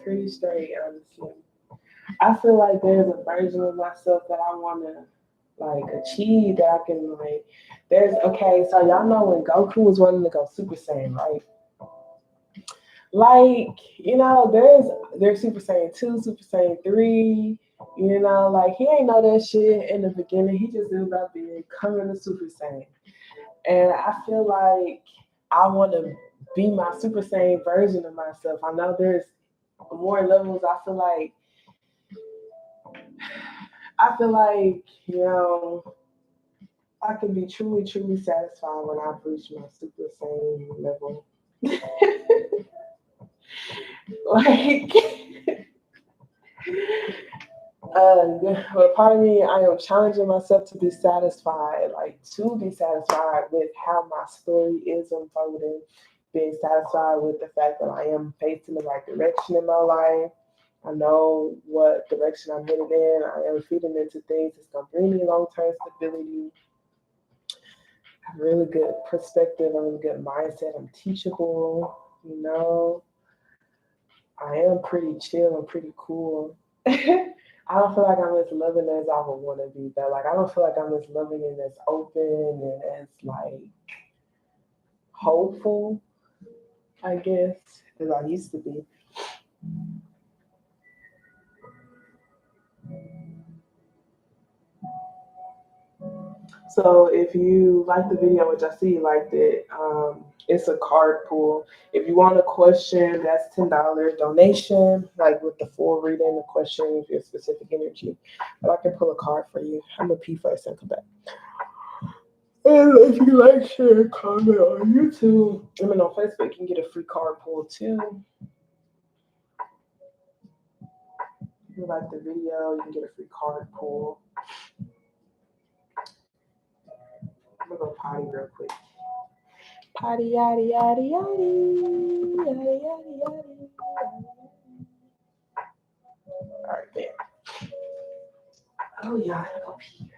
pretty straight, honestly. I feel like there's a version of myself that I wanna like achieve that I can like there's okay, so y'all know when Goku was wanting to go Super Saiyan, right? Like, there's Super Saiyan 2, Super Saiyan 3, like he ain't know that shit in the beginning. He just knew about becoming a Super Saiyan. And I feel like I want to be my Super Saiyan version of myself. I know there's more levels. I feel like, I can be truly, truly satisfied when I've reached my Super Saiyan level. Like, but part of me, I am challenging myself to be satisfied, with how my story is unfolding, being satisfied with the fact that I am facing the right direction in my life. I know what direction I'm headed in. I am feeding into things that's going to bring me long term stability, a really good perspective, a really good mindset. I'm teachable, I am pretty chill and pretty cool. I don't feel like I'm as loving as I would want to be, though. Like, I don't feel like I'm as loving and as open and as, like, hopeful, I guess, as I used to be. So if you like the video, which I see you liked it, it's a card pull. If you want a question, that's $10 donation, like with the full reading, the question, your specific energy. But I can pull a card for you. I'm gonna pee first and come back. And if you like, share, comment on YouTube, on Facebook, you can get a free card pull too. If you like the video, you can get a free card pull. I'm gonna go potty real quick. Potty yaddy yaddy yaddy yaddy yaddy yaddy. All right, there. Oh yeah, I gotta go pee.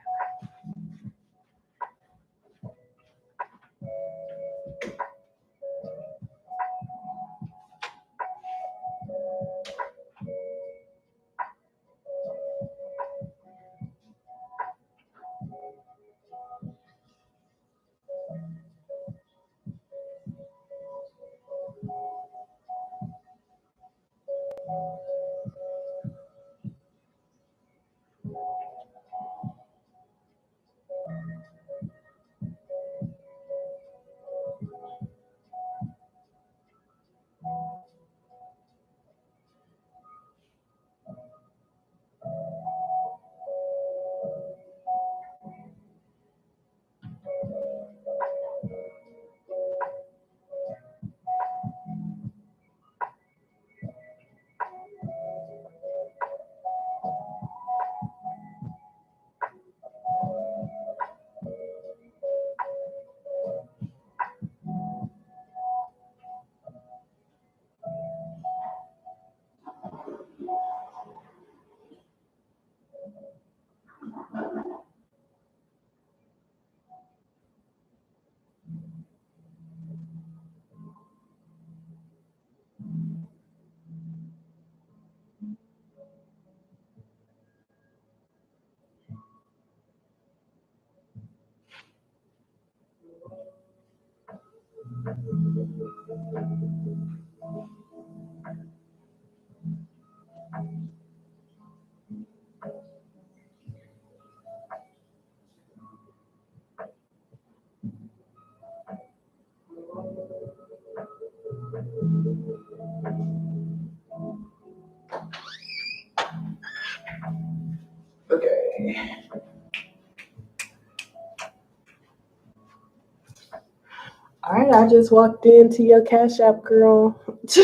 I just walked into your Cashapp, girl. So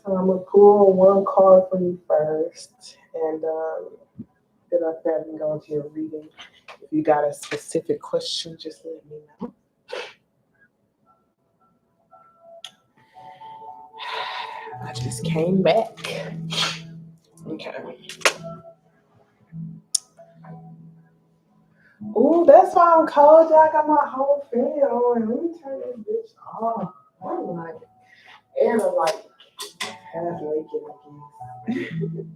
I'm gonna pull one card for you first, and then after that, we can go into your reading. If you got a specific question, just let me know. I just came back. Okay. Ooh, that's why I'm cold. I got my whole fan on. Let me turn this bitch off. I'm like, and I'm like half naked again.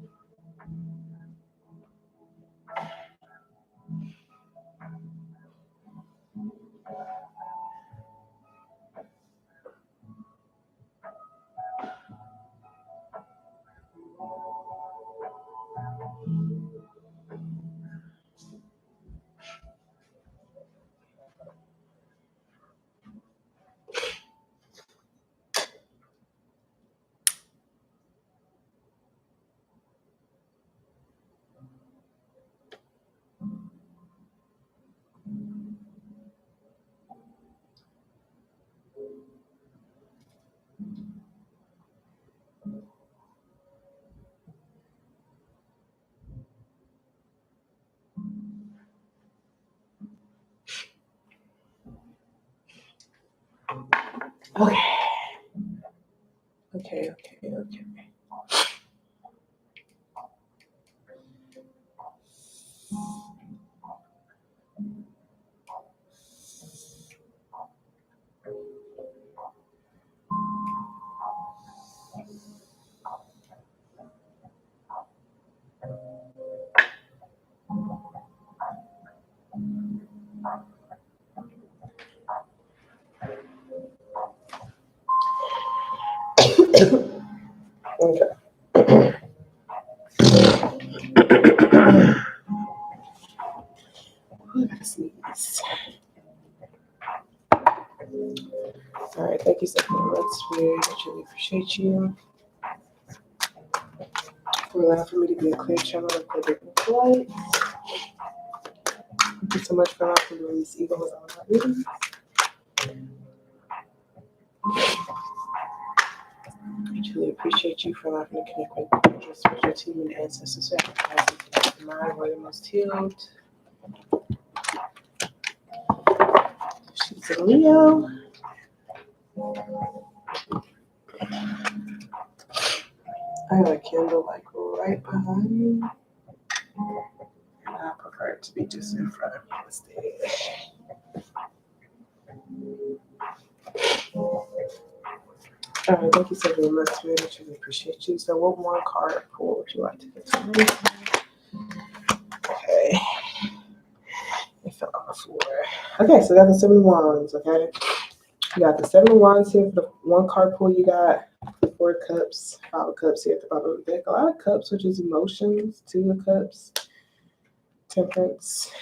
Okay. Okay. Okay. I gotta sneeze. All right, thank you so much. We truly appreciate you for allowing for me to be a clear channel of the different light. Thank you so much for allowing me to release ego with all about reading. I truly appreciate you for allowing me to connect with your spiritual team and ancestors sacrifices the mind where the most healed. She's a Leo. I have a candle like right behind me. I prefer it to be just in front of me on the stage. All right, thank you so very much. I truly appreciate you. So, what one card pull would you like to get tonight? Okay. It fell on the floor. Okay, so that's the 7 of Wands, okay? You got the 7 of Wands here for the one card pull. You got 4 cups, 5 of cups here at the bottom of the deck. A lot of cups, which is emotions, 2 of cups, temperance.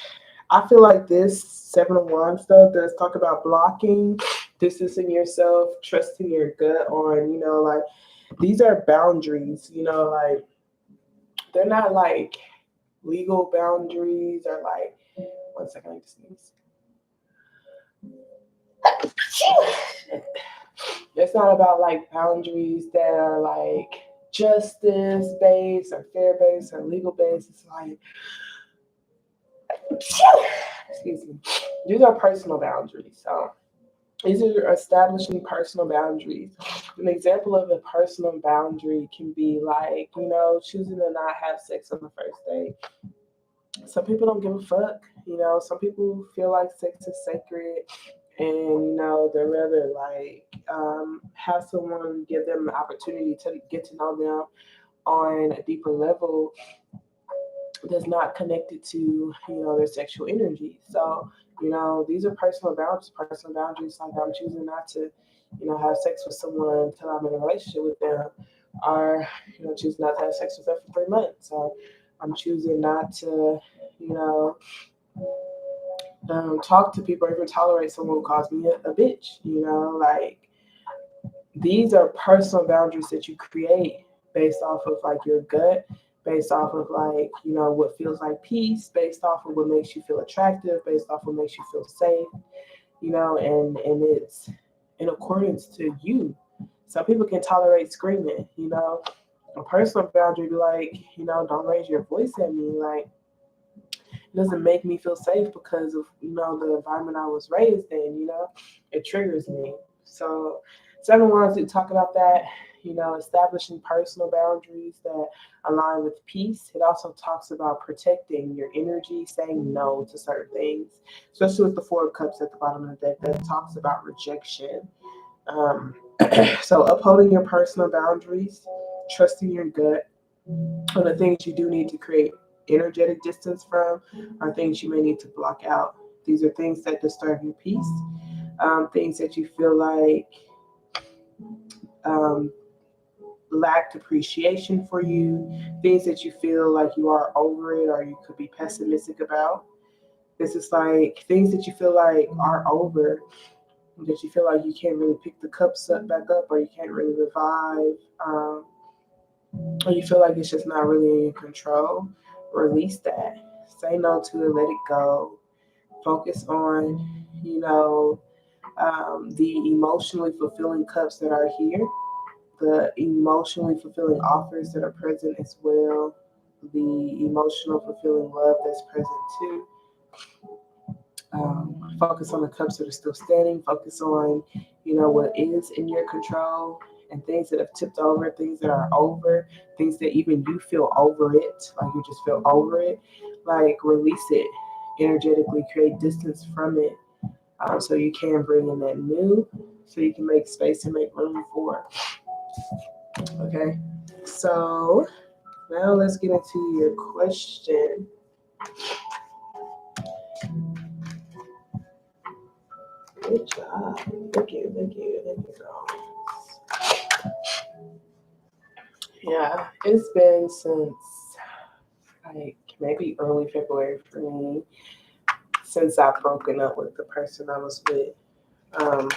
I feel like this 7 of Wands though does talk about blocking, distancing yourself, trusting your gut on, you know, like these are boundaries, you know, like they're not like legal boundaries or like, one second, I need to sneeze. It's not about like boundaries that are like justice based or fair based or legal based. It's like, excuse me, these are personal boundaries. So these are establishing personal boundaries. An example of a personal boundary can be like, you know, choosing to not have sex on the first date. Some people don't give a fuck, you know, some people feel like sex is sacred and, you know, they'd rather like have someone give them an opportunity to get to know them on a deeper level that's not connected to, you know, their sexual energy. So, you know, these are personal boundaries. Personal boundaries, like I'm choosing not to, you know, have sex with someone until I'm in a relationship with them, or, you know, choose not to have sex with them for 3 months. Or I'm choosing not to, you know, talk to people or even tolerate someone who calls me a bitch. You know, like these are personal boundaries that you create based off of like your gut, based off of like, you know, what feels like peace, based off of what makes you feel attractive, based off of what makes you feel safe, and it's in accordance to you. Some people can tolerate screaming, A personal boundary, like, don't raise your voice at me. Like, it doesn't make me feel safe because of, the environment I was raised in, It triggers me. So 7 to talk about that, establishing personal boundaries that align with peace. It also talks about protecting your energy, saying no to certain things, especially with the 4 of Cups at the bottom of the deck that talks about rejection. So upholding your personal boundaries, trusting your gut, and the things you do need to create energetic distance from are things you may need to block out. These are things that disturb your peace, things that you feel like um, lacked appreciation for you, things that you feel like you are over it or you could be pessimistic about. This is like things that you feel like are over, that you feel like you can't really pick the cups up back up, or you can't really revive, or you feel like it's just not really in your control. Release that. Say no to it, let it go. Focus on, the emotionally fulfilling cups that are here, the emotionally fulfilling offers that are present as well, the emotional fulfilling love that's present too. Focus on the cups that are still standing. Focus on, what is in your control, and things that have tipped over, things that are over, things that even you feel over it, like you just feel over it. Like, release it energetically, create distance from it, so you can bring in that new, so you can make space and make room for. Okay, so now let's get into your question. Good job. Thank you. Yeah, it's been since like maybe early February for me since I've broken up with the person I was with. Um,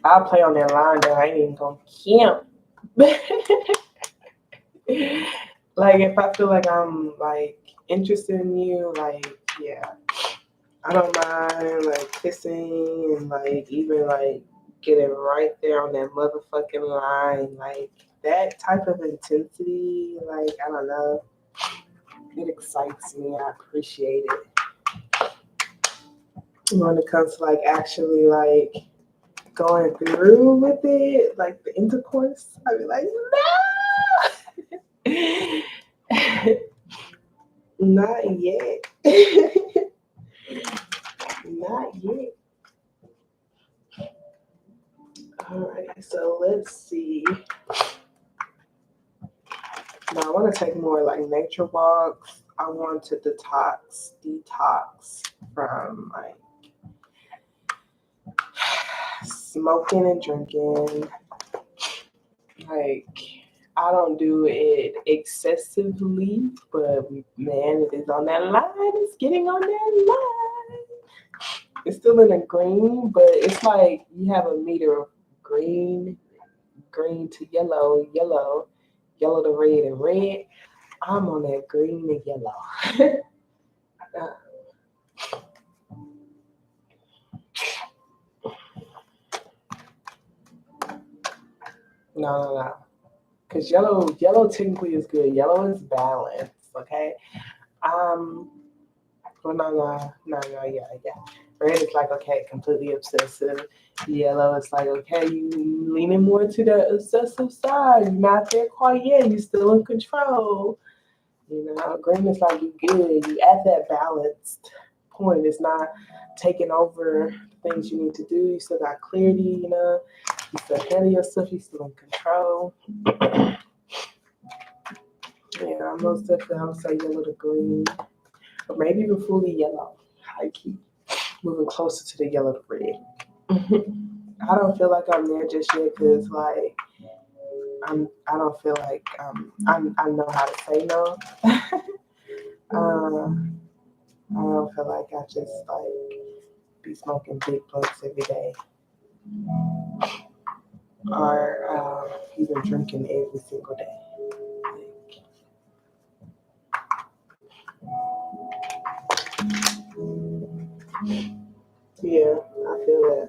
I'll play on that line that I ain't even gonna camp. Like, if I feel like I'm like interested in you, like, yeah, I don't mind like kissing and like even like getting right there on that motherfucking line, like that type of intensity. Like, I don't know, it excites me. I appreciate it. When it comes to like actually like going through with it, like the intercourse, I'd be like, no, not yet. Not yet. Alright, so let's see. Now I want to take more like nature walks. I want to detox from like smoking and drinking. Like, I don't do it excessively, but man, it is on that line. It's getting on that line. It's still in a green, but it's like you have a meter of green to yellow, yellow to red, and red. I'm on that green and yellow. No. Because yellow technically is good. Yellow is balance, okay? Well, no, yeah. Red is like, okay, completely obsessive. Yellow is like, okay, you leaning more to the obsessive side. You're not there quite yet. You're still in control. Green is like, you good. You at that balanced point. It's not taking over the things you need to do. You still got clarity, You still handle yourself. You still in control. Yeah, most definitely I would say yellow to green. Or maybe even fully yellow. High key. Moving closer to the yellow to red. I don't feel like I'm there just yet because like I don't feel like I know how to say no. I don't feel like I just like be smoking big blunts every day. are even drinking every single day. Yeah, I feel that.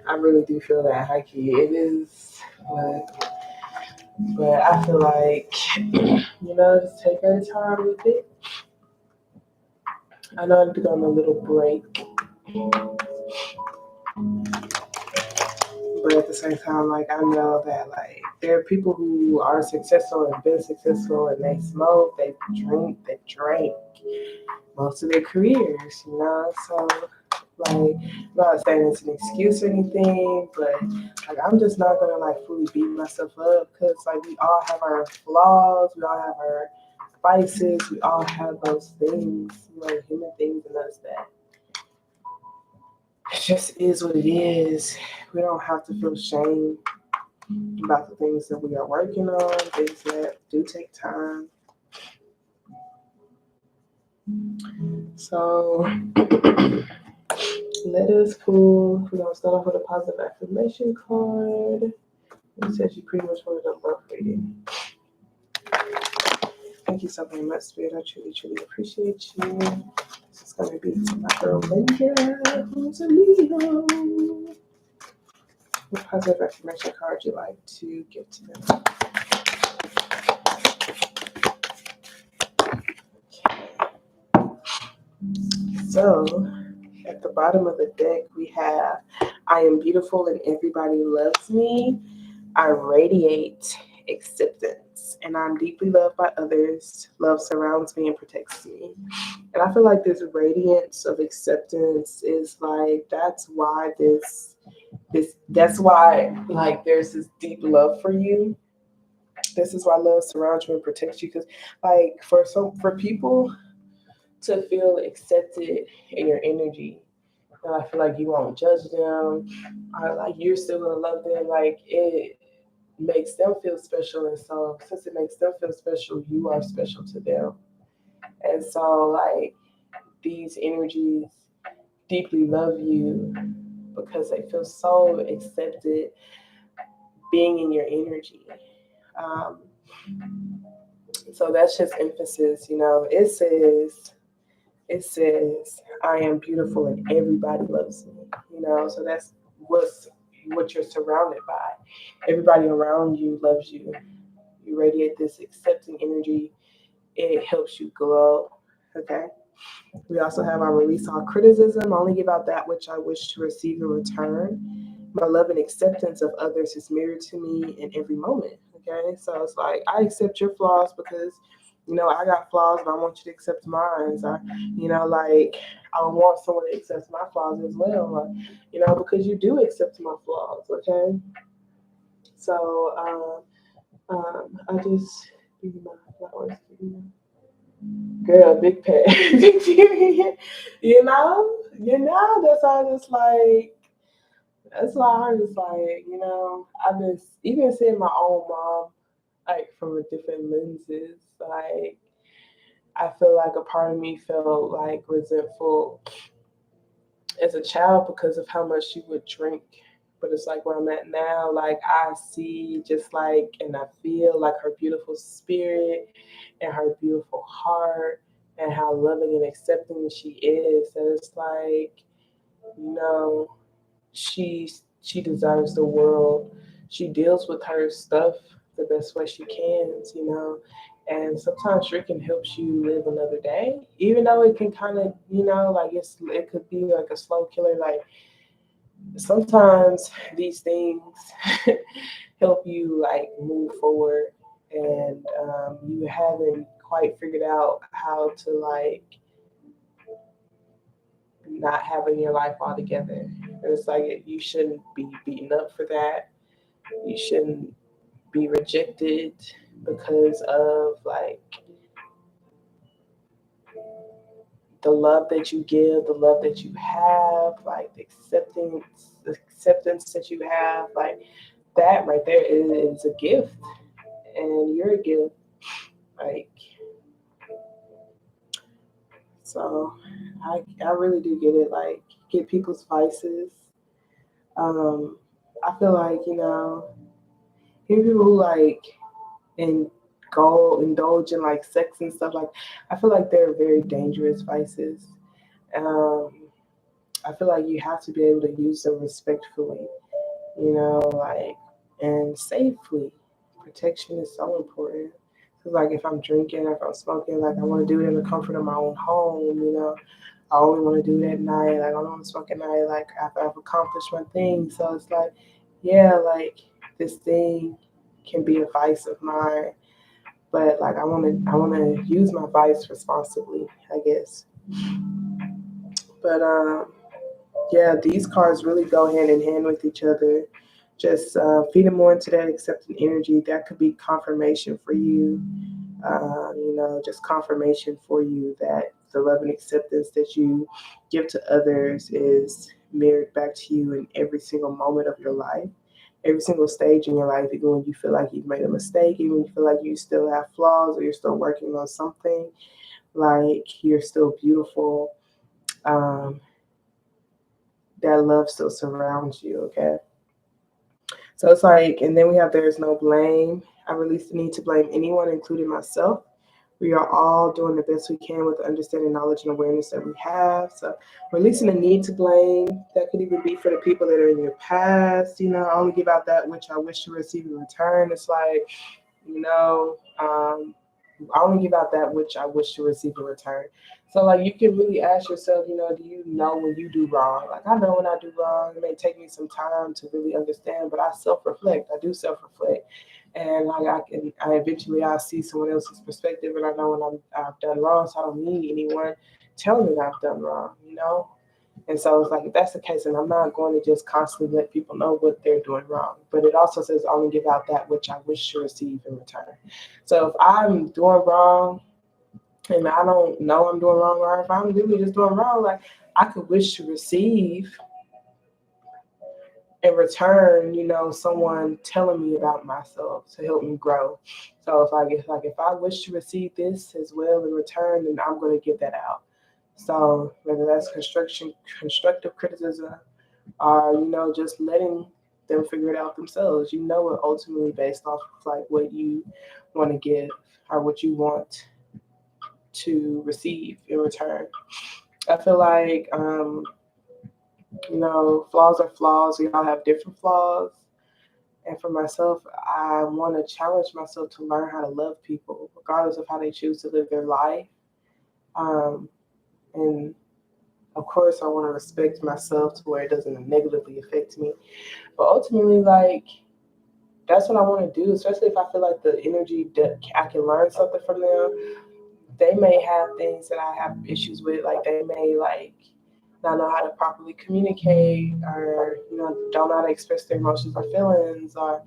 I really do feel that, high key. It is, but I feel like, just take our time with it. I know I need to go on a little break, but at the same time, like, I know that, like, there are people who are successful and been successful, and they smoke, they drink most of their careers, So, like, I'm not saying it's an excuse or anything, but like, I'm just not gonna like fully beat myself up because like we all have our flaws, we all have our vices, we all have those things, human things in us that it just is what it is. We don't have to feel shame about the things that we are working on, things that do take time. So let us pull. We're gonna start off with a positive affirmation card. It says you pretty much wanted a love reading. Thank you so very much, Spirit. I truly, truly appreciate you. This is going to be for my girl Linda, who's a Leo. What positive affirmation card you like to give to them? So, at the bottom of the deck, we have I am beautiful and everybody loves me. I radiate acceptance and I'm deeply loved by others. Love surrounds me and protects me. And I feel like this radiance of acceptance is like, that's why that's why like there's this deep love for you. This is why love surrounds you and protects you. Because like for people to feel accepted in your energy, and I feel like you won't judge them, or like you're still gonna love them, like it makes them feel special. And so since it makes them feel special, you are special to them. And so like these energies deeply love you because they feel so accepted being in your energy. Um, so that's just emphasis. It says I am beautiful and everybody loves me. So that's what you're surrounded by. Everybody around you loves you. You radiate this accepting energy. It helps you glow. Okay. We also have our release all criticism. I only give out that which I wish to receive in return. My love and acceptance of others is mirrored to me in every moment. Okay. So it's like I accept your flaws because I got flaws and I want you to accept mine. Like I want someone to accept my flaws as well. Because you do accept my flaws. Okay. So I just give you my flowers. Girl, big pet. That's why I'm just like, I've been even seeing my own mom like from a different lenses. Like I feel like a part of me felt like resentful as a child because of how much she would drink. But it's like where I'm at now, like I see just like and I feel like her beautiful spirit and her beautiful heart and how loving and accepting she is. And it's like, you know, she deserves the world. She deals with her stuff the best way she can. And sometimes drinking helps you live another day, even though it can kind of, like it could be like a slow killer. Like sometimes these things help you like move forward, and you haven't quite figured out how to like not having your life all together. It's like you shouldn't be beaten up for that. You shouldn't be rejected because of like the love that you give, the love that you have, like the acceptance that you have, like that right there is a gift, and you're a gift. Like So I really do get it. Like, get people's vices. I feel like, hear people who like and go indulge in like sex and stuff, like I feel like they're very dangerous vices. Um, I feel like you have to be able to use them respectfully, like, and safely. Protection is so important. So like if I'm drinking, if I'm smoking, like I want to do it in the comfort of my own home. I only want to do it at night. Like I don't want to smoke at night. Like after I've accomplished my thing. So it's like, yeah, like this thing can be a vice of mine, but like I want to use my vice responsibly, I guess. But yeah, these cards really go hand in hand with each other. Just feeding more into that accepting energy. That could be confirmation for you. Just confirmation for you that the love and acceptance that you give to others is mirrored back to you in every single moment of your life, every single stage in your life, even when you feel like you've made a mistake, even when you feel like you still have flaws or you're still working on something, like you're still beautiful. Um, that love still surrounds you, okay? So it's like, and then we have there's no blame. I release the need to blame anyone, including myself. We are all doing the best we can with the understanding, knowledge, and awareness that we have. So releasing the need to blame, that could even be for the people that are in your past. I only give out that which I wish to receive in return. It's like, I only give out that which I wish to receive in return. So like you can really ask yourself, do you know when you do wrong? Like I know when I do wrong. It may take me some time to really understand, but I self-reflect. I do self-reflect, and like I eventually I see someone else's perspective, and I know when I've done wrong. So I don't need anyone telling me that I've done wrong. And so it's like if that's the case, and I'm not going to just constantly let people know what they're doing wrong. But it also says I only give out that which I wish to receive in return. So if I'm doing wrong and I don't know I'm doing wrong, or if I'm really just doing wrong, like I could wish to receive in return, someone telling me about myself to help me grow. So it's like if I wish to receive this as well in return, then I'm going to give that out. So whether that's constructive criticism, or just letting them figure it out themselves. It ultimately based off of like what you want to give or what you want to receive in return. I feel like flaws are flaws. We all have different flaws. And for myself, I want to challenge myself to learn how to love people, regardless of how they choose to live their life. Um, and of course, I want to respect myself to where it doesn't negatively affect me. But ultimately, like, that's what I want to do, especially if I feel like the energy that I can learn something from them. They may have things that I have issues with, like they may like not know how to properly communicate, or don't know how to express their emotions or feelings, or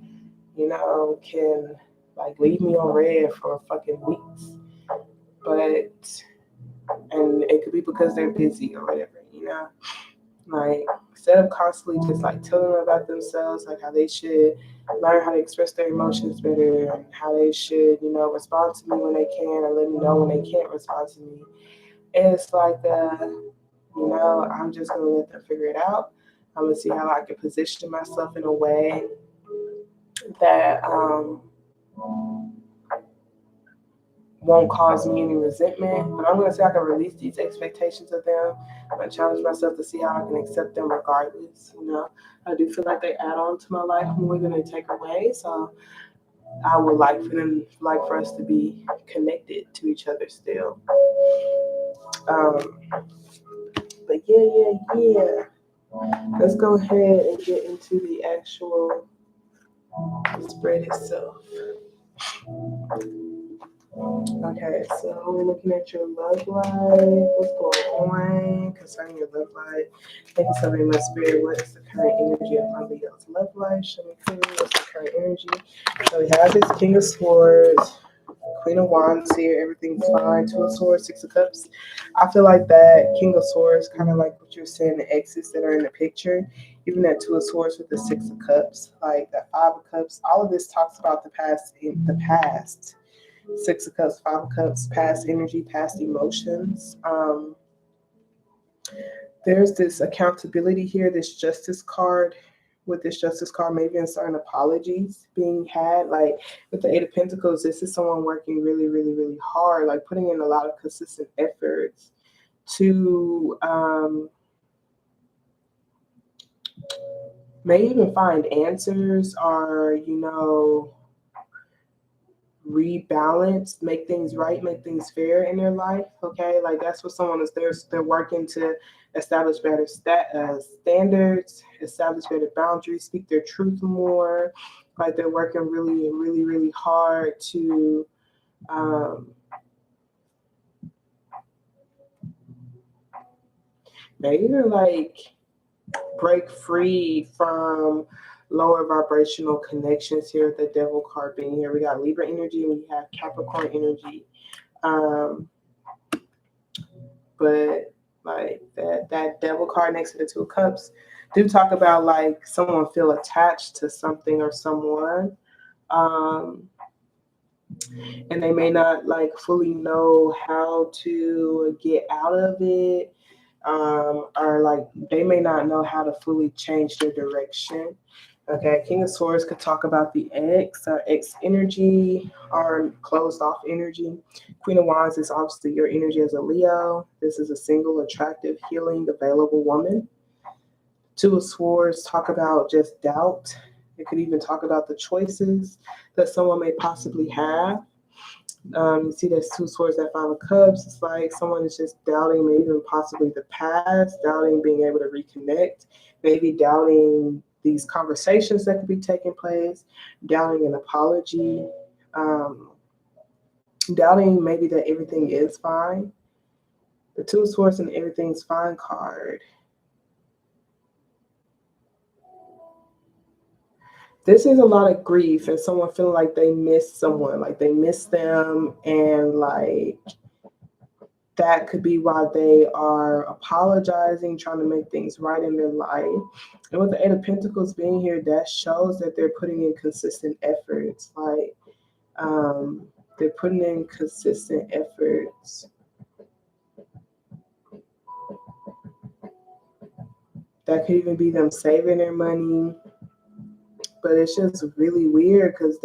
can like leave me on red for fucking weeks. But and it could be because they're busy or whatever. Like instead of constantly just like telling them about themselves, like how they should learn how to express their emotions better and how they should, respond to me when they can or let me know when they can't respond to me. It's like I'm just gonna let them figure it out. I'm gonna see how I can position myself in a way that won't cause me any resentment. But I'm gonna see how I can release these expectations of them. I'm gonna challenge myself to see how I can accept them regardless. I do feel like they add on to my life more than they take away. So I would like for us to be connected to each other still. Um, but yeah. Let's go ahead and get into the actual spread itself. Okay, so we're looking at your love life. What's going on concerning your love life? Thank you so very much, Spirit. What is the current energy of Leo's love life? Show me clearly what's the current energy. So we have this King of Swords, Queen of Wands here. Everything's fine. Two of Swords, Six of Cups. I feel like that King of Swords, kind of like what you're saying, the exes that are in the picture. Even that Two of Swords with the Six of Cups, like that Five of Cups. All of this talks about the past. In the past. Six of Cups, Five of Cups, past energy, past emotions. There's this accountability here, this justice card. With this justice card, maybe in certain apologies being had. Like with the Eight of Pentacles, this is someone working really, really, really hard, like putting in a lot of consistent efforts to may even find answers or, rebalance, make things right, make things fair in their life. Okay, like that's what someone is there. They're working to establish better standards, establish better boundaries, speak their truth more. Like they're working really, really, really hard to maybe like break free from lower vibrational connections here with the Devil card being here. We got Libra energy and we have Capricorn energy. But like that Devil card next to the Two of Cups do talk about like someone feel attached to something or someone. And they may not like fully know how to get out of it. Or like they may not know how to fully change their direction. Okay, King of Swords could talk about the X or X energy or closed off energy. Queen of Wands is obviously your energy as a Leo. This is a single, attractive, healing, available woman. Two of Swords talk about just doubt. It could even talk about the choices that someone may possibly have. You see there's Two Swords at Five of Cups. It's like someone is just doubting maybe even possibly the past, doubting being able to reconnect, maybe doubting these conversations that could be taking place, doubting an apology, doubting maybe that everything is fine. The Two of Swords and Everything's Fine card. This is a lot of grief and someone feeling like they miss someone, like they miss them, and like that could be why they are apologizing, trying to make things right in their life. And with the Eight of Pentacles being here, that shows that they're putting in consistent efforts. Like they're putting in consistent efforts. That could even be them saving their money. But it's just really weird because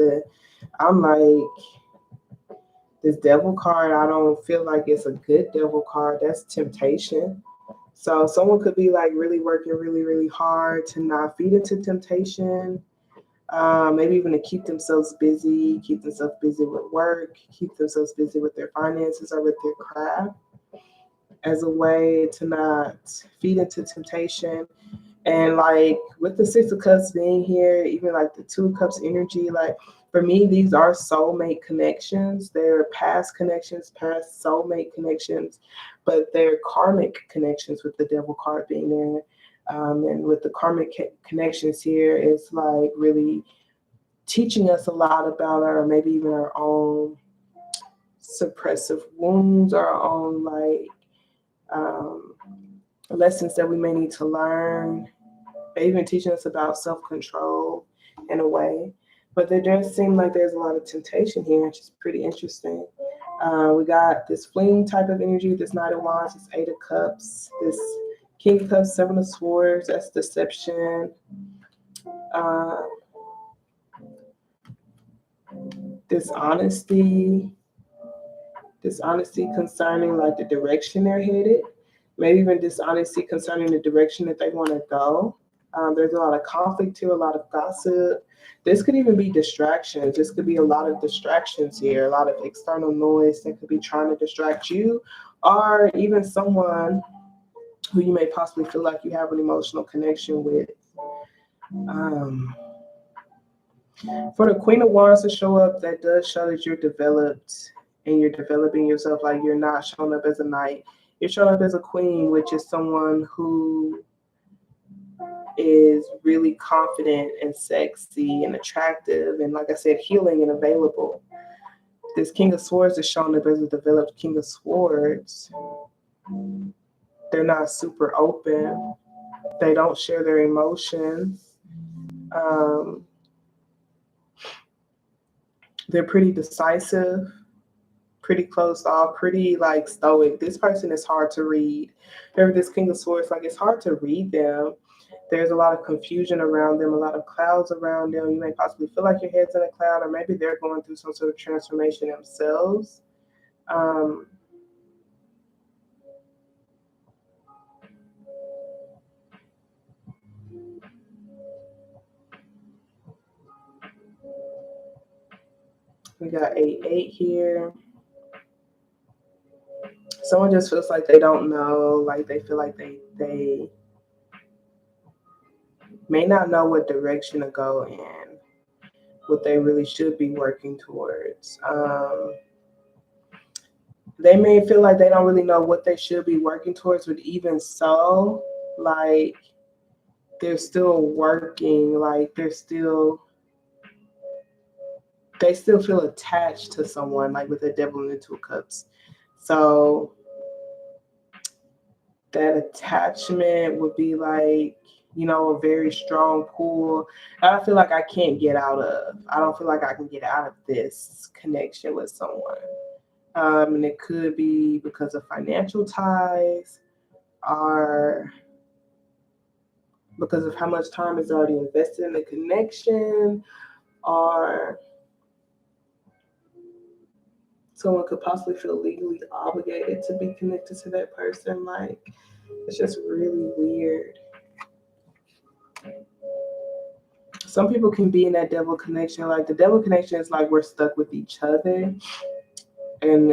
I'm like, this Devil card, I don't feel like it's a good Devil card. That's temptation. So someone could be like really working really, really hard to not feed into temptation. Maybe even to keep themselves busy with work, keep themselves busy with their finances or with their craft as a way to not feed into temptation. And like with the Six of Cups being here, even like the Two of Cups energy, like for me, these are soulmate connections. They're past connections, past soulmate connections, but they're karmic connections with the Devil card being there. And with the karmic connections here, it's like really teaching us a lot about our, maybe even our own suppressive wounds, our own like lessons that we may need to learn. They even teaching us about self-control in a way. But there does seem like there's a lot of temptation here, which is pretty interesting. We got this fleeing type of energy, this Knight of Wands, this Eight of Cups, this King of Cups, Seven of Swords, that's deception. Dishonesty concerning like the direction they're headed, maybe even dishonesty concerning the direction that they want to go. There's a lot of conflict here, a lot of gossip. This could even be distractions. This could be a lot of distractions here, a lot of external noise that could be trying to distract you, or even someone who you may possibly feel like you have an emotional connection with. For the Queen of Wands to show up, that does show that you're developed and you're developing yourself. Like you're not showing up as a knight. You're showing up as a queen, which is someone who is really confident and sexy and attractive and, like I said, healing and available. This King of Swords is showing up as a developed King of Swords. They're not super open. They don't share their emotions. They're pretty decisive. pretty closed off, pretty like stoic. This person is hard to read. Remember this King of Swords, like it's hard to read them. There's a lot of confusion around them, a lot of clouds around them. You may possibly feel like your head's in a cloud, or maybe they're going through some sort of transformation themselves. We got 8-8 here. Someone just feels like they don't know, like they feel like they may not know what direction to go in, what they really should be working towards. They may feel like they don't really know what they should be working towards, but even so, like they're still working, like they still feel attached to someone, like with the Devil in the Two of Cups. So that attachment would be like, you know, a very strong pull. I feel like I can't get out of. I don't feel like I can get out of this connection with someone. And it could be because of financial ties, or because of how much time is already invested in the connection, or someone could possibly feel legally obligated to be connected to that person. Like, it's just really weird. Some people can be in that devil connection. Like the devil connection is like we're stuck with each other. And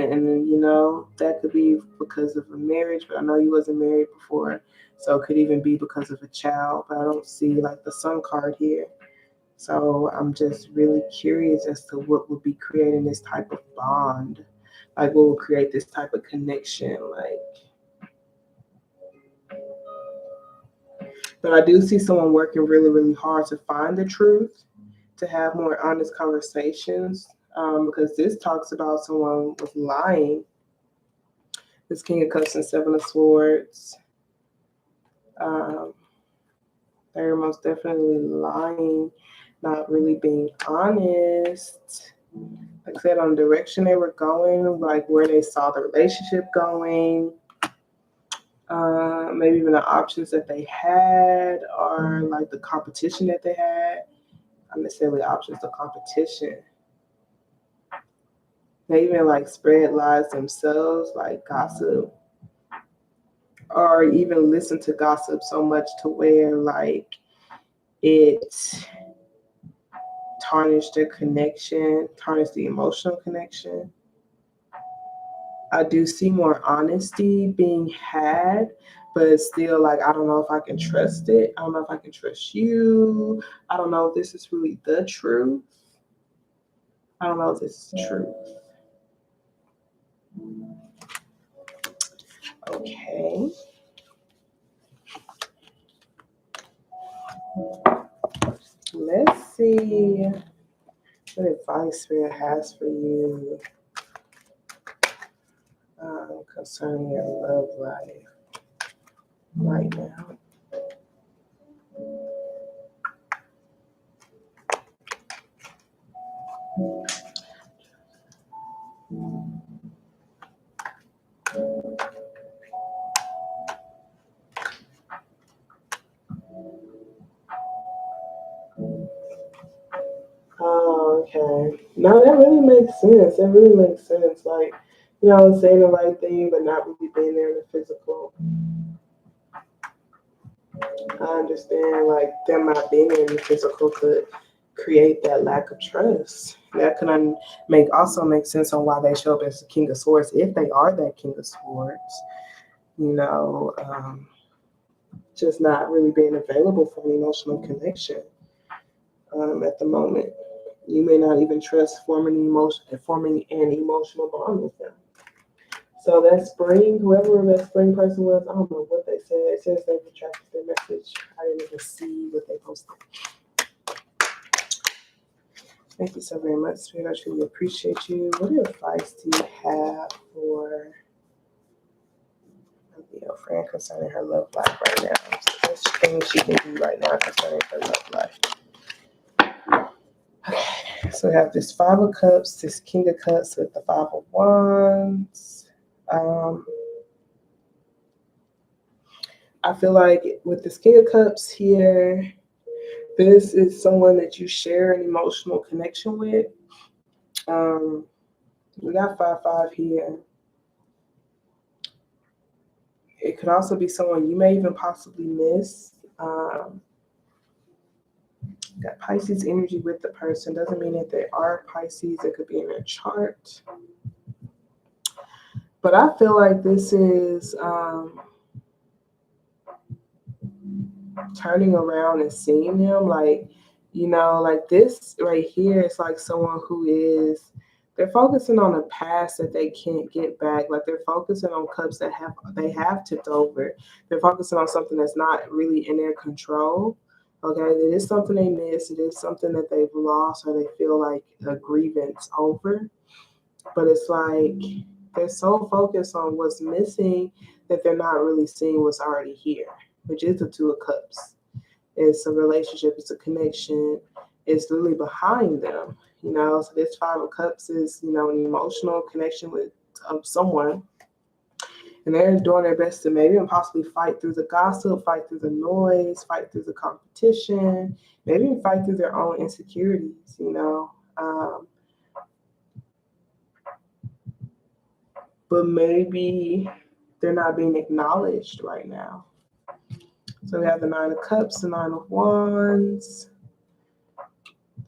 you know, that could be because of a marriage, but I know you wasn't married before. So it could even be because of a child, but I don't see like the Sun card here. So I'm just really curious as to what would be creating this type of bond. Like what will create this type of connection, like. But I do see someone working really, really hard to find the truth, to have more honest conversations, because this talks about someone was lying. This King of Cups and Seven of Swords. They're most definitely lying, not really being honest. Like I said, on the direction they were going, like where they saw the relationship going. Maybe even the options that they had, or like the competition that they had. Not necessarily options, the competition. They even like spread lies themselves, like gossip, or even listen to gossip so much to where like it tarnished their connection, tarnished the emotional connection. I do see more honesty being had, but it's still like, I don't know if I can trust it. I don't know if I can trust you. I don't know if this is really the truth. I don't know if this is truth. Okay. Let's see what advice Spirit has for you concerning your love life right now. Oh, okay. No, that really makes sense. It really makes sense. Like, you know, saying the right thing, but not really being there in the physical. I understand, like, them not being there in the physical could create that lack of trust. That could also make sense on why they show up as the King of Swords, if they are that King of Swords. You know, just not really being available for an emotional connection at the moment. You may not even trust forming an emotional bond with them. So that spring, whoever that spring person was, I don't know what they said. It says they retracted their message. I didn't even see what they posted. Thank you so very much, Spirit. I truly appreciate you. What advice do you have for your friend concerning her love life right now? So that's things she can do right now concerning her love life. Okay, so So we have this Five of Cups, this King of Cups with the Five of Wands. I feel like with this King of Cups here, this is someone that you share an emotional connection with. We got 5-5 here. It could also be someone you may even possibly miss. Got Pisces energy with the person. Doesn't mean that they are Pisces. It could be in their chart. But I feel like this is turning around and seeing them. Like, you know, like this right here is like someone who is, they're focusing on a past that they can't get back. Like they're focusing on cups that they have tipped over. They're focusing on something that's not really in their control. Okay, it is something they missed. It is something that they've lost or they feel like a grievance over. But it's like they're so focused on what's missing that they're not really seeing what's already here, which is the Two of Cups. It's a relationship, it's a connection, it's really behind them, you know. So this Five of Cups is, you know, an emotional connection with someone. And they're doing their best to maybe and possibly fight through the gossip, fight through the noise, fight through the competition, maybe even fight through their own insecurities, you know. But maybe they're not being acknowledged right now. So we have the Nine of Cups, the Nine of Wands,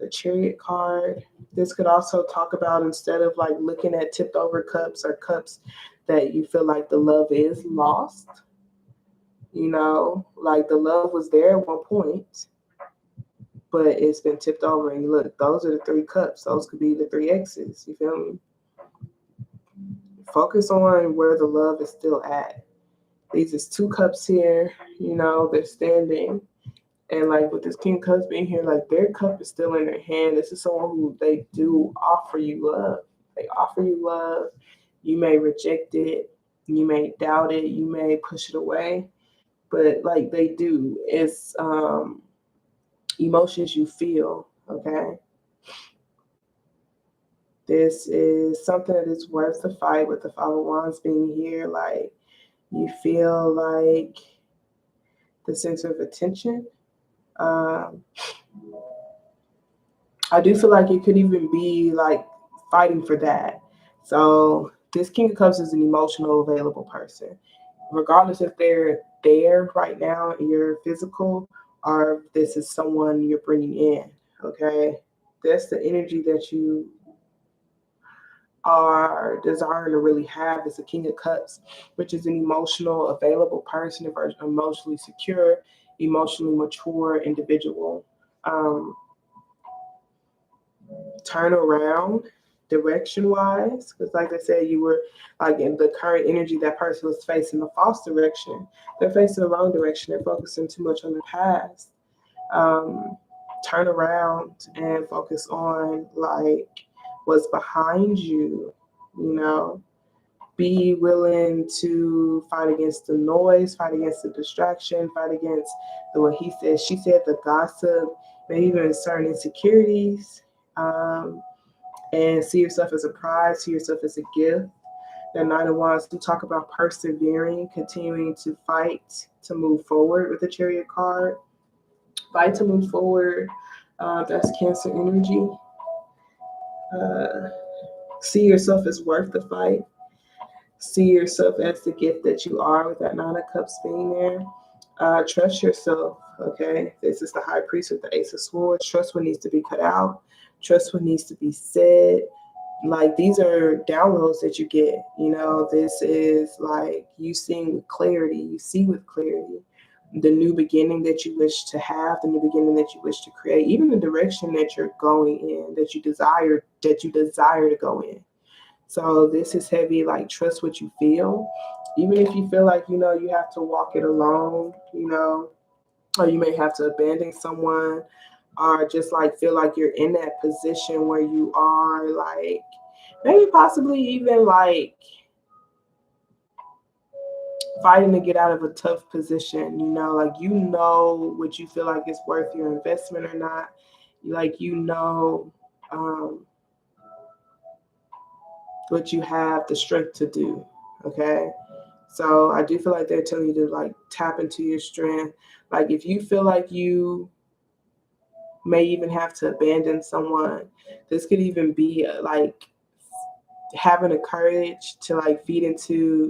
the Chariot card. This could also talk about, instead of like looking at tipped over cups or cups that you feel like the love is lost, you know, like the love was there at one point, but it's been tipped over. And you look, those are the three cups. Those could be the three X's. You feel me? Focus on where the love is still at. These is two cups here, you know, they're standing. And like with this King of Cups being here, like their cup is still in their hand. This is someone who they do offer you love. They offer you love. You may reject it. You may doubt it. You may push it away. But like they do. It's emotions you feel, okay? This is something that is worth the fight with the Five of Wands being here. Like you feel like the center of attention. I do feel like it could even be like fighting for that. So this King of Cups is an emotional, available person. Regardless if they're there right now in your physical or if this is someone you're bringing in, okay? That's the energy that you are desiring to really have is a King of Cups, which is an emotional, available person, an emotionally secure, emotionally mature individual. Turn around direction wise, because like I said, you were like in the current energy, that person was facing the false direction. They're facing the wrong direction. They're focusing too much on the past. Turn around and focus on like what's behind you, you know. Be willing to fight against the noise, fight against the distraction, fight against the what he said, she said, the gossip, maybe even certain insecurities. And see yourself as a prize, see yourself as a gift. The Nine of Wands to talk about persevering, continuing to fight to move forward with the Chariot card. Fight to move forward. That's Cancer energy. See yourself as worth the fight. See yourself as the gift that you are with that Nine of Cups being there. Trust yourself, okay? This is the High Priest with the Ace of Swords. Trust what needs to be cut out. Trust what needs to be said. Like these are downloads that you get, you know. This is like you seeing with clarity. You see with clarity the new beginning that you wish to have, the new beginning that you wish to create, even the direction that you're going in, that you desire to go in. So this is heavy, like trust what you feel. Even if you feel like, you know, you have to walk it alone, you know, or you may have to abandon someone, or just like feel like you're in that position where you are like maybe possibly even like fighting to get out of a tough position, you know, like you know what you feel like is worth your investment or not. Like you know what you have the strength to do. Okay. So I do feel like they're telling you to like tap into your strength. Like if you feel like you may even have to abandon someone, this could even be like having the courage to like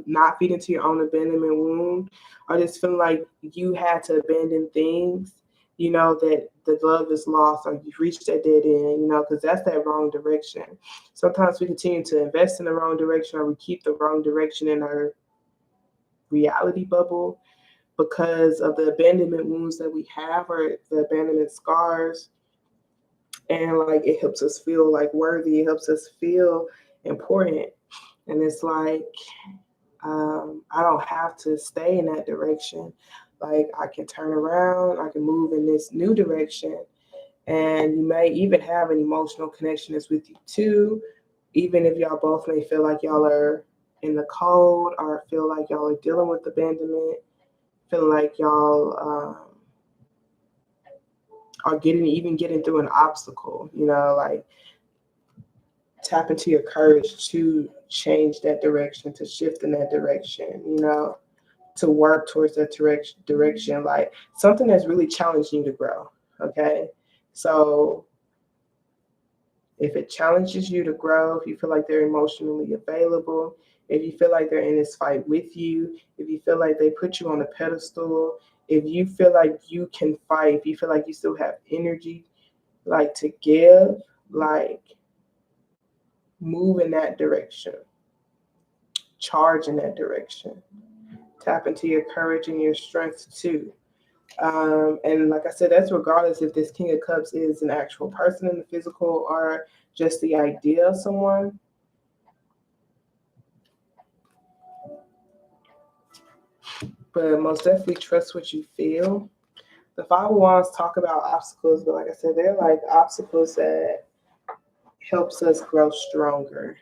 not feed into your own abandonment wound, or just feeling like you had to abandon things, that the love is lost, or you've reached that dead end, because that's that wrong direction. Sometimes we continue to invest in the wrong direction, or we keep the wrong direction in our reality bubble because of the abandonment wounds that we have, or the abandonment scars. And like it helps us feel like worthy, it helps us feel important. And it's like, I don't have to stay in that direction. Like I can turn around, I can move in this new direction. And you may even have an emotional connection that's with you too, even if y'all both may feel like y'all are in the cold, or feel like y'all are dealing with abandonment, feeling like y'all are getting through an obstacle, like tap into your courage to change that direction, to shift in that direction, to work towards that direction, like something that's really challenging you to grow. Okay. So if it challenges you to grow, if you feel like they're emotionally available, if you feel like they're in this fight with you, if you feel like they put you on a pedestal, if you feel like you can fight, if you feel like you still have energy, like to give, like move in that direction, charge in that direction, tap into your courage and your strength too. And like I said, that's regardless if this King of Cups is an actual person in the physical or just the idea of someone. But most definitely trust what you feel. The Five of Wands talk about obstacles, but like I said, they're like obstacles that helps us grow stronger.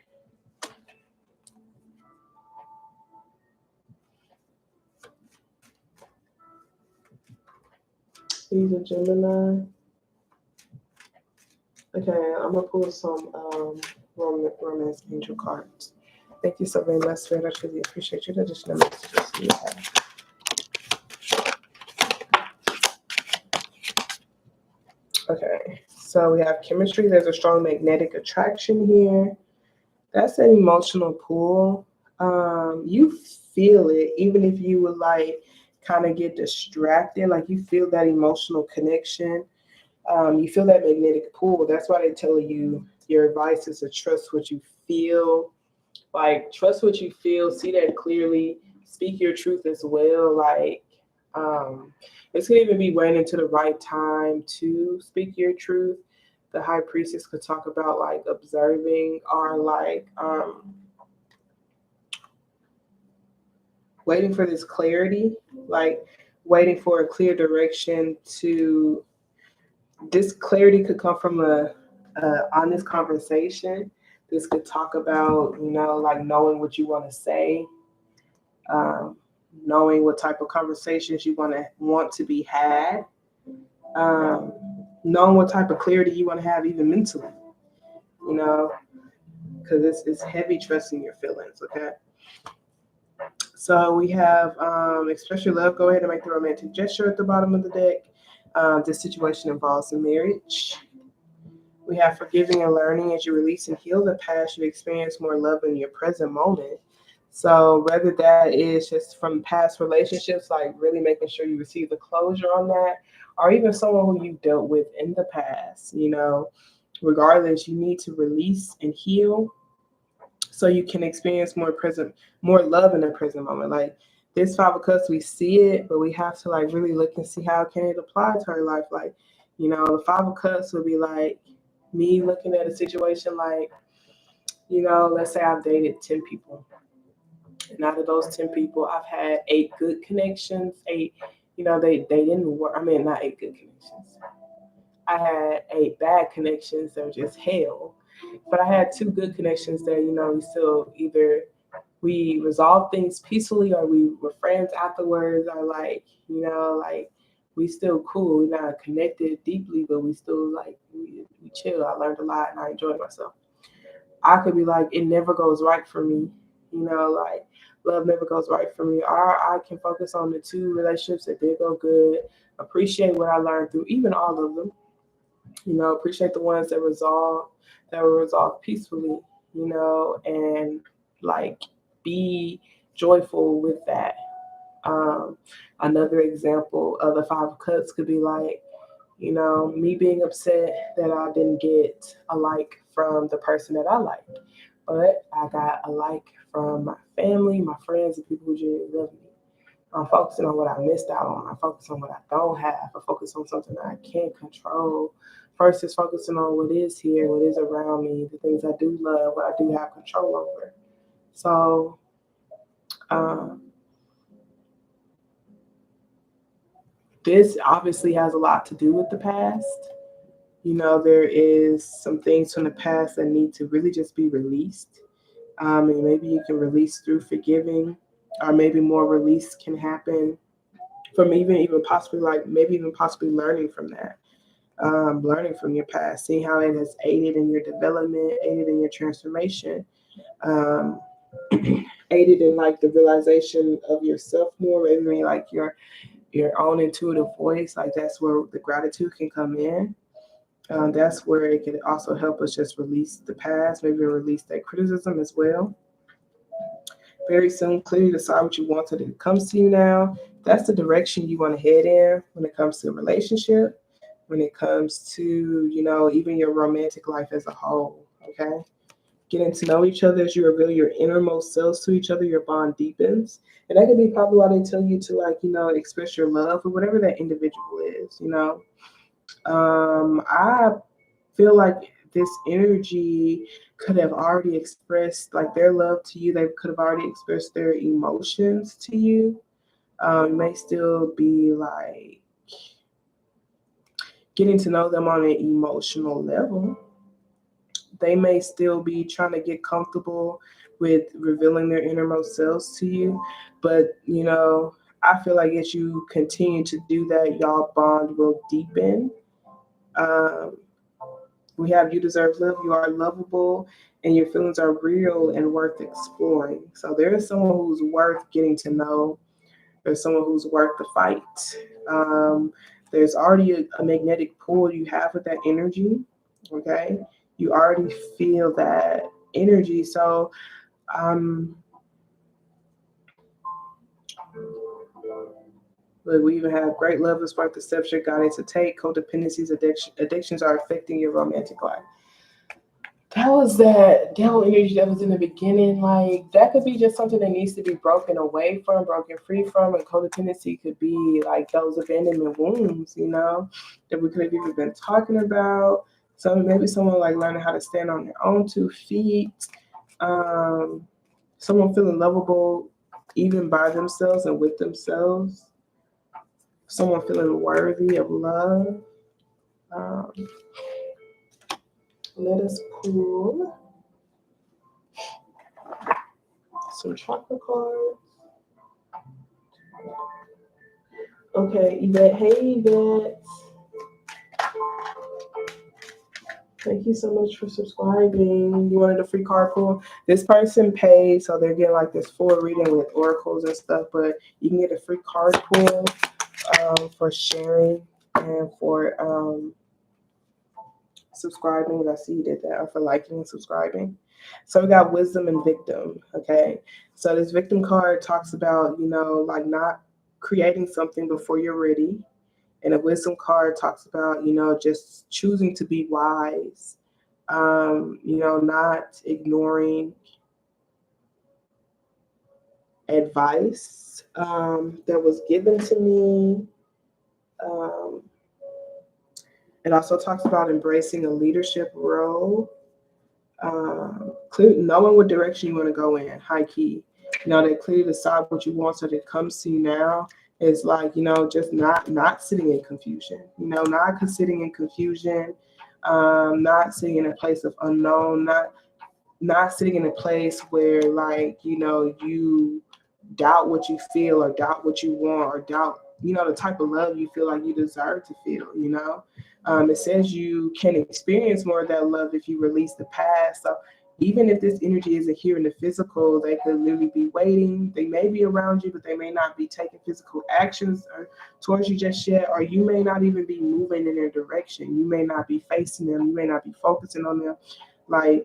He's a Gemini. Okay, I'm gonna pull some romance angel cards. Thank you so very much, Fred. I truly appreciate your additional messages you have. Okay, so we have chemistry. There's a strong magnetic attraction here. That's an emotional pull. You feel it, even if you would like kind of get distracted, like you feel that emotional connection. You feel that magnetic pull. That's why they tell you your advice is to trust what you feel. Like trust what you feel, see that clearly, speak your truth as well. Like this could even be waiting to the right time to speak your truth. The high priestess could talk about like observing, or like waiting for this clarity, like waiting for a clear direction. To this clarity could come from a honest conversation. This could talk about, like knowing what you want to say, knowing what type of conversations you want to be had, knowing what type of clarity you want to have even mentally, because it's heavy trusting your feelings. Okay. So we have express your love. Go ahead and make the romantic gesture at the bottom of the deck. This situation involves a marriage. We have forgiving and learning. As you release and heal the past, you experience more love in your present moment. So whether that is just from past relationships, like really making sure you receive the closure on that, or even someone who you dealt with in the past, regardless, you need to release and heal so you can experience more love in the present moment. Like this Five of Cups, we see it, but we have to like really look and see how can it apply to our life. Like, the Five of Cups would be like me looking at a situation like, let's say I've dated 10 people. And out of those 10 people, I've had 8 good connections. 8, they didn't work. I mean, not 8 good connections. I had 8 bad connections that were just hell. But I had 2 good connections that, we still either we resolved things peacefully, or we were friends afterwards, or like, like we still cool. We're not connected deeply, but we still like we chill. I learned a lot and I enjoyed myself. I could be like, it never goes right for me. Like love never goes right for me. Or I can focus on the two relationships that did go good, appreciate what I learned through even all of them. Appreciate the ones that were resolved peacefully, and like be joyful with that. Another example of the Five of Cups could be like, me being upset that I didn't get a like from the person that I liked, but I got a like from my family, my friends, and people who genuinely love me. I'm focusing on what I missed out on. I focus on what I don't have. I focus on something that I can't control versus focusing on what is here, what is around me, the things I do love, what I do have control over. So, this obviously has a lot to do with the past. There is some things from the past that need to really just be released. And maybe you can release through forgiving, or maybe more release can happen from even possibly possibly learning from that, learning from your past, seeing how it has aided in your development, aided in your transformation, um, aided in like the realization of yourself more, maybe like your own intuitive voice. Like that's where the gratitude can come in. That's where it can also help us just release the past, maybe release that criticism as well. Very soon, clearly decide what you want so that it comes to you now. That's the direction you want to head in when it comes to a relationship, when it comes to, even your romantic life as a whole, okay? Getting to know each other as you reveal your innermost selves to each other, your bond deepens. And that could be probably why they tell you to, like, express your love for whatever that individual is, I feel like this energy could have already expressed like their love to you. They could have already expressed their emotions to you. May still be like getting to know them on an emotional level. They may still be trying to get comfortable with revealing their innermost selves to you. But, I feel like as you continue to do that, y'all bond will deepen. Um, we have you deserve love, you are lovable, and your feelings are real and worth exploring. So there is someone who's worth getting to know. There's someone who's worth the fight. There's already a magnetic pull you have with that energy. Okay, you already feel that energy. So, we even have great love is worth the steps you're guided to take. Codependencies, addictions are affecting your romantic life. That was that devil energy that was in the beginning. Like that could be just something that needs to be broken away from, broken free from. And codependency could be like those abandonment wounds, that we could have even been talking about. So maybe someone like learning how to stand on their own 2 feet. Someone feeling lovable even by themselves and with themselves. Someone feeling worthy of love. Let us pull some chocolate cards. Okay, Yvette. Hey, Yvette. Thank you so much for subscribing. You wanted a free card pull? This person paid, so they're getting like this full reading with oracles and stuff, but you can get a free card pull for sharing and for subscribing. I see you did that, or for liking and subscribing. So we got wisdom and victim. Okay, so this victim card talks about like not creating something before you're ready, and a wisdom card talks about just choosing to be wise, not ignoring advice that was given to me. It also talks about embracing a leadership role. Knowing what direction you want to go in, high key. They clearly decide what you want so that it comes to you now. Is like, just not sitting in confusion, not sitting in confusion, not sitting in a place of unknown, not sitting in a place where like, you doubt what you feel or doubt what you want or doubt the type of love you feel like you deserve to feel, It says you can experience more of that love if you release the past. So even if this energy isn't here in the physical, they could literally be waiting. They may be around you, but they may not be taking physical actions towards you just yet, or you may not even be moving in their direction. You may not be facing them. You may not be focusing on them. Like,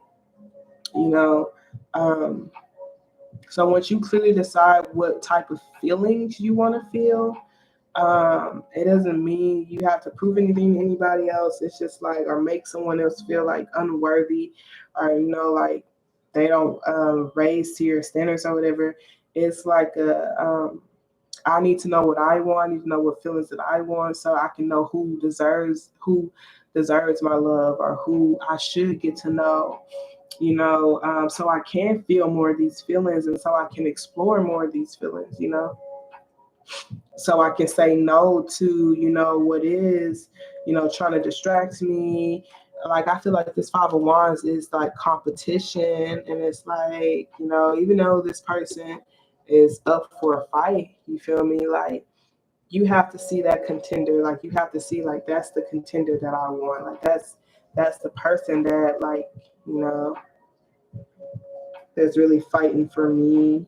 you know, um, so once you clearly decide what type of feelings you want to feel, it doesn't mean you have to prove anything to anybody else. It's just like, or make someone else feel like unworthy, or like they don't raise to your standards or whatever. It's like I need to know what I want. I need to know what feelings that I want, so I can know who deserves my love, or who I should get to know. So I can feel more of these feelings, and so I can explore more of these feelings. So I can say no to, what is, trying to distract me. Like, I feel like this Five of Wands is like competition. And it's like, even though this person is up for a fight, you feel me? Like, you have to see that contender. Like, you have to see, like, that's the contender that I want. Like, that's the person that, like, that's really fighting for me.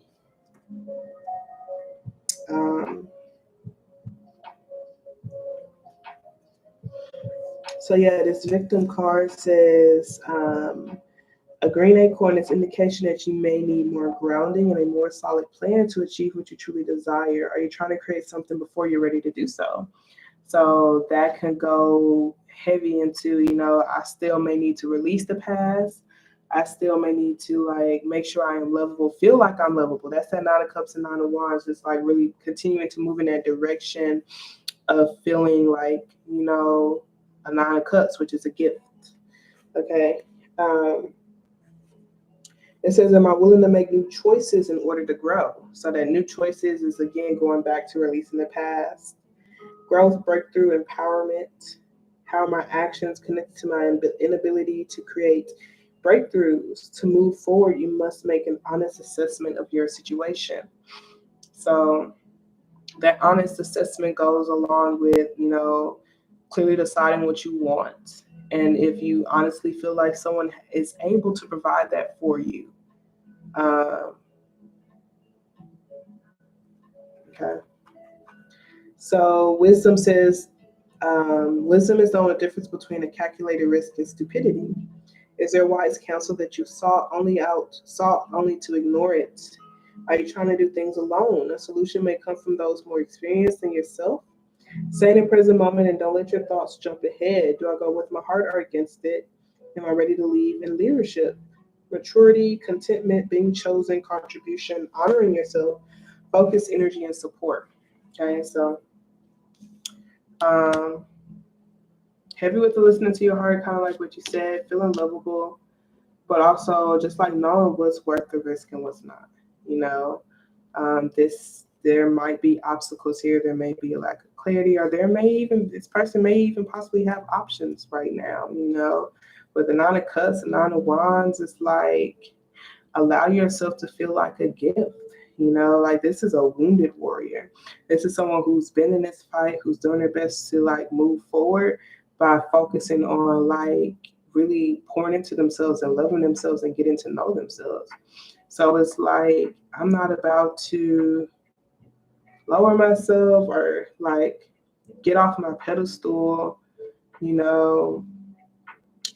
So yeah, this victim card says a green acorn is indication that you may need more grounding and a more solid plan to achieve what you truly desire. Are you trying to create something before you're ready to do so? So that can go heavy into, I still may need to release the past. I still may need to like make sure I am lovable, feel like I'm lovable. That's that Nine of Cups and Nine of Wands, just like really continuing to move in that direction of feeling like, a Nine of Cups, which is a gift. Okay. It says, am I willing to make new choices in order to grow? So that new choices is, again, going back to releasing the past. Growth, breakthrough, empowerment. How my actions connect to my inability to create breakthroughs. To move forward, you must make an honest assessment of your situation. So that honest assessment goes along with, clearly deciding what you want. And if you honestly feel like someone is able to provide that for you. Okay. So wisdom says, wisdom is the only difference between a calculated risk and stupidity. Is there wise counsel that you sought only to ignore it? Are you trying to do things alone? A solution may come from those more experienced than yourself. Stay in the present moment and don't let your thoughts jump ahead. Do I go with my heart or against it? Am I ready to lead in leadership? Maturity, contentment, being chosen, contribution, honoring yourself, focus, energy, and support. Okay, so heavy with the listening to your heart, kind of like what you said, feeling lovable, but also just like knowing what's worth the risk and what's not. There might be obstacles here. There may be a lack of clarity, or this person may even possibly have options right now. With the Nine of Cups and Nine of Wands, it's like allow yourself to feel like a gift. Like, this is a wounded warrior. This is someone who's been in this fight, who's doing their best to like move forward by focusing on like really pouring into themselves and loving themselves and getting to know themselves. So it's like, I'm not about to lower myself or like get off my pedestal,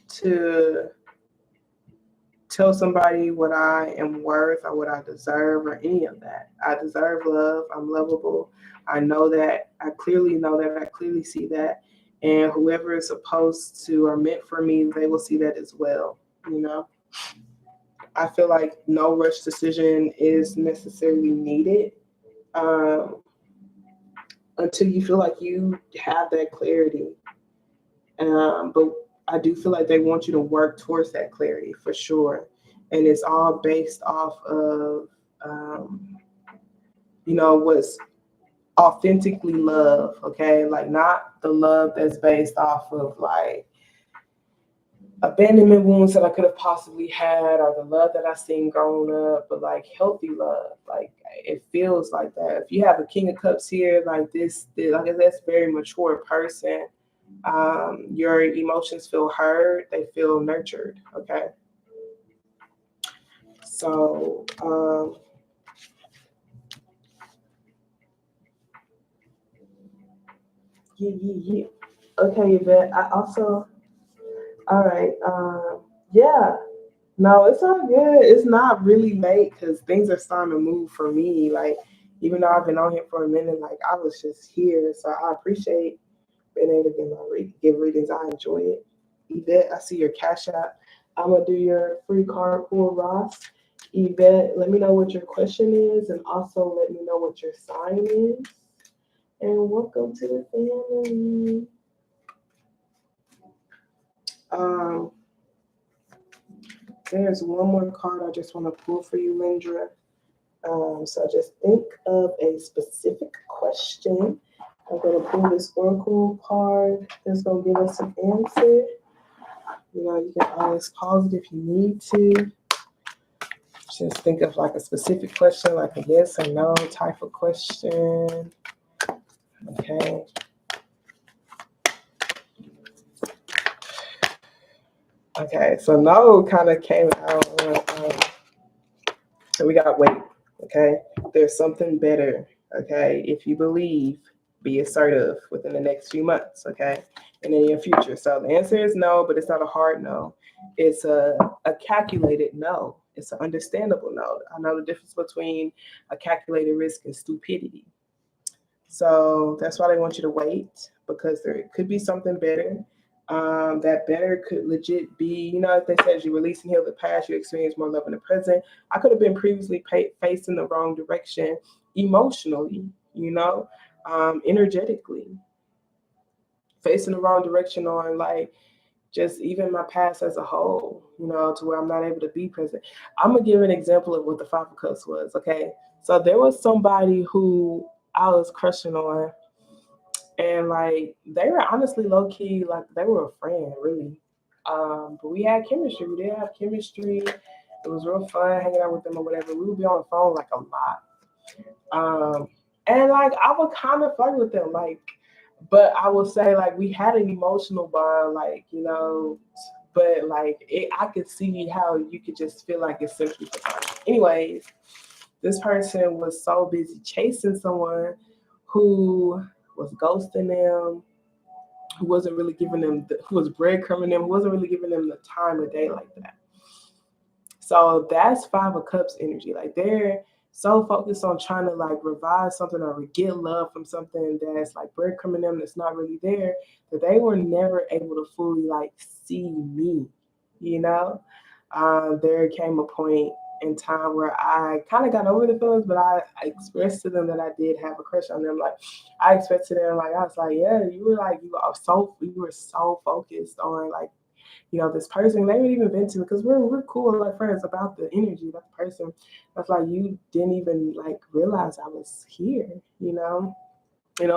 to tell somebody what I am worth or what I deserve or any of that. I deserve love. I'm lovable. I know that. I clearly know that. I clearly see that. And whoever is supposed to or meant for me, they will see that as well. I feel like no rush decision is necessarily needed until you feel like you have that clarity. But I do feel like they want you to work towards that clarity for sure. And it's all based off of, what's authentically love, okay? Like, not the love that's based off of like abandonment wounds that I could have possibly had, or the love that I seen growing up, but like healthy love, like it feels like that. If you have a King of Cups here, like this like that's a very mature person. Your emotions feel heard, they feel nurtured. Okay, so yeah. Okay, Yvette. I also all right. Yeah. No, it's all good. It's not really late because things are starting to move for me. Like, even though I've been on here for a minute, like I was just here, so I appreciate being able to give readings. I enjoy it. Yvette, I see your Cash App. I'm gonna do your free card pull, Ross. Yvette, let me know what your question is, and also let me know what your sign is. And welcome to the family. Um, there's one more card I just want to pull for you, Lindra. So just think of a specific question. I'm going to pull this oracle card that's going to give us an answer. You know, you can always pause it if you need to. Just think of like a specific question, like a yes or no type of question. Okay. Okay, so no kind of came out. We got wait. Okay, there's something better. Okay, if you believe, be assertive within the next few months. Okay, and in your future. So the answer is no, but it's not a hard no. It's a calculated no. It's an understandable no. I know the difference between a calculated risk and stupidity. So that's why they want you to wait, because there could be something better. That better could legit be, you know, if they said you release and heal the past, you experience more love in the present. I could have been previously faced in the wrong direction emotionally, you know, energetically, facing the wrong direction on like just even my past as a whole, you know, to where I'm not able to be present. I'm gonna give an example of what the Five of Cups was. Okay, so there was somebody who I was crushing on, and like they were honestly low key, like they were a friend, really. But we had chemistry. We did have chemistry. It was real fun hanging out with them or whatever. We would be on the phone like a lot. And like I would kind of flirt with them, like, but I will say like we had an emotional bond, like you know, but like I could see how you could just feel like it's simply platonic. Anyways, this person was so busy chasing someone who was ghosting them, who wasn't really giving them, who was breadcrumbing them, who wasn't really giving them the time of day like that. So that's Five of Cups energy. Like they're so focused on trying to like revive something or get love from something that's like breadcrumbing them that's not really there, that they were never able to fully like see me, you know? There came a point in time where I kind of got over the feelings, but I expressed to them that I did have a crush on them. Like I expressed to them, like I was like, yeah, you were so focused on like, you know, this person. They would even vent to me because we're cool like friends about the energy. That person, that's like you didn't even like realize I was here. You know,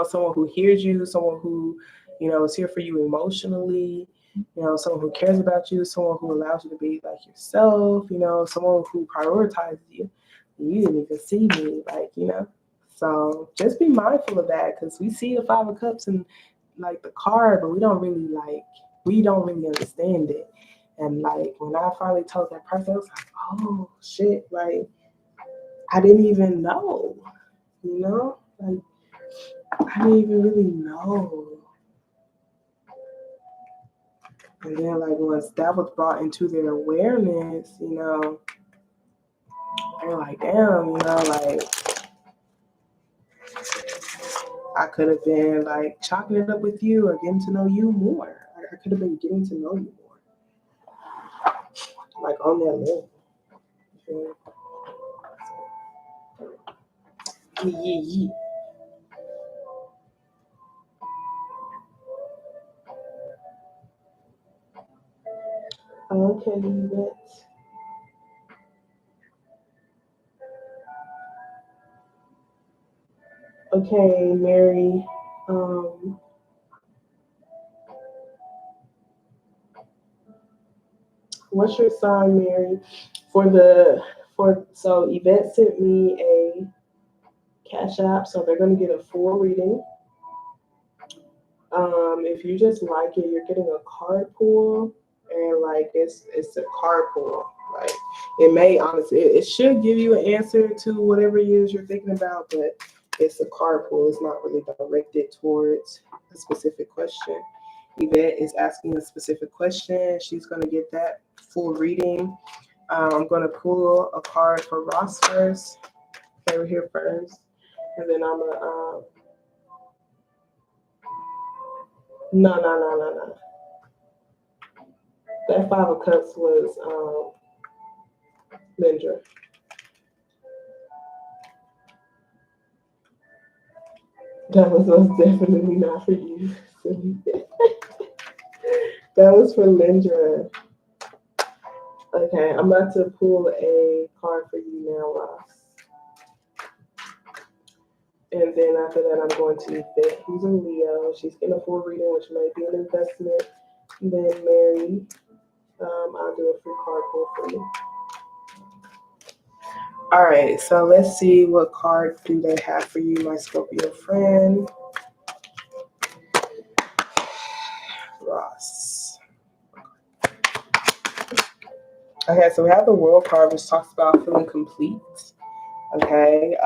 someone who hears you, someone who, you know, is here for you emotionally. You know, someone who cares about you, someone who allows you to be like yourself. You know, someone who prioritizes you. You didn't even see me, like you know. So just be mindful of that because we see the Five of Cups and like the card, but we don't really understand it. And like when I finally told that person, I was like, oh shit, like I didn't even know, you know? Like I didn't even really know. And then like once that was brought into their awareness, you know, they're like, damn, you know, like I could have been like chopping it up with you or getting to know you more. I could have been getting to know you more. Like on that level. Yeah. Okay, let's. Okay, Mary. Um, What's your sign, Mary? So Yvette sent me a Cashapp, so they're going to get a full reading. If you just like it, you're getting a card pull, and like it's a card pull. Like it may honestly, it should give you an answer to whatever it is you're thinking about, but it's a card pull. It's not really directed towards a specific question. Yvette is asking a specific question. She's going to get that full reading. I'm going to pull a card for Ross first. Okay, we're here first, and then I'm gonna. No. That Five of Cups was Lindra. That was most definitely not for you. That was for Lindra. Okay, I'm about to pull a card for you now, Ross. And then after that, I'm going to Yvette, who's a Leo. She's getting a full reading, which may be an investment. And then Mary, I'll do a free card pull for you. All right, so let's see what card do they have for you, my Scorpio friend. Ross. Okay, so we have the World card, which talks about feeling complete. Okay,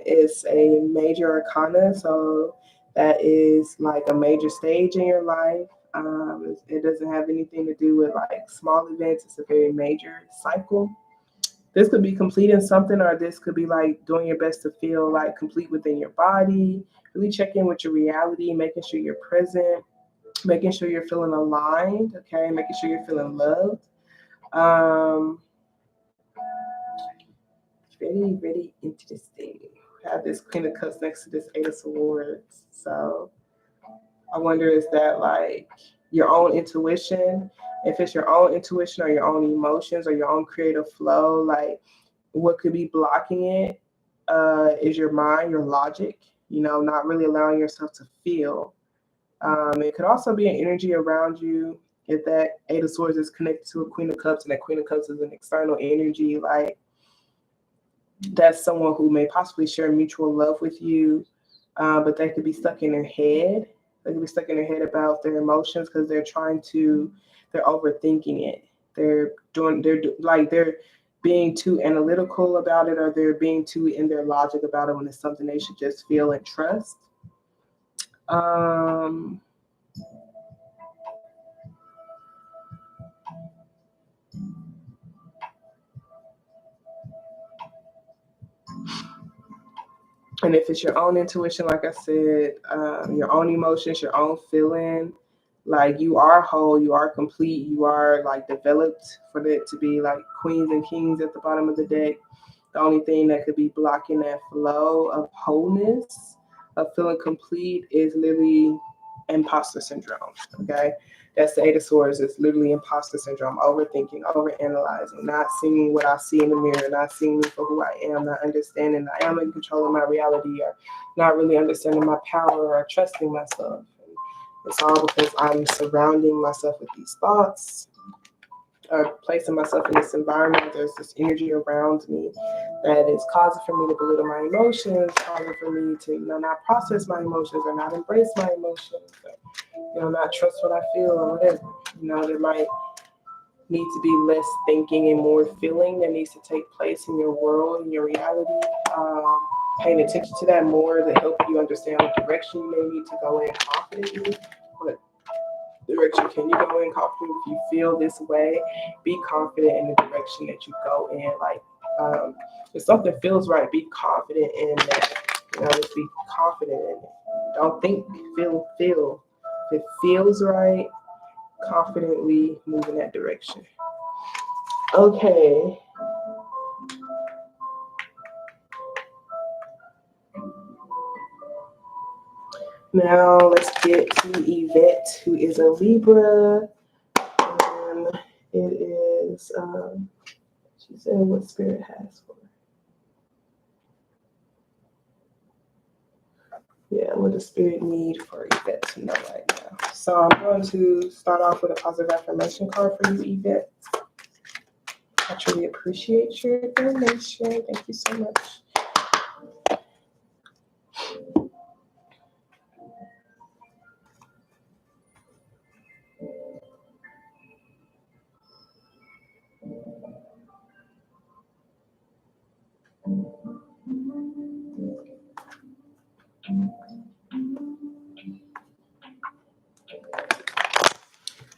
it's a major arcana, so that is like a major stage in your life. It doesn't have anything to do with like small events. It's a very major cycle. This could be completing something, or this could be like doing your best to feel like complete within your body. Really check in with your reality, making sure you're present, making sure you're feeling aligned, okay, making sure you're feeling loved. Very, very interesting. I have this Queen of Cups next to this Eight of Swords. So I wonder, is that like your own intuition? If it's your own intuition or your own emotions or your own creative flow, like what could be blocking it is your mind, your logic, not really allowing yourself to feel. It could also be an energy around you. If that Eight of Swords is connected to a Queen of Cups, and that Queen of Cups is an external energy, like that's someone who may possibly share mutual love with you, but they could be stuck in their head. They could be stuck in their head about their emotions because they're overthinking it. They're being too analytical about it, or they're being too in their logic about it when it's something they should just feel and trust. And if it's your own intuition, like I said, your own emotions, your own feeling, like you are whole, you are complete, you are like developed for it to be like queens and kings at the bottom of the deck. The only thing that could be blocking that flow of wholeness, of feeling complete, is literally imposter syndrome. Okay, that's the Eight of Swords. It's literally imposter syndrome, overthinking, overanalyzing, not seeing what I see in the mirror, not seeing me for who I am, not understanding I am in control of my reality, or not really understanding my power or trusting myself. And it's all because I'm surrounding myself with these thoughts, or placing myself in this environment. There's this energy around me that is causing for me to belittle my emotions, causing for me to not process my emotions, or not embrace my emotions, or not trust what I feel, or whatever. There might need to be less thinking and more feeling that needs to take place in your world, in your reality. Paying attention to that more to help you understand what direction you may need to go in confidently. What direction can you go in confident? If you feel this way, be confident in the direction that you go in. Like, if something feels right, be confident in that. Just be confident in it. Don't think, feel. If it feels right, confidently move in that direction. Okay. Now let's get to Yvette, who is a Libra. It is, she said what Spirit has for her. Yeah, what does Spirit need for Yvette to know right now? So I'm going to start off with a positive affirmation card for you, Yvette. I truly appreciate your donation. Thank you so much.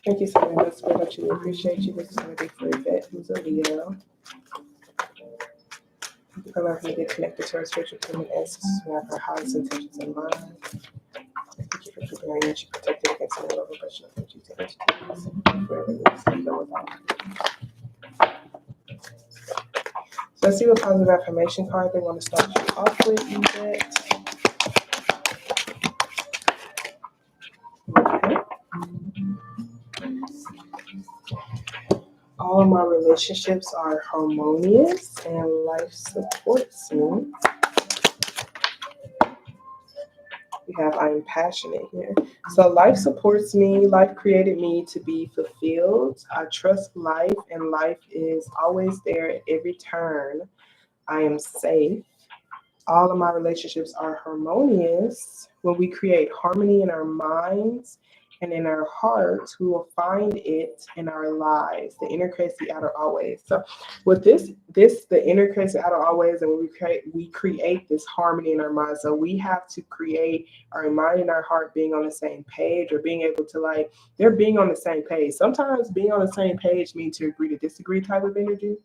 Thank you so very much, Spirit. I truly appreciate you. This is going to be for Yvette, who's a Leo. Allow me to get connected to our spiritual human ancestors who have our highest intentions in mind. Thank you for preparing and you protected against any level of oppression of Jesus entities. Wherever it is, you go without. So let's see what positive affirmation card they want to start you off with, Yvette. Okay. All of my relationships are harmonious and life supports me. We have I'm passionate here. So life supports me. Life created me to be fulfilled. I trust life and life is always there at every turn. I am safe. All of my relationships are harmonious. When we create harmony in our minds and in our hearts, we will find it in our lives. The inner creates the outer always. So with this, the inner creates the outer always, and we create this harmony in our minds. So we have to create our mind and our heart being on the same page, or being able to they're being on the same page. Sometimes being on the same page means to agree to disagree type of energy.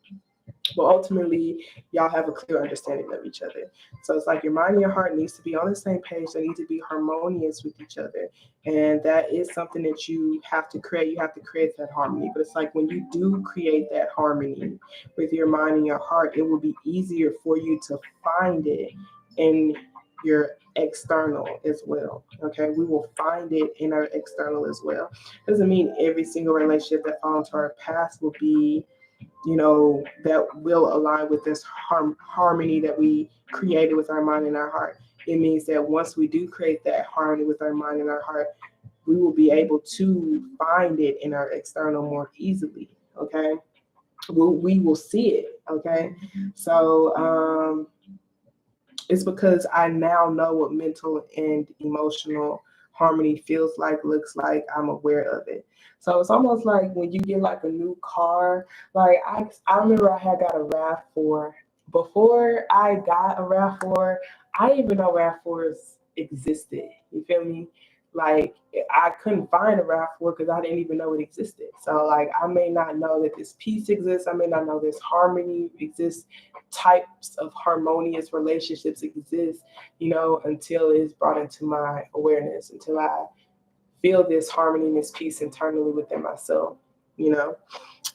But ultimately, y'all have a clear understanding of each other. So it's like your mind and your heart needs to be on the same page. They need to be harmonious with each other. And that is something that you have to create. You have to create that harmony. But it's like when you do create that harmony with your mind and your heart, it will be easier for you to find it in your external as well. Okay, we will find it in our external as well. Doesn't mean every single relationship that falls into our path will be, that will align with this harmony that we created with our mind and our heart. It means that once we do create that harmony with our mind and our heart, we will be able to find it in our external more easily. Okay, we will see it. Okay, so it's because I now know what mental and emotional harmony feels like, looks like. I'm aware of it. So it's almost like when you get like a new car. Like I remember I had got a RAV4. Before I got a RAV4, I didn't even know RAV4s existed. You feel me? Like I couldn't find a RAV4 because I didn't even know it existed. So like I may not know that this peace exists. I may not know this harmony exists. Types of harmonious relationships exist, until it's brought into my awareness, until I feel this harmony and this peace internally within myself,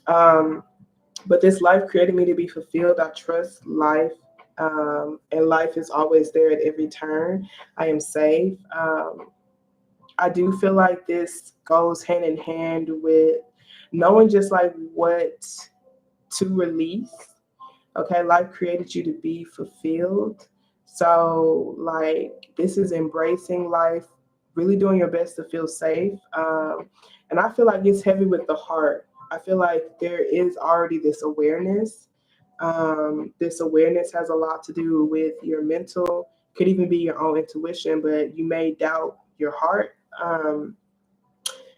But this life created me to be fulfilled. I trust life, and life is always there at every turn. I am safe. I do feel like this goes hand in hand with knowing just like what to release. Okay, life created you to be fulfilled. So like this is embracing life, really doing your best to feel safe. And I feel like it's heavy with the heart. I feel like there is already this awareness. This awareness has a lot to do with your mental, could even be your own intuition, but you may doubt your heart.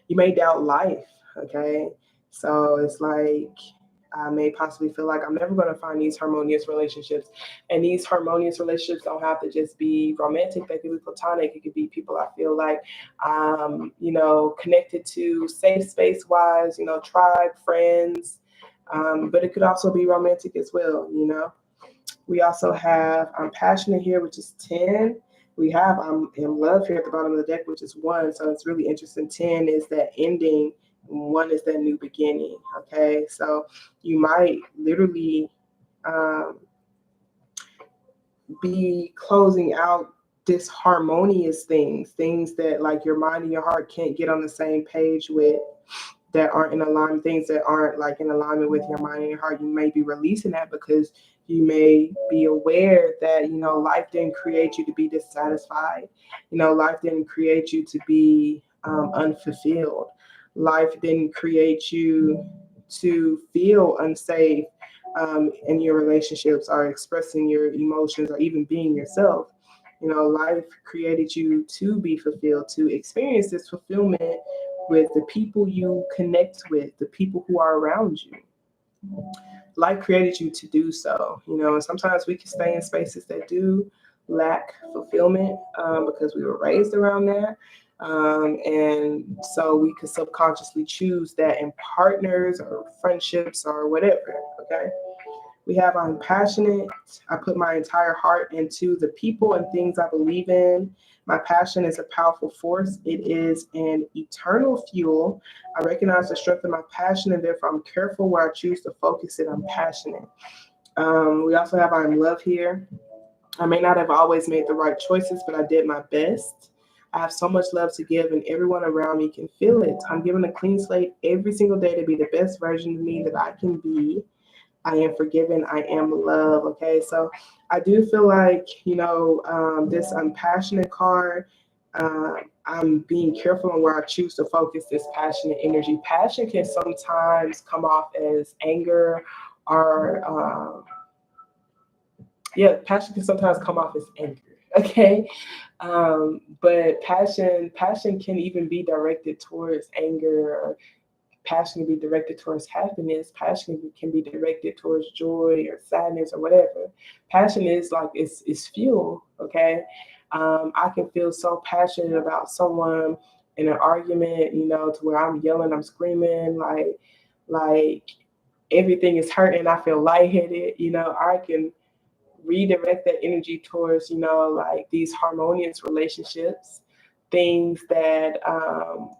You may doubt life. Okay, so it's like I may possibly feel like I'm never going to find these harmonious relationships. And these harmonious relationships don't have to just be romantic. They could be platonic. It could be people I feel like, connected to safe space wise, tribe, friends. But it could also be romantic as well, We also have I'm passionate here, which is 10. We have I'm in love here at the bottom of the deck, which is 1. So it's really interesting. 10 is that ending. 1 is that new beginning. Okay, so you might literally be closing out disharmonious things that like your mind and your heart can't get on the same page with, that aren't in alignment, things that aren't like in alignment with your mind and your heart. You may be releasing that because you may be aware that, life didn't create you to be dissatisfied. Life didn't create you to be unfulfilled. Life didn't create you to feel unsafe in your relationships, or expressing your emotions, or even being yourself. Life created you to be fulfilled, to experience this fulfillment with the people you connect with, the people who are around you. Life created you to do so, and sometimes we can stay in spaces that do lack fulfillment, because we were raised around that. And so we could subconsciously choose that in partners or friendships or whatever. Okay. We have I'm passionate. I put my entire heart into the people and things I believe in. My passion is a powerful force. It is an eternal fuel. I recognize the strength of my passion, and therefore I'm careful where I choose to focus it. I'm passionate. We also have I'm love here. I may not have always made the right choices, but I did my best. I have so much love to give, and everyone around me can feel it. I'm given a clean slate every single day to be the best version of me that I can be. I am forgiven. I am love. Okay. So I do feel like, this passionate card, I'm being careful on where I choose to focus this passionate energy. Passion can sometimes come off as anger, or, passion can sometimes come off as anger. Okay. But passion can even be directed towards anger, or passion can be directed towards happiness. Passion can be directed towards joy or sadness or whatever. Passion is like it's fuel. Okay, I can feel so passionate about someone in an argument, to where I'm yelling, I'm screaming, like everything is hurting. I feel lightheaded. I can redirect that energy towards, like these harmonious relationships, things that,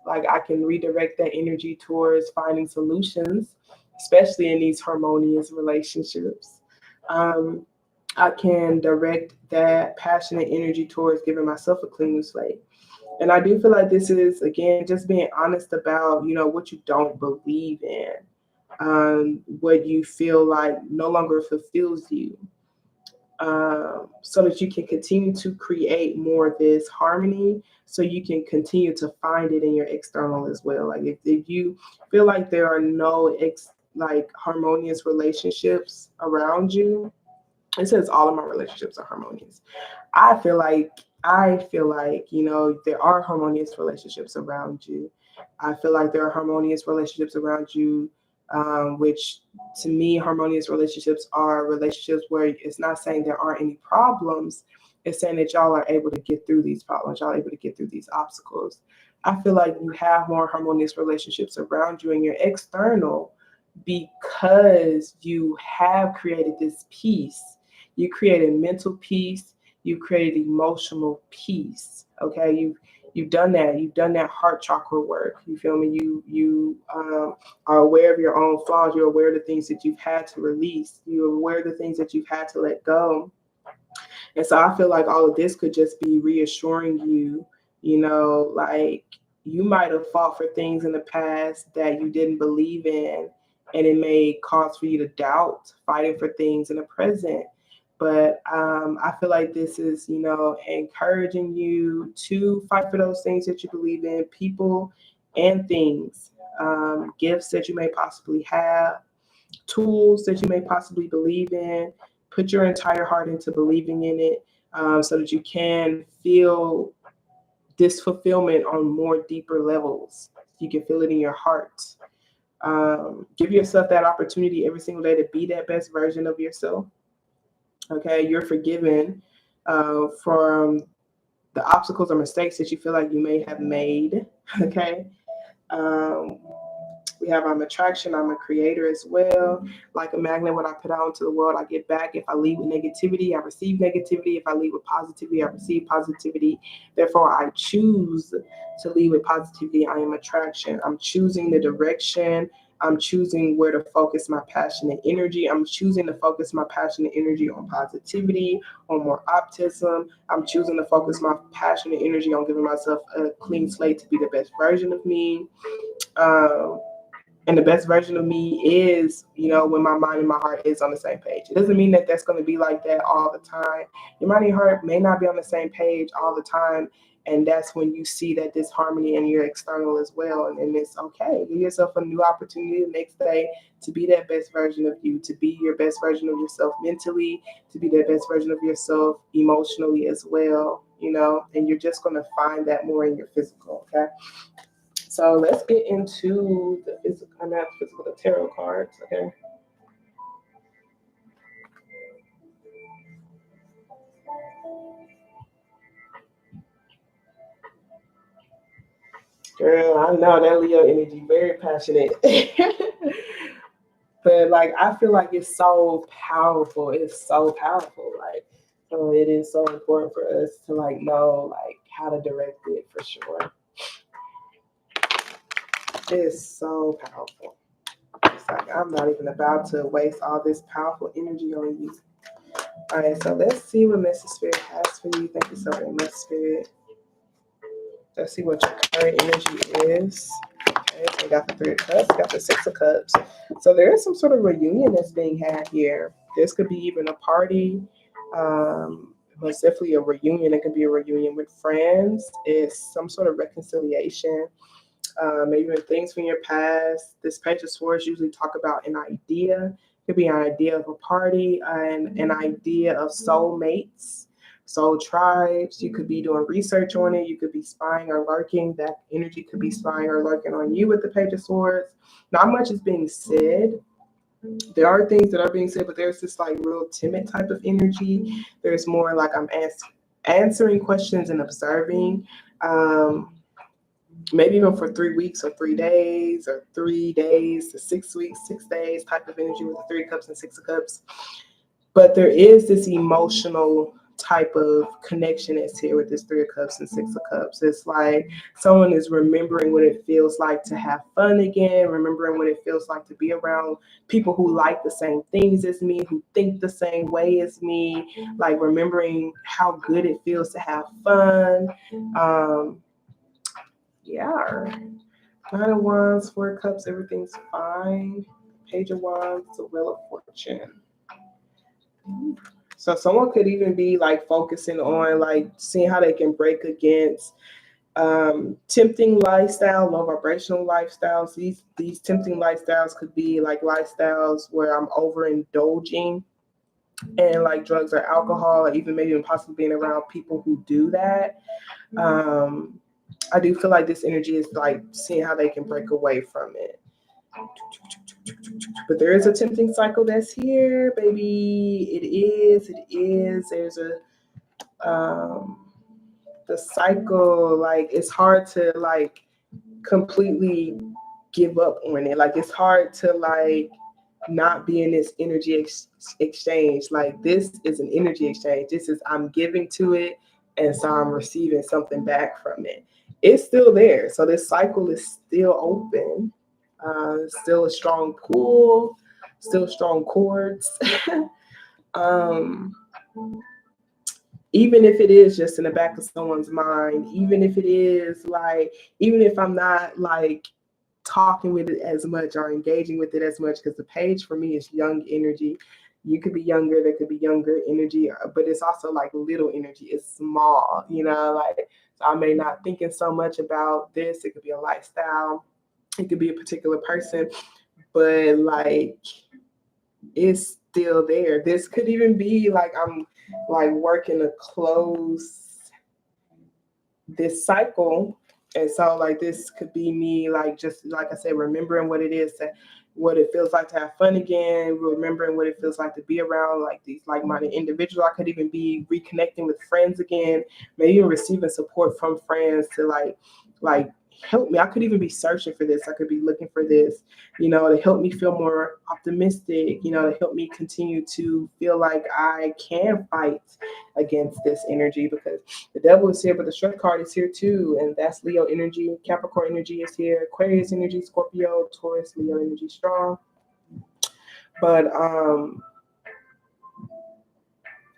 like I can redirect that energy towards finding solutions, especially in these harmonious relationships. Um, I can direct that passionate energy towards giving myself a clean slate. And I do feel like this is, again, just being honest about, what you don't believe in, what you feel like no longer fulfills you, so that you can continue to create more of this harmony, so you can continue to find it in your external as well. Like if you feel like there are no like harmonious relationships around you, it says all of my relationships are harmonious. I feel like there are harmonious relationships around you. I feel like there are harmonious relationships around you, which to me, harmonious relationships are relationships where it's not saying there aren't any problems. It's saying that y'all are able to get through these problems. Y'all are able to get through these obstacles. I feel like you have more harmonious relationships around you in your external, because you have created this peace. You created mental peace. You created emotional peace. Okay, you've done that. You've done that heart chakra work. You feel me? You are aware of your own flaws. You're aware of the things that you've had to release. You're aware of the things that you've had to let go. And so I feel like all of this could just be reassuring you, like you might have fought for things in the past that you didn't believe in, and it may cause for you to doubt fighting for things in the present. But I feel like this is, encouraging you to fight for those things that you believe in, people and things, gifts that you may possibly have, tools that you may possibly believe in. Put your entire heart into believing in it, so that you can feel this fulfillment on more deeper levels. You can feel it in your heart. Give yourself that opportunity every single day to be that best version of yourself. Okay, you're forgiven from the obstacles or mistakes that you feel like you may have made. Okay. Um, We have I'm attraction. I'm a creator as well. Like a magnet, what I put out into the world, I get back. If I lead with negativity, I receive negativity. If I lead with positivity, I receive positivity. Therefore, I choose to lead with positivity. I am attraction. I'm choosing the direction. I'm choosing where to focus my passionate energy. I'm choosing to focus my passionate energy on positivity, on more optimism. I'm choosing to focus my passionate energy on giving myself a clean slate to be the best version of me. Um, and the best version of me is, when my mind and my heart is on the same page. It doesn't mean that that's going to be like that all the time. Your mind and your heart may not be on the same page all the time. And that's when you see that disharmony in your external as well. And it's okay. Give yourself a new opportunity the next day to be that best version of you, to be your best version of yourself mentally, to be that best version of yourself emotionally as well, you know, and you're just going to find that more in your physical. Okay. So let's get into the physical, the tarot cards. Okay. Girl, I know that Leo energy, very passionate. But like I feel like it's so powerful. It's so powerful. Like so it is so important for us to like know like how to direct it for sure. It's so powerful. It's like I'm not even about to waste all this powerful energy on you. All right, so let's see what Message Spirit has for you. Thank you so very much, Spirit. Let's see what your current energy is. Okay, so we got the 3 of Cups, got the 6 of Cups. So there is some sort of reunion that's being had here. This could be even a party. It's definitely a reunion. It could be a reunion with friends. It's some sort of reconciliation. Maybe even things from your past. This Page of Swords usually talk about an idea. It could be an idea of a party and an idea of soulmates, soul tribes. You could be doing research on it. You could be spying or lurking. That energy could be spying or lurking on you with the Page of Swords. Not much is being said. There are things that are being said, but there's this like real timid type of energy. There's more like I'm answering questions and observing. Maybe even for 3 weeks or 3 days or 3 days to 6 weeks, 6 days type of energy with the 3 of Cups and 6 of Cups. But there is this emotional type of connection that's here with this 3 of Cups and 6 of Cups. It's like someone is remembering what it feels like to have fun again, remembering what it feels like to be around people who like the same things as me, who think the same way as me, like remembering how good it feels to have fun. Yeah. 9 of Wands, 4 of Cups, everything's fine. Page of Wands, the Wheel of Fortune. So someone could even be like focusing on like seeing how they can break against tempting lifestyle, low vibrational lifestyles. These tempting lifestyles could be like lifestyles where I'm overindulging and like drugs or alcohol, or even maybe possibly being around people who do that. I do feel like this energy is like seeing how they can break away from it. But there is a tempting cycle that's here, baby. It is. There's a the cycle, like it's hard to like completely give up on it. Like it's hard to like not be in this energy exchange. Like this is an energy exchange. This is I'm giving to it, and so I'm receiving something back from it. It's still there. So this cycle is still open. Still a strong pull, still strong chords. um, Even if it is just in the back of someone's mind, even if it is like, even if I'm not like talking with it as much or engaging with it as much, because the page for me is young energy. You could be younger, there could be younger energy, but it's also like little energy. It's small, you know, like so I may not thinking so much about this. It could be a lifestyle, it could be a particular person, but like it's still there. This could even be like I'm like working to close this cycle. And so like this could be me like just like I said, remembering what it is to what it feels like to have fun again, remembering what it feels like to be around like these like-minded individuals. I could even be reconnecting with friends again, maybe even receiving support from friends to like help me. I could even be searching for this. I could be looking for this, you know, to help me feel more optimistic, you know, to help me continue to feel like I can fight against this energy, because the devil is here, but the strength card is here too, and that's Leo energy. Capricorn energy is here. Aquarius energy, Scorpio, Taurus, Leo energy strong. But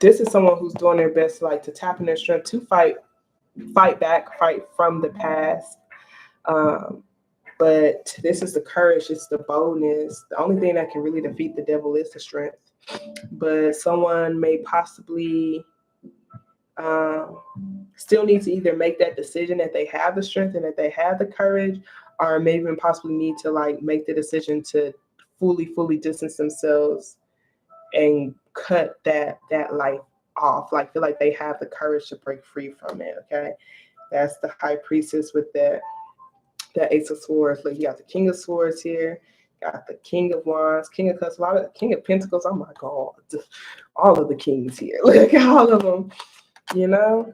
this is someone who's doing their best, like to tap in their strength to fight back, fight from the past. But this is the courage, it's the boldness. The only thing that can really defeat the devil is the strength. But someone may possibly Still need to either make that decision that they have the strength and that they have the courage, or maybe even possibly need to like make the decision to fully distance themselves and cut that life off. Like feel like they have the courage to break free from it. Okay, that's the high priestess with that Ace of Swords. Like you got the King of Swords here, got the King of Wands, King of Cups, a lot of King of Pentacles. Oh my God, all of the kings here. Look at all of them. You know,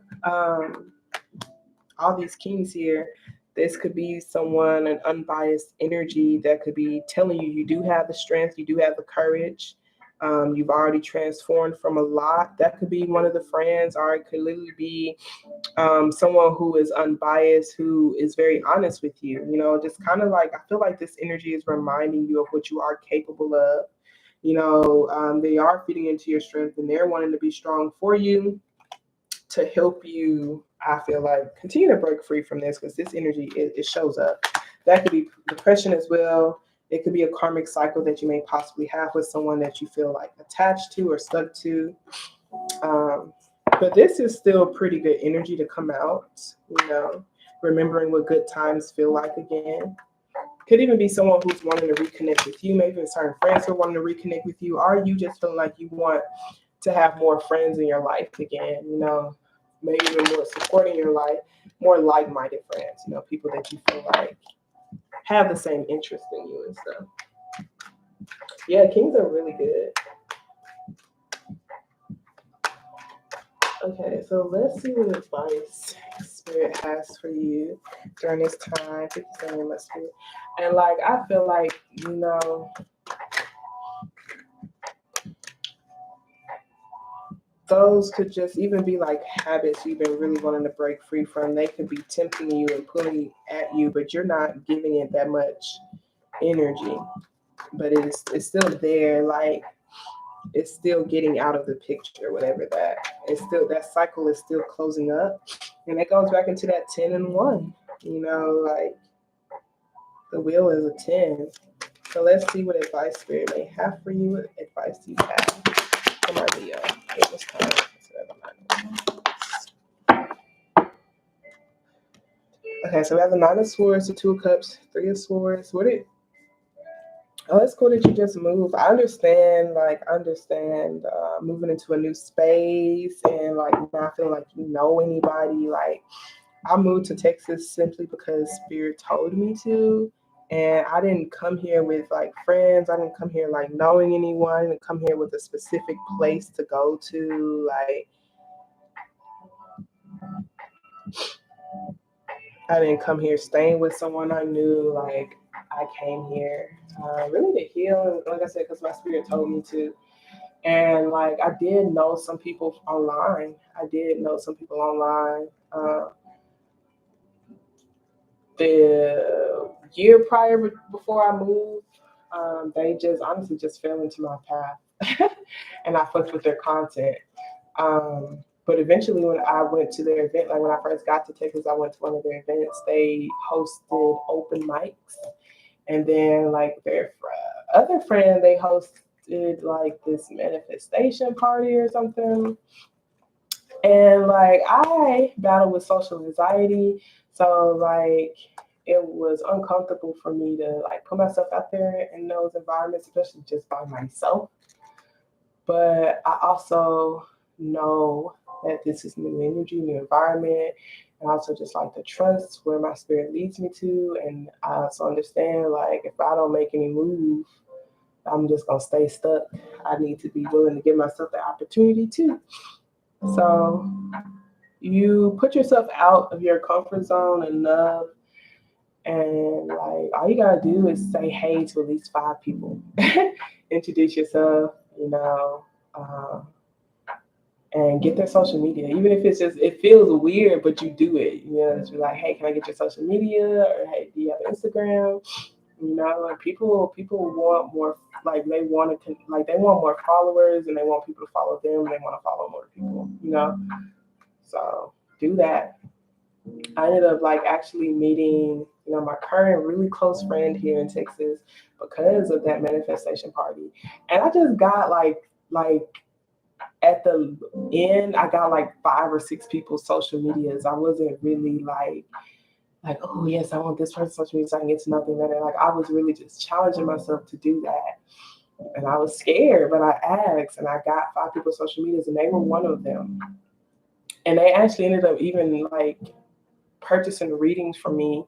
all these kings here. This could be someone, an unbiased energy that could be telling you you do have the strength, you do have the courage. You've already transformed from a lot. That could be one of the friends, or it could literally be someone who is unbiased, who is very honest with you. You know, just kind of like, I feel like this energy is reminding you of what you are capable of. You know, they are feeding into your strength and they're wanting to be strong for you to help you. I feel like continue to break free from this because this energy, it shows up. That could be depression as well. It could be a karmic cycle that you may possibly have with someone that you feel like attached to or stuck to. But this is still pretty good energy to come out, you know, remembering what good times feel like again. Could even be someone who's wanting to reconnect with you, maybe certain friends who are wanting to reconnect with you, or you just feeling like you want to have more friends in your life again, you know, maybe even more support in your life, more like-minded friends, you know, people that you feel like have the same interest in you and stuff. Yeah, kings are really good. Okay, so let's see what advice Spirit has for you during this time. 57 in my spirit. And like, I feel like, you know, those could just even be like habits you've been really wanting to break free from. They could be tempting you and pulling at you, but you're not giving it that much energy. But it's still there, like it's still getting out of the picture, whatever that. It's still, that cycle is still closing up. And it goes back into that 10 and 1. You know, like the wheel is a 10. So let's see what advice Spirit may have for you. What advice do you have for my Leo? It was time. Okay, so we have the 9 of Swords, the 2 of Cups, 3 of Swords. Oh, it's cool that you just moved. I understand moving into a new space and like not feeling like you know anybody. Like I moved to Texas simply because Spirit told me to. And I didn't come here with like friends. I didn't come here like knowing anyone. I didn't come here with a specific place to go to. Like I didn't come here staying with someone I knew. Like I came here really to heal. Like I said, because my Spirit told me to. And like I did know some people online. The year prior before I moved, they just honestly just fell into my path, and I fucked with their content. But eventually, when I went to their event, like when I first got to Texas, I went to one of their events. They hosted open mics, and then like their other friend, they hosted like this manifestation party or something. And like I battle with social anxiety, so like it was uncomfortable for me to like put myself out there in those environments, especially just by myself. But I also know that this is new energy, new environment, and I also just like to trust where my spirit leads me to. And I also understand like if I don't make any move, I'm just gonna stay stuck. I need to be willing to give myself the opportunity too. So you put yourself out of your comfort zone enough, and like all you gotta do is say hey to at least 5 people. Introduce yourself, you know, and get their social media. Even if it's just, it feels weird, but you do it. You know, you're like, hey, can I get your social media? Or hey, do you have Instagram? You know, like people want more. Like they want to, like they want more followers, and they want people to follow them, and they want to follow more people. You know, so do that. I ended up like actually meeting, you know, my current really close friend here in Texas because of that manifestation party. And I just got like at the end, I got like 5 or 6 people's social medias. I wasn't really like, oh yes, I want this person's social media so I can get to know them better. Like I was really just challenging myself to do that. And I was scared, but I asked and I got 5 people's social medias and they were one of them. And they actually ended up even like purchasing readings from me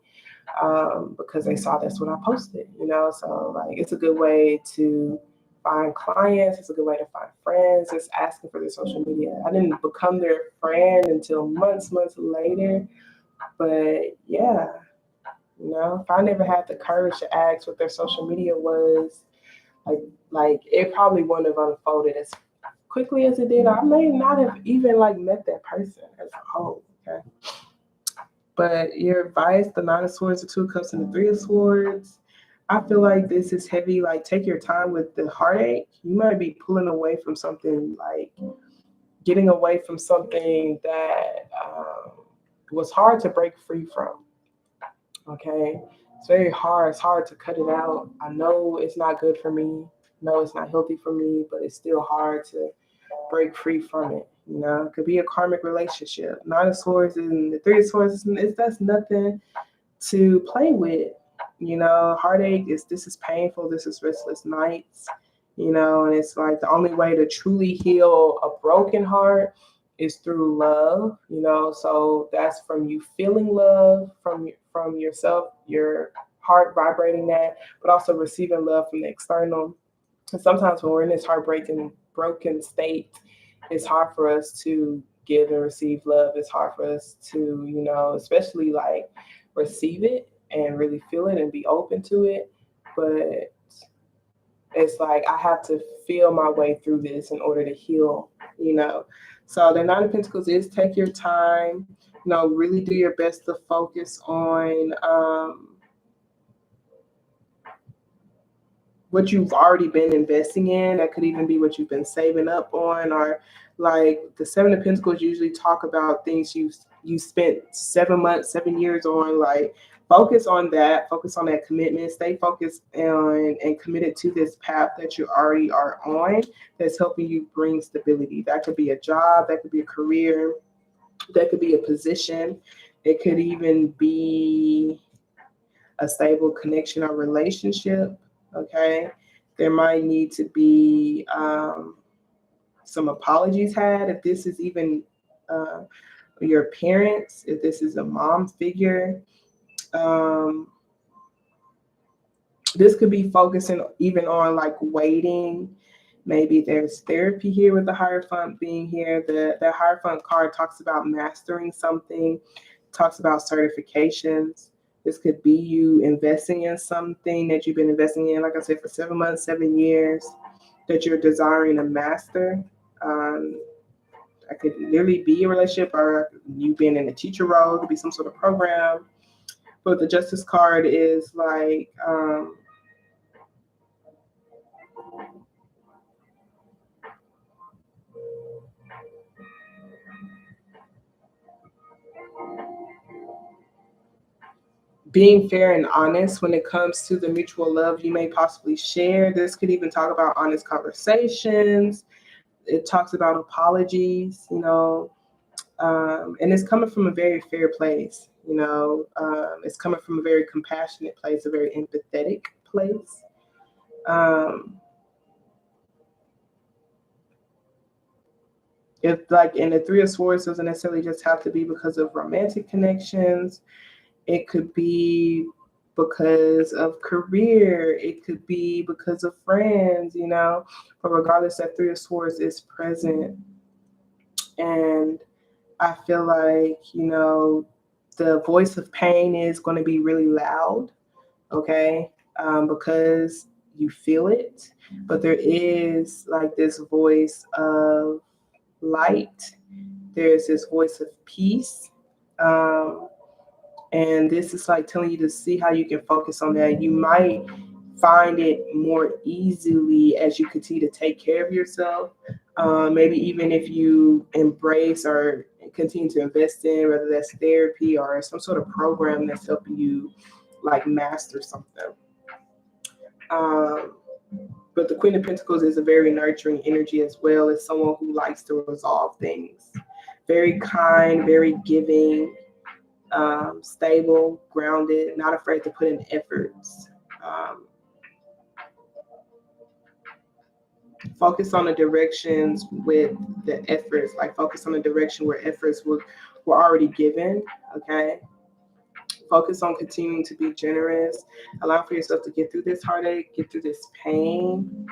because they saw that's what I posted, you know? So like it's a good way to find clients. It's a good way to find friends. It's asking for their social media. I didn't become their friend until months later. But yeah, you know, if I never had the courage to ask what their social media was, like it probably wouldn't have unfolded as quickly as it did. I may not have even like met that person as a whole. Okay. But your advice, the 9 of Swords, the 2 of Cups, and the 3 of Swords, I feel like this is heavy. Like take your time with the heartache. You might be pulling away from something, like getting away from something that was hard to break free from. Okay. It's very hard. It's hard to cut it out. I know it's not good for me. No, it's not healthy for me, but it's still hard to break free from it. You know, it could be a karmic relationship. 9 of Swords and the 3 of Swords, that's nothing to play with. You know, heartache this is painful. This is restless nights. You know, and it's like the only way to truly heal a broken heart is through love. You know, so that's from you feeling love from yourself, your heart vibrating that, but also receiving love from the external. And sometimes when we're in this heartbreaking, broken state, it's hard for us to give and receive love. It's hard for us to, you know, especially like receive it and really feel it and be open to it. But it's like I have to feel my way through this in order to heal, you know. So the 9 of Pentacles is take your time, you know, really do your best to focus on what you've already been investing in. That could even be what you've been saving up on, or like the 7 of Pentacles usually talk about things you spent 7 months, 7 years on. Like focus on that commitment, stay focused on and committed to this path that you already are on that's helping you bring stability. That could be a job, that could be a career, that could be a position, it could even be a stable connection or relationship. Okay, there might need to be some apologies had if this is even your parents, if this is a mom figure. This could be focusing even on like waiting. Maybe there's therapy here with the Hierophant being here. The Hierophant card talks about mastering something, talks about certifications. This could be you investing in something that you've been investing in, like I said, for 7 months, 7 years, that you're desiring to master. That could literally be a relationship, or you being in a teacher role, it could be some sort of program. But the Justice card is like, being fair and honest when it comes to the mutual love you may possibly share. This could even talk about honest conversations. It talks about apologies, you know, and it's coming from a very fair place, you know. It's coming from a very compassionate place, a very empathetic place. If like in the 3 of Swords doesn't necessarily just have to be because of romantic connections. It could be because of career. It could be because of friends, you know. But regardless, that 3 of Swords is present. And I feel like, you know, the voice of pain is going to be really loud, okay? Because you feel it. But there is like this voice of light. There's this voice of peace. And this is like telling you to see how you can focus on that. You might find it more easily as you continue to take care of yourself. Maybe even if you embrace or continue to invest in, whether that's therapy or some sort of program that's helping you like master something. But the Queen of Pentacles is a very nurturing energy as well. It's someone who likes to resolve things. Very kind, very giving, stable, grounded, not afraid to put in efforts. Focus on the directions with the efforts, like focus on the direction where efforts were already given, okay? Focus on continuing to be generous. Allow for yourself to get through this heartache, get through this pain.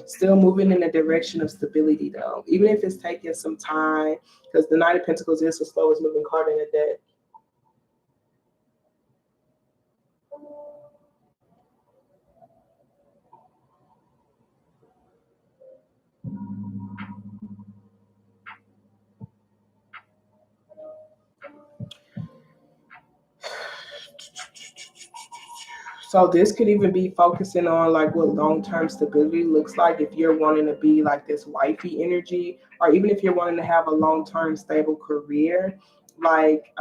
Still moving in the direction of stability, though, even if it's taking some time, because the Knight of Pentacles is the slowest moving card in the deck. So this could even be focusing on like what long-term stability looks like if you're wanting to be like this wifey energy, or even if you're wanting to have a long-term stable career. Like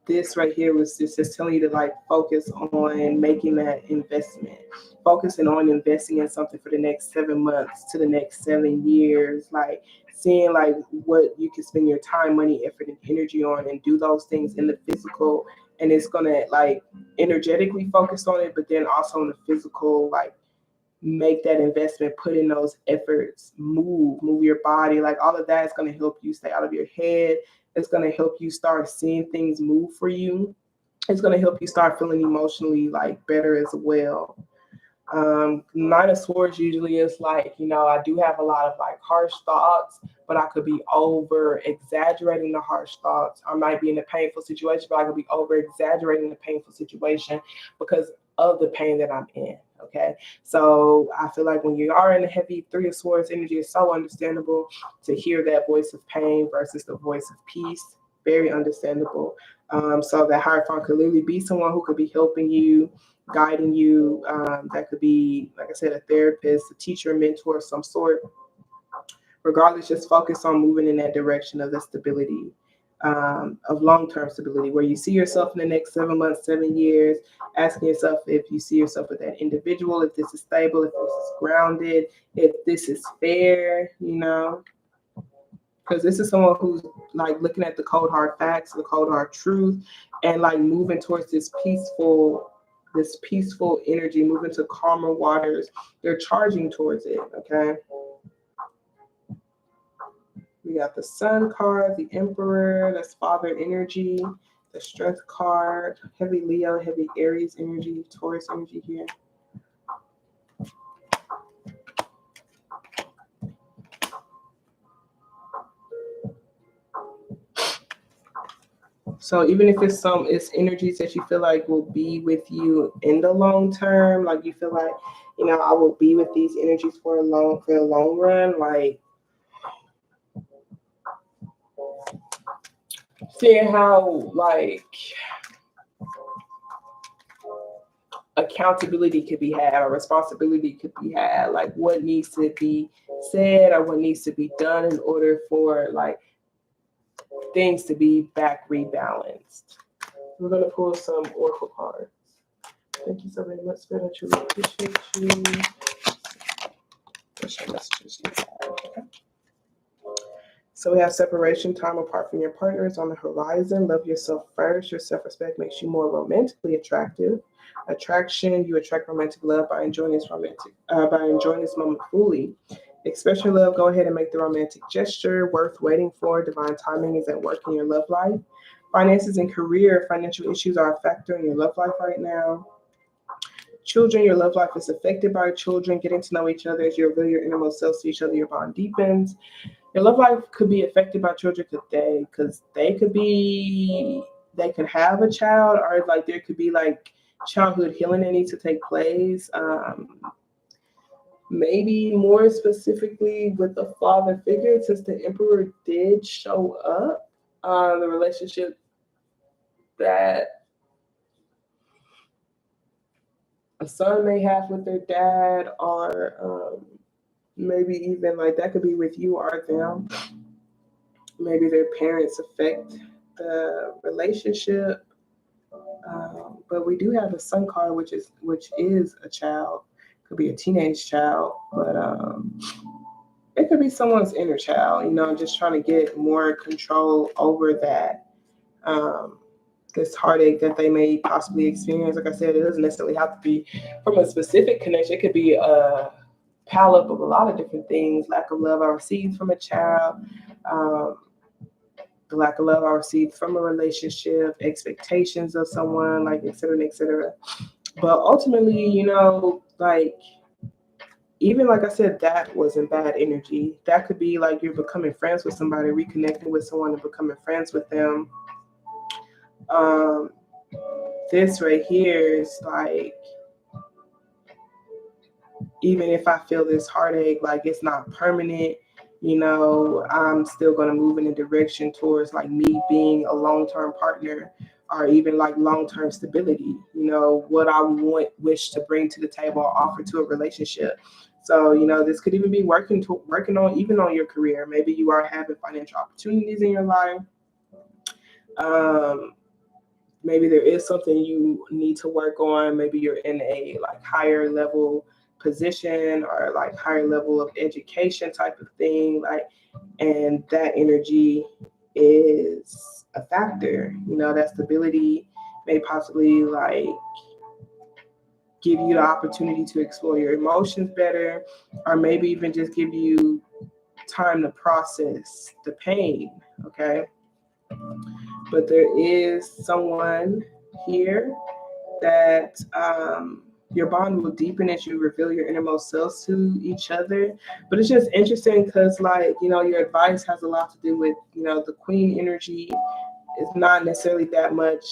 this right here was just telling you to like focus on making that investment, focusing on investing in something for the next 7 months to the next 7 years, like seeing like what you can spend your time, money, effort, and energy on, and do those things in the physical. And it's gonna like energetically focus on it, but then also on the physical, like make that investment, put in those efforts, move your body. Like all of that is gonna help you stay out of your head. It's gonna help you start seeing things move for you. It's gonna help you start feeling emotionally like better as well. Nine of Swords usually is like, I do have a lot of like harsh thoughts, but I could be over exaggerating the harsh thoughts. I might be in a painful situation, but I could be over exaggerating the painful situation because of the pain that I'm in. Okay. So I feel like when you are in a heavy Three of Swords energy, it's so understandable to hear that voice of pain versus the voice of peace. Very understandable. So that Hierophant could literally be someone who could be helping you, guiding you. That could be, like I said, a therapist, a teacher, a mentor of some sort. Regardless, just focus on moving in that direction of the stability, of long-term stability, where you see yourself in the next 7 months, 7 years, asking yourself if you see yourself with that individual, if this is stable, if this is grounded, if this is fair, because this is someone who's like looking at the cold hard facts, the cold hard truth, and like moving towards this peaceful energy, moving to calmer waters. They're charging towards it. Okay. We got the Sun card, the Emperor, that's father energy, the Strength card, heavy Leo, heavy Aries energy, Taurus energy here. So even if it's energies that you feel like will be with you in the long term, like you feel like, I will be with these energies for the long run, like seeing how like accountability could be had or responsibility could be had, like what needs to be said or what needs to be done in order for like things to be back rebalanced. We're going to pull some oracle cards. Thank you so very much, Spirit. I truly appreciate you. What's your messages? Okay. So we have separation, time apart from your partner is on the horizon. Love yourself first. Your self-respect makes you more romantically attractive. Attraction, you attract romantic love by enjoying this moment fully. Express your love. Go ahead and make the romantic gesture worth waiting for. Divine timing is at work in your love life. Finances and career, financial issues are a factor in your love life right now. Children, your love life is affected by children. Getting to know each other as you reveal your innermost selves to each other, your bond deepens. Your love life could be affected by children because they could have a child, or like there could be like childhood healing that needs to take place. Maybe more specifically with the father figure, since the Emperor did show up, the relationship that a son may have with their dad, or maybe even like that could be with you or them. Maybe their parents affect the relationship. But we do have a Sun card, which is a child, Could be a teenage child, but it could be someone's inner child, you know, just trying to get more control over that. This heartache that they may possibly experience. Like I said, it doesn't necessarily have to be from a specific connection. It could be a pile up of a lot of different things. Lack of love I received from a child, the lack of love I received from a relationship, expectations of someone, like et cetera, et cetera. But ultimately, you know, like, even like I said, that wasn't bad energy. That could be like you're becoming friends with somebody, reconnecting with someone and becoming friends with them. This right here is like, even if I feel this heartache, like it's not permanent, you know, I'm still going to move in a direction towards like me being a long-term partner, or even like long-term stability, you know, what I wish to bring to the table or offer to a relationship. So, you know, this could even be working on even on your career. Maybe you are having financial opportunities in your life. Maybe there is something you need to work on. Maybe you're in a like higher level position or like higher level of education type of thing, like, and that energy is a factor. You know, that stability may possibly like give you the opportunity to explore your emotions better, or maybe even just give you time to process the pain. Okay, but there is someone here that your bond will deepen as you reveal your innermost selves to each other. But it's just interesting because, like, you know, your advice has a lot to do with, you know, the queen energy is not necessarily that much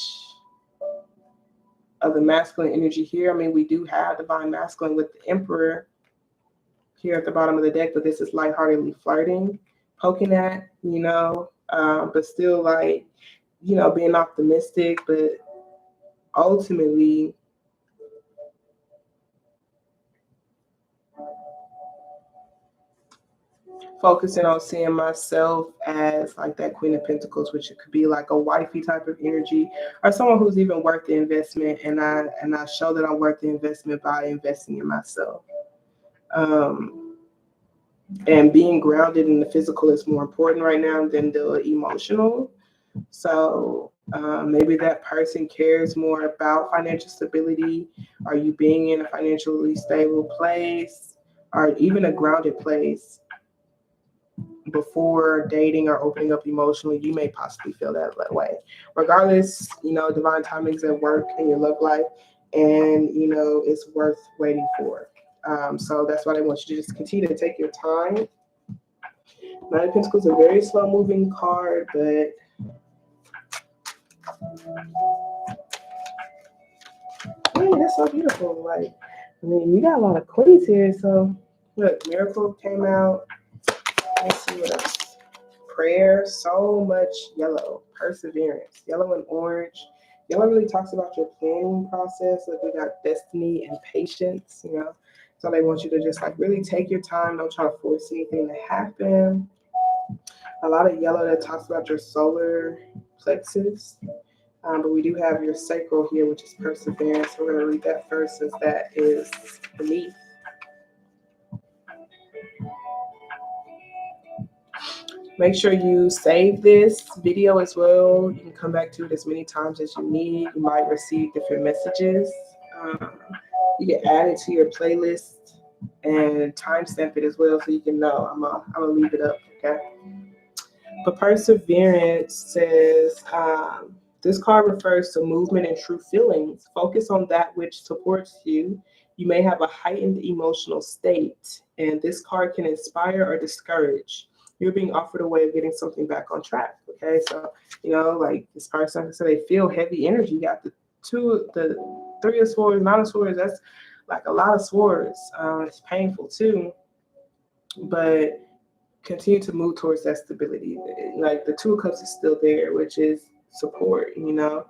of the masculine energy here. I mean, we do have divine masculine with the emperor here at the bottom of the deck, but this is lightheartedly flirting, poking at, you know, but still like, you know, being optimistic, but ultimately focusing on seeing myself as like that Queen of Pentacles, which it could be like a wifey type of energy, or someone who's even worth the investment. And I show that I'm worth the investment by investing in myself. And being grounded in the physical is more important right now than the emotional. So maybe that person cares more about financial stability. Are you being in a financially stable place, or even a grounded place before dating or opening up emotionally? You may possibly feel that way. Regardless, you know, divine timing's at work in your love life, and you know it's worth waiting for. So that's why I want you to just continue to take your time. Nine of Pentacles is a very slow moving card, but yeah, that's so beautiful. Like, I mean, you got a lot of queens here. So look, Miracle came out. Let's see what else. Prayer, so much yellow, perseverance, yellow and orange. Yellow really talks about your planning process. Like, we got destiny and patience, you know. So they want you to just like really take your time. Don't try to force anything to happen. A lot of yellow that talks about your solar plexus. But we do have your sacral here, which is perseverance. We're going to read that first, since that is beneath. Make sure you save this video as well. You can come back to it as many times as you need. You might receive different messages. You can add it to your playlist and timestamp it as well, so you can know. I'm gonna leave it up, okay? But perseverance says, this card refers to movement and true feelings. Focus on that which supports you. You may have a heightened emotional state, and this card can inspire or discourage. You're being offered a way of getting something back on track. Okay, so you know, like this person, so they feel heavy energy. You got the three of swords, nine of swords. That's like a lot of swords. It's painful too, but continue to move towards that stability. Like the Two of Cups is still there, which is support, you know.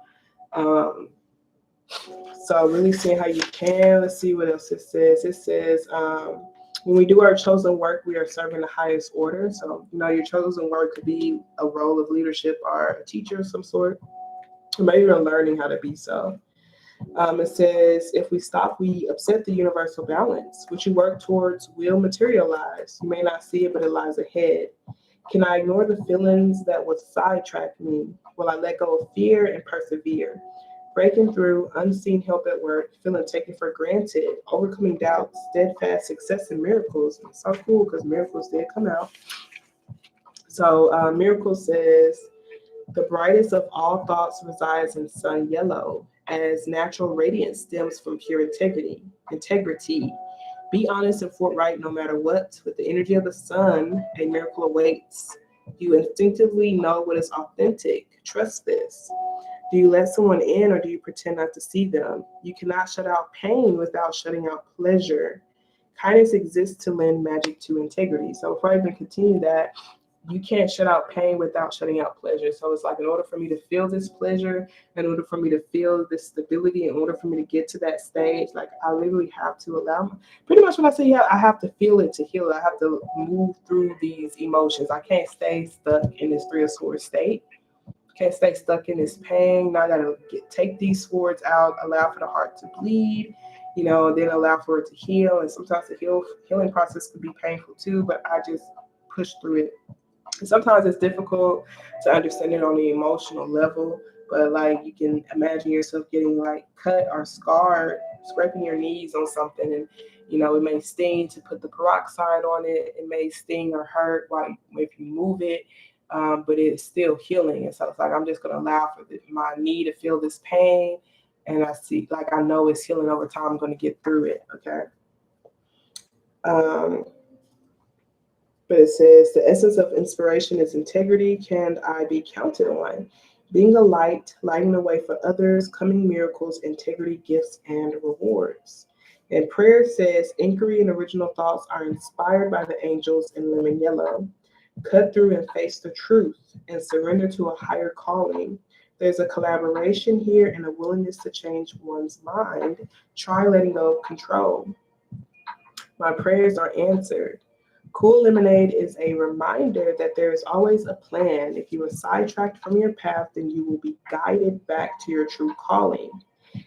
So really seeing how you can. Let's see what else it says. It says, when we do our chosen work, we are serving the highest order. So, you know, your chosen work could be a role of leadership or a teacher of some sort. Or maybe you're learning how to be so. It says, if we stop, we upset the universal balance. What you work towards will materialize. You may not see it, but it lies ahead. Can I ignore the feelings that would sidetrack me? Will I let go of fear and persevere? Breaking through, unseen help at work, feeling taken for granted, overcoming doubts, steadfast success, and miracles. It's so cool because miracles did come out. So, Miracle says, the brightest of all thoughts resides in sun yellow, as natural radiance stems from pure integrity. Integrity. Be honest and forthright no matter what. With the energy of the sun, a miracle awaits. You instinctively know what is authentic. Trust this. Do you let someone in or do you pretend not to see them? You cannot shut out pain without shutting out pleasure. Kindness exists to lend magic to integrity. So before I even continue that, you can't shut out pain without shutting out pleasure. So it's like, in order for me to feel this pleasure, in order for me to feel this stability, in order for me to get to that stage, like I literally have to allow, pretty much when I say, yeah, I have to feel it to heal it. I have to move through these emotions. I can't stay stuck in this Three of Swords state. Can't stay stuck in this pain. Now I gotta take these swords out, allow for the heart to bleed, then allow for it to heal. And sometimes the healing process can be painful too, but I just push through it. Sometimes it's difficult to understand it on the emotional level, but like you can imagine yourself getting like cut or scarred, scraping your knees on something, and it may sting to put the peroxide on it. It may sting or hurt while if you move it, but it's still healing. And so it's like I'm just gonna allow for my knee to feel this pain, and I know it's healing over time. I'm gonna get through it. Okay. Um, But it says, the essence of inspiration is integrity. Can I be counted on? Being a light, lighting the way for others, coming miracles, integrity, gifts, and rewards. And prayer says, inquiry and original thoughts are inspired by the angels in lemon yellow. Cut through and face the truth and surrender to a higher calling. There's a collaboration here and a willingness to change one's mind. Try letting go of control. My prayers are answered. Cool Lemonade is a reminder that there is always a plan. If you are sidetracked from your path, then you will be guided back to your true calling.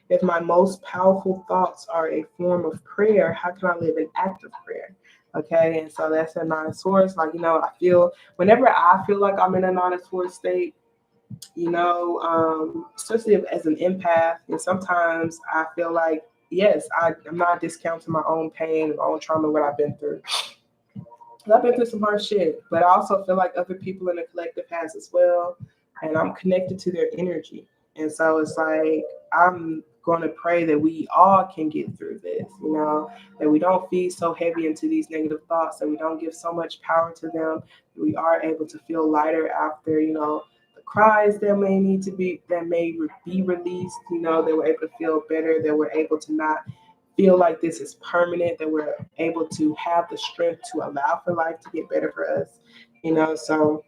If my most powerful thoughts are a form of prayer, how can I live an act of prayer? Okay, and so that's a Nine of Swords. Like, I feel whenever I feel like I'm in a Nine of Swords state, especially as an empath, and sometimes I feel like, yes, I'm not discounting my own pain, my own trauma, what I've been through. I've been through some hard shit, but I also feel like other people in the collective has as well, and I'm connected to their energy. And so it's like I'm going to pray that we all can get through this, that we don't feed so heavy into these negative thoughts, that we don't give so much power to them, that we are able to feel lighter after, the cries that may be released, that we're able to feel better, that we're able to not feel like this is permanent, that we're able to have the strength to allow for life to get better for us. So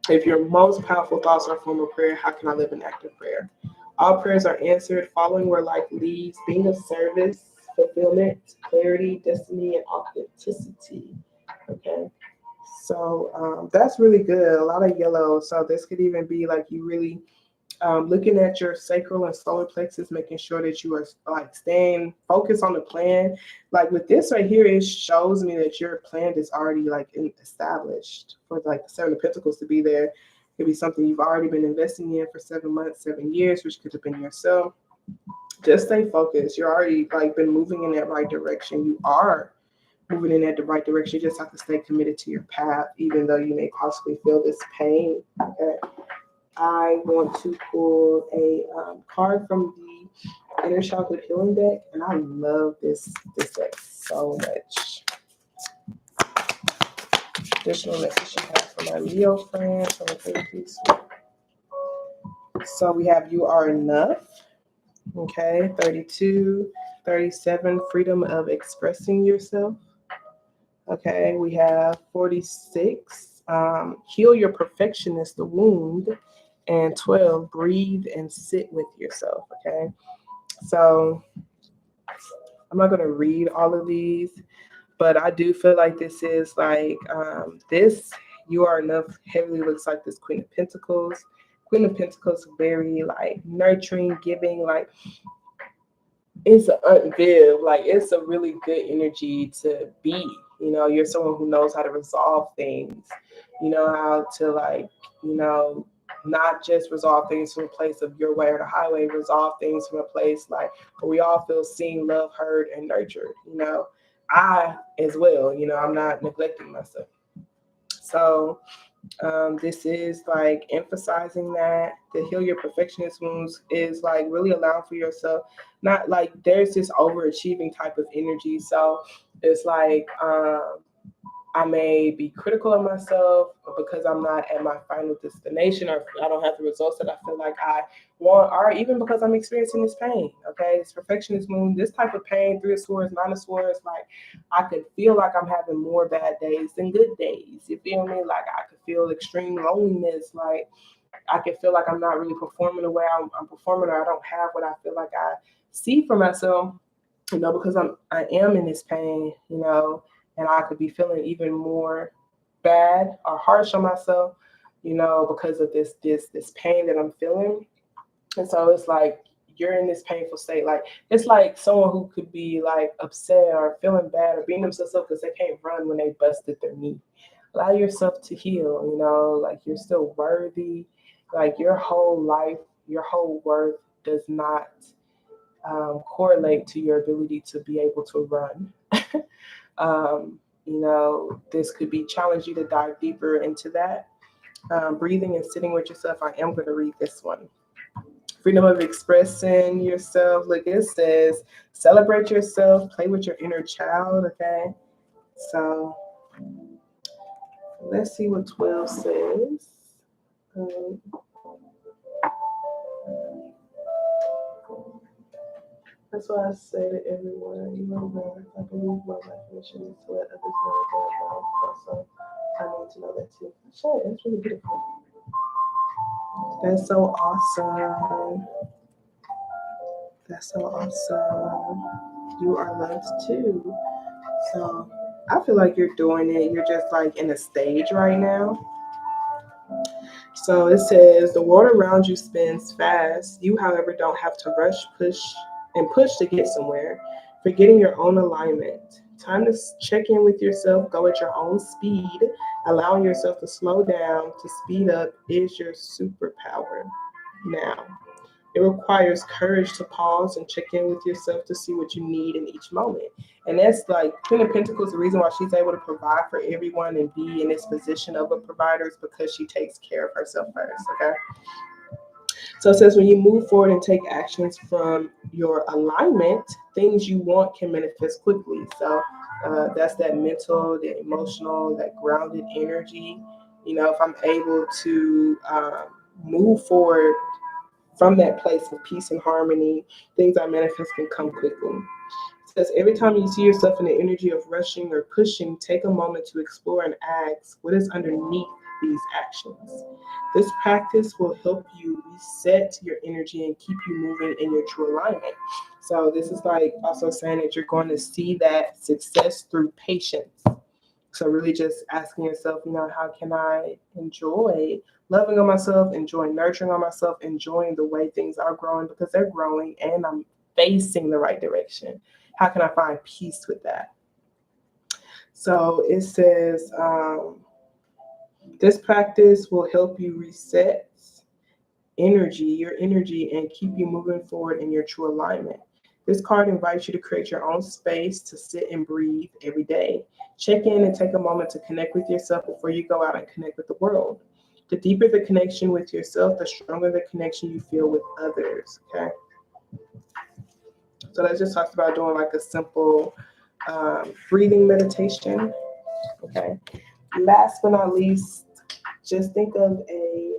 if your most powerful thoughts are a form of prayer, how can I live an active prayer? All prayers are answered, following where life leads, being of service, fulfillment, clarity, destiny, and authenticity. Okay. So that's really good. A lot of yellow. So this could even be like you really looking at your sacral and solar plexus, making sure that you are like staying focused on the plan. Like with this right here, it shows me that your plan is already like established for like the Seven of Pentacles to be there. It could be something you've already been investing in for 7 months, 7 years, which could have been yourself. Just stay focused. You're already like been moving in that right direction. You are moving in that the right direction. You just have to stay committed to your path, even though you may possibly feel this pain. Okay. I want to pull a card from the Inner Childhood Healing deck, and I love this deck so much. Additional message you have for my Leo friends. So we have You Are Enough. Okay, 32, 37, freedom of expressing yourself. Okay, we have 46, heal your perfectionist wound. And 12, breathe and sit with yourself. Okay, so I'm not going to read all of these, but I do feel like this is like this You Are Enough heavily looks like this Queen of Pentacles. Queen of Pentacles, very like nurturing, giving, like it's Viv, like it's a really good energy to be. You know, you're someone who knows how to resolve things. You know how to like, you know, not just resolve things from a place of your way or the highway, resolve things from a place like where we all feel seen, loved, heard, and nurtured. You know, I as well. You know, I'm not neglecting myself. So this is like emphasizing that the heal your perfectionist wounds is like really allowing for yourself, not like there's this overachieving type of energy. So it's like I may be critical of myself because I'm not at my final destination or I don't have the results that I feel like I want, or even because I'm experiencing this pain. Okay, this perfectionist wound, this type of pain, three of swords, nine of swords, like I could feel like I'm having more bad days than good days. You feel me? Like I could feel extreme loneliness. Like I can feel like I'm not really performing the way I'm performing, or I don't have what I feel like I see for myself, you know, because I am in this pain, you know, and I could be feeling even more bad or harsh on myself, you know, because of this pain that I'm feeling. And so it's like you're in this painful state. Like it's like someone who could be like upset or feeling bad or beating themselves up because they can't run when they busted their knee. Allow yourself to heal, you know, like you're still worthy. Like your whole life, your whole worth does not correlate to your ability to be able to run. You know, this could be challenge you to dive deeper into that. Breathing and sitting with yourself. I am going to read this one. Freedom of expressing yourself. Look, it says celebrate yourself, play with your inner child. Okay, so let's see what 12 says. Um, that's why I say to everyone, you know, that I believe my life mission is to let others know that I'm loved. Also, I need to know that too. Sure, that's really beautiful. That's so awesome. That's so awesome. You are loved too. So I feel like you're doing it. You're just like in a stage right now. So it says the world around you spins fast. You, however, don't have to rush, push to get somewhere. Forgetting your own alignment. Time to check in with yourself. Go at your own speed. Allowing yourself to slow down, to speed up is your superpower now. It requires courage to pause and check in with yourself to see what you need in each moment. And that's like Queen of Pentacles, the reason why she's able to provide for everyone and be in this position of a provider is because she takes care of herself first. Okay. So it says when you move forward and take actions from your alignment, things you want can manifest quickly. So that's that mental, the emotional, that grounded energy. You know, if I'm able to move forward from that place of peace and harmony, things I manifest can come quickly. It says every time you see yourself in the energy of rushing or pushing, take a moment to explore and ask what is underneath these actions. This practice will help you reset your energy and keep you moving in your true alignment. So this is like also saying that you're going to see that success through patience. So really just asking yourself, you know, how can I enjoy loving on myself, enjoying nurturing on myself, enjoying the way things are growing because they're growing and I'm facing the right direction. How can I find peace with that? So it says this practice will help you reset your energy, and keep you moving forward in your true alignment. This card invites you to create your own space to sit and breathe every day. Check in and take a moment to connect with yourself before you go out and connect with the world. The deeper the connection with yourself, the stronger the connection you feel with others. Okay. So that just talks about doing like a simple breathing meditation. Okay. Last but not least, just think of a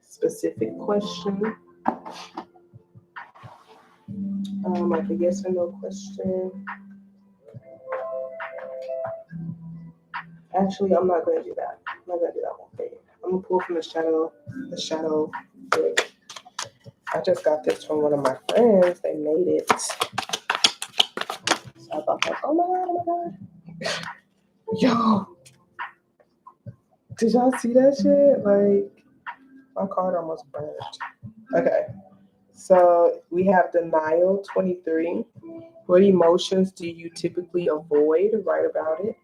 specific question, like a yes or no question. Actually, I'm not going to do that. I'm not going to do that one for you. I'm going to pull from the shadow deck. I just got this from one of my friends. They made it. So I thought, like, oh my God. Yo, did y'all see that shit? Like, my card almost burned. Okay. So we have denial, 23. What emotions do you typically avoid? Write about it.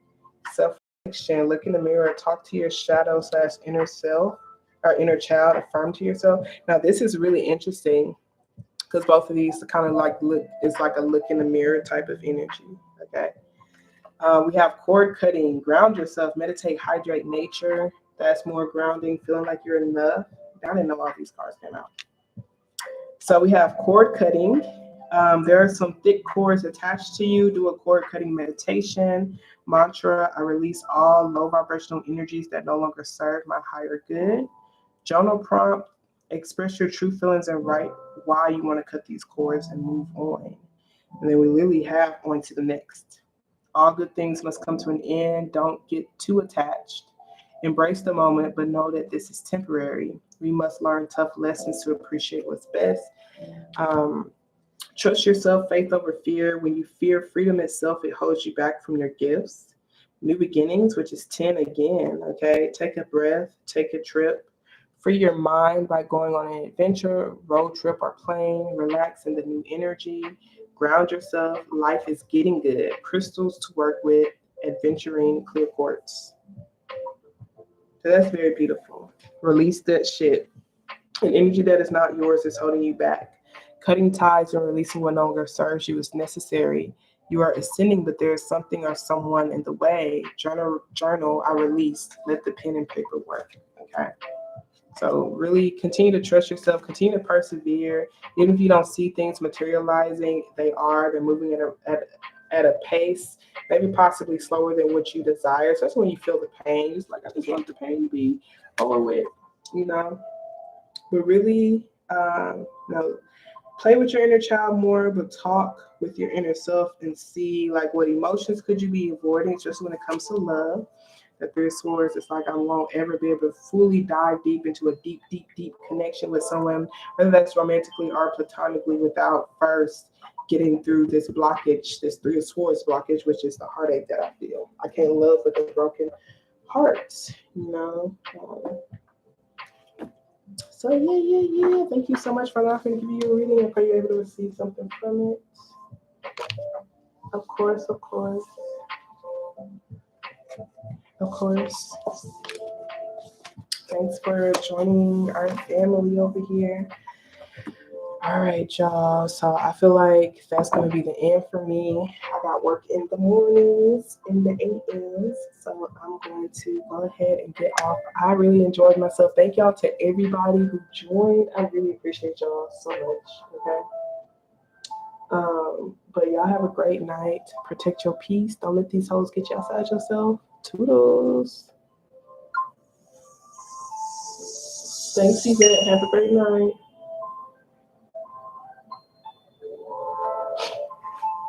Self-reflection, look in the mirror, talk to your shadow / inner self or inner child, affirm to yourself. Now this is really interesting because both of these kind of like look, it's like a look in the mirror type of energy. Okay. We have cord cutting, ground yourself, meditate, hydrate, nature. That's more grounding, feeling like you're enough. I didn't know all these cards came out. So we have cord cutting. There are some thick cords attached to you. Do a cord cutting meditation. Mantra, I release all low vibrational energies that no longer serve my higher good. Journal prompt, express your true feelings and write why you want to cut these cords and move on. And then we literally have on to the next. All good things must come to an end. Don't get too attached. Embrace the moment, but know that this is temporary. We must learn tough lessons to appreciate what's best. Trust yourself, faith over fear. When you fear freedom itself, it holds you back from your gifts. New beginnings, which is 10 again, okay? Take a breath, take a trip. Free your mind by going on an adventure, road trip or plane. Relax in the new energy. Ground yourself. Life is getting good. Crystals to work with. Adventuring, clear quartz. So that's very beautiful. Release that shit. An energy that is not yours is holding you back. Cutting ties and releasing what no longer serves you is necessary. You are ascending, but there is something or someone in the way. Journal, I release. Let the pen and paper work. Okay. So really continue to trust yourself, continue to persevere. Even if you don't see things materializing, they're moving at a pace, maybe possibly slower than what you desire. So that's when you feel the pain. It's like, I just want the pain to be over with, you know. But really, play with your inner child more, but talk with your inner self and see like what emotions could you be avoiding, especially when it comes to love. The Three of Swords, it's like I won't ever be able to fully dive deep into a deep connection with someone, whether that's romantically or platonically, without first getting through this blockage, this Three of Swords blockage, which is the heartache that I feel. I can't love with a broken heart, you know. So yeah. Thank you so much for allowing me to give you a reading. I pray you're able to receive something from it. Of course. Thanks for joining our family over here. All right, y'all. So I feel like that's going to be the end for me. I got work in the mornings, in the AMs. So I'm going to go ahead and get off. I really enjoyed myself. Thank y'all to everybody who joined. I really appreciate y'all so much. Okay. But y'all have a great night. Protect your peace. Don't let these hoes get you outside yourself. Toodles. Thanks, Yvette. Have a great night.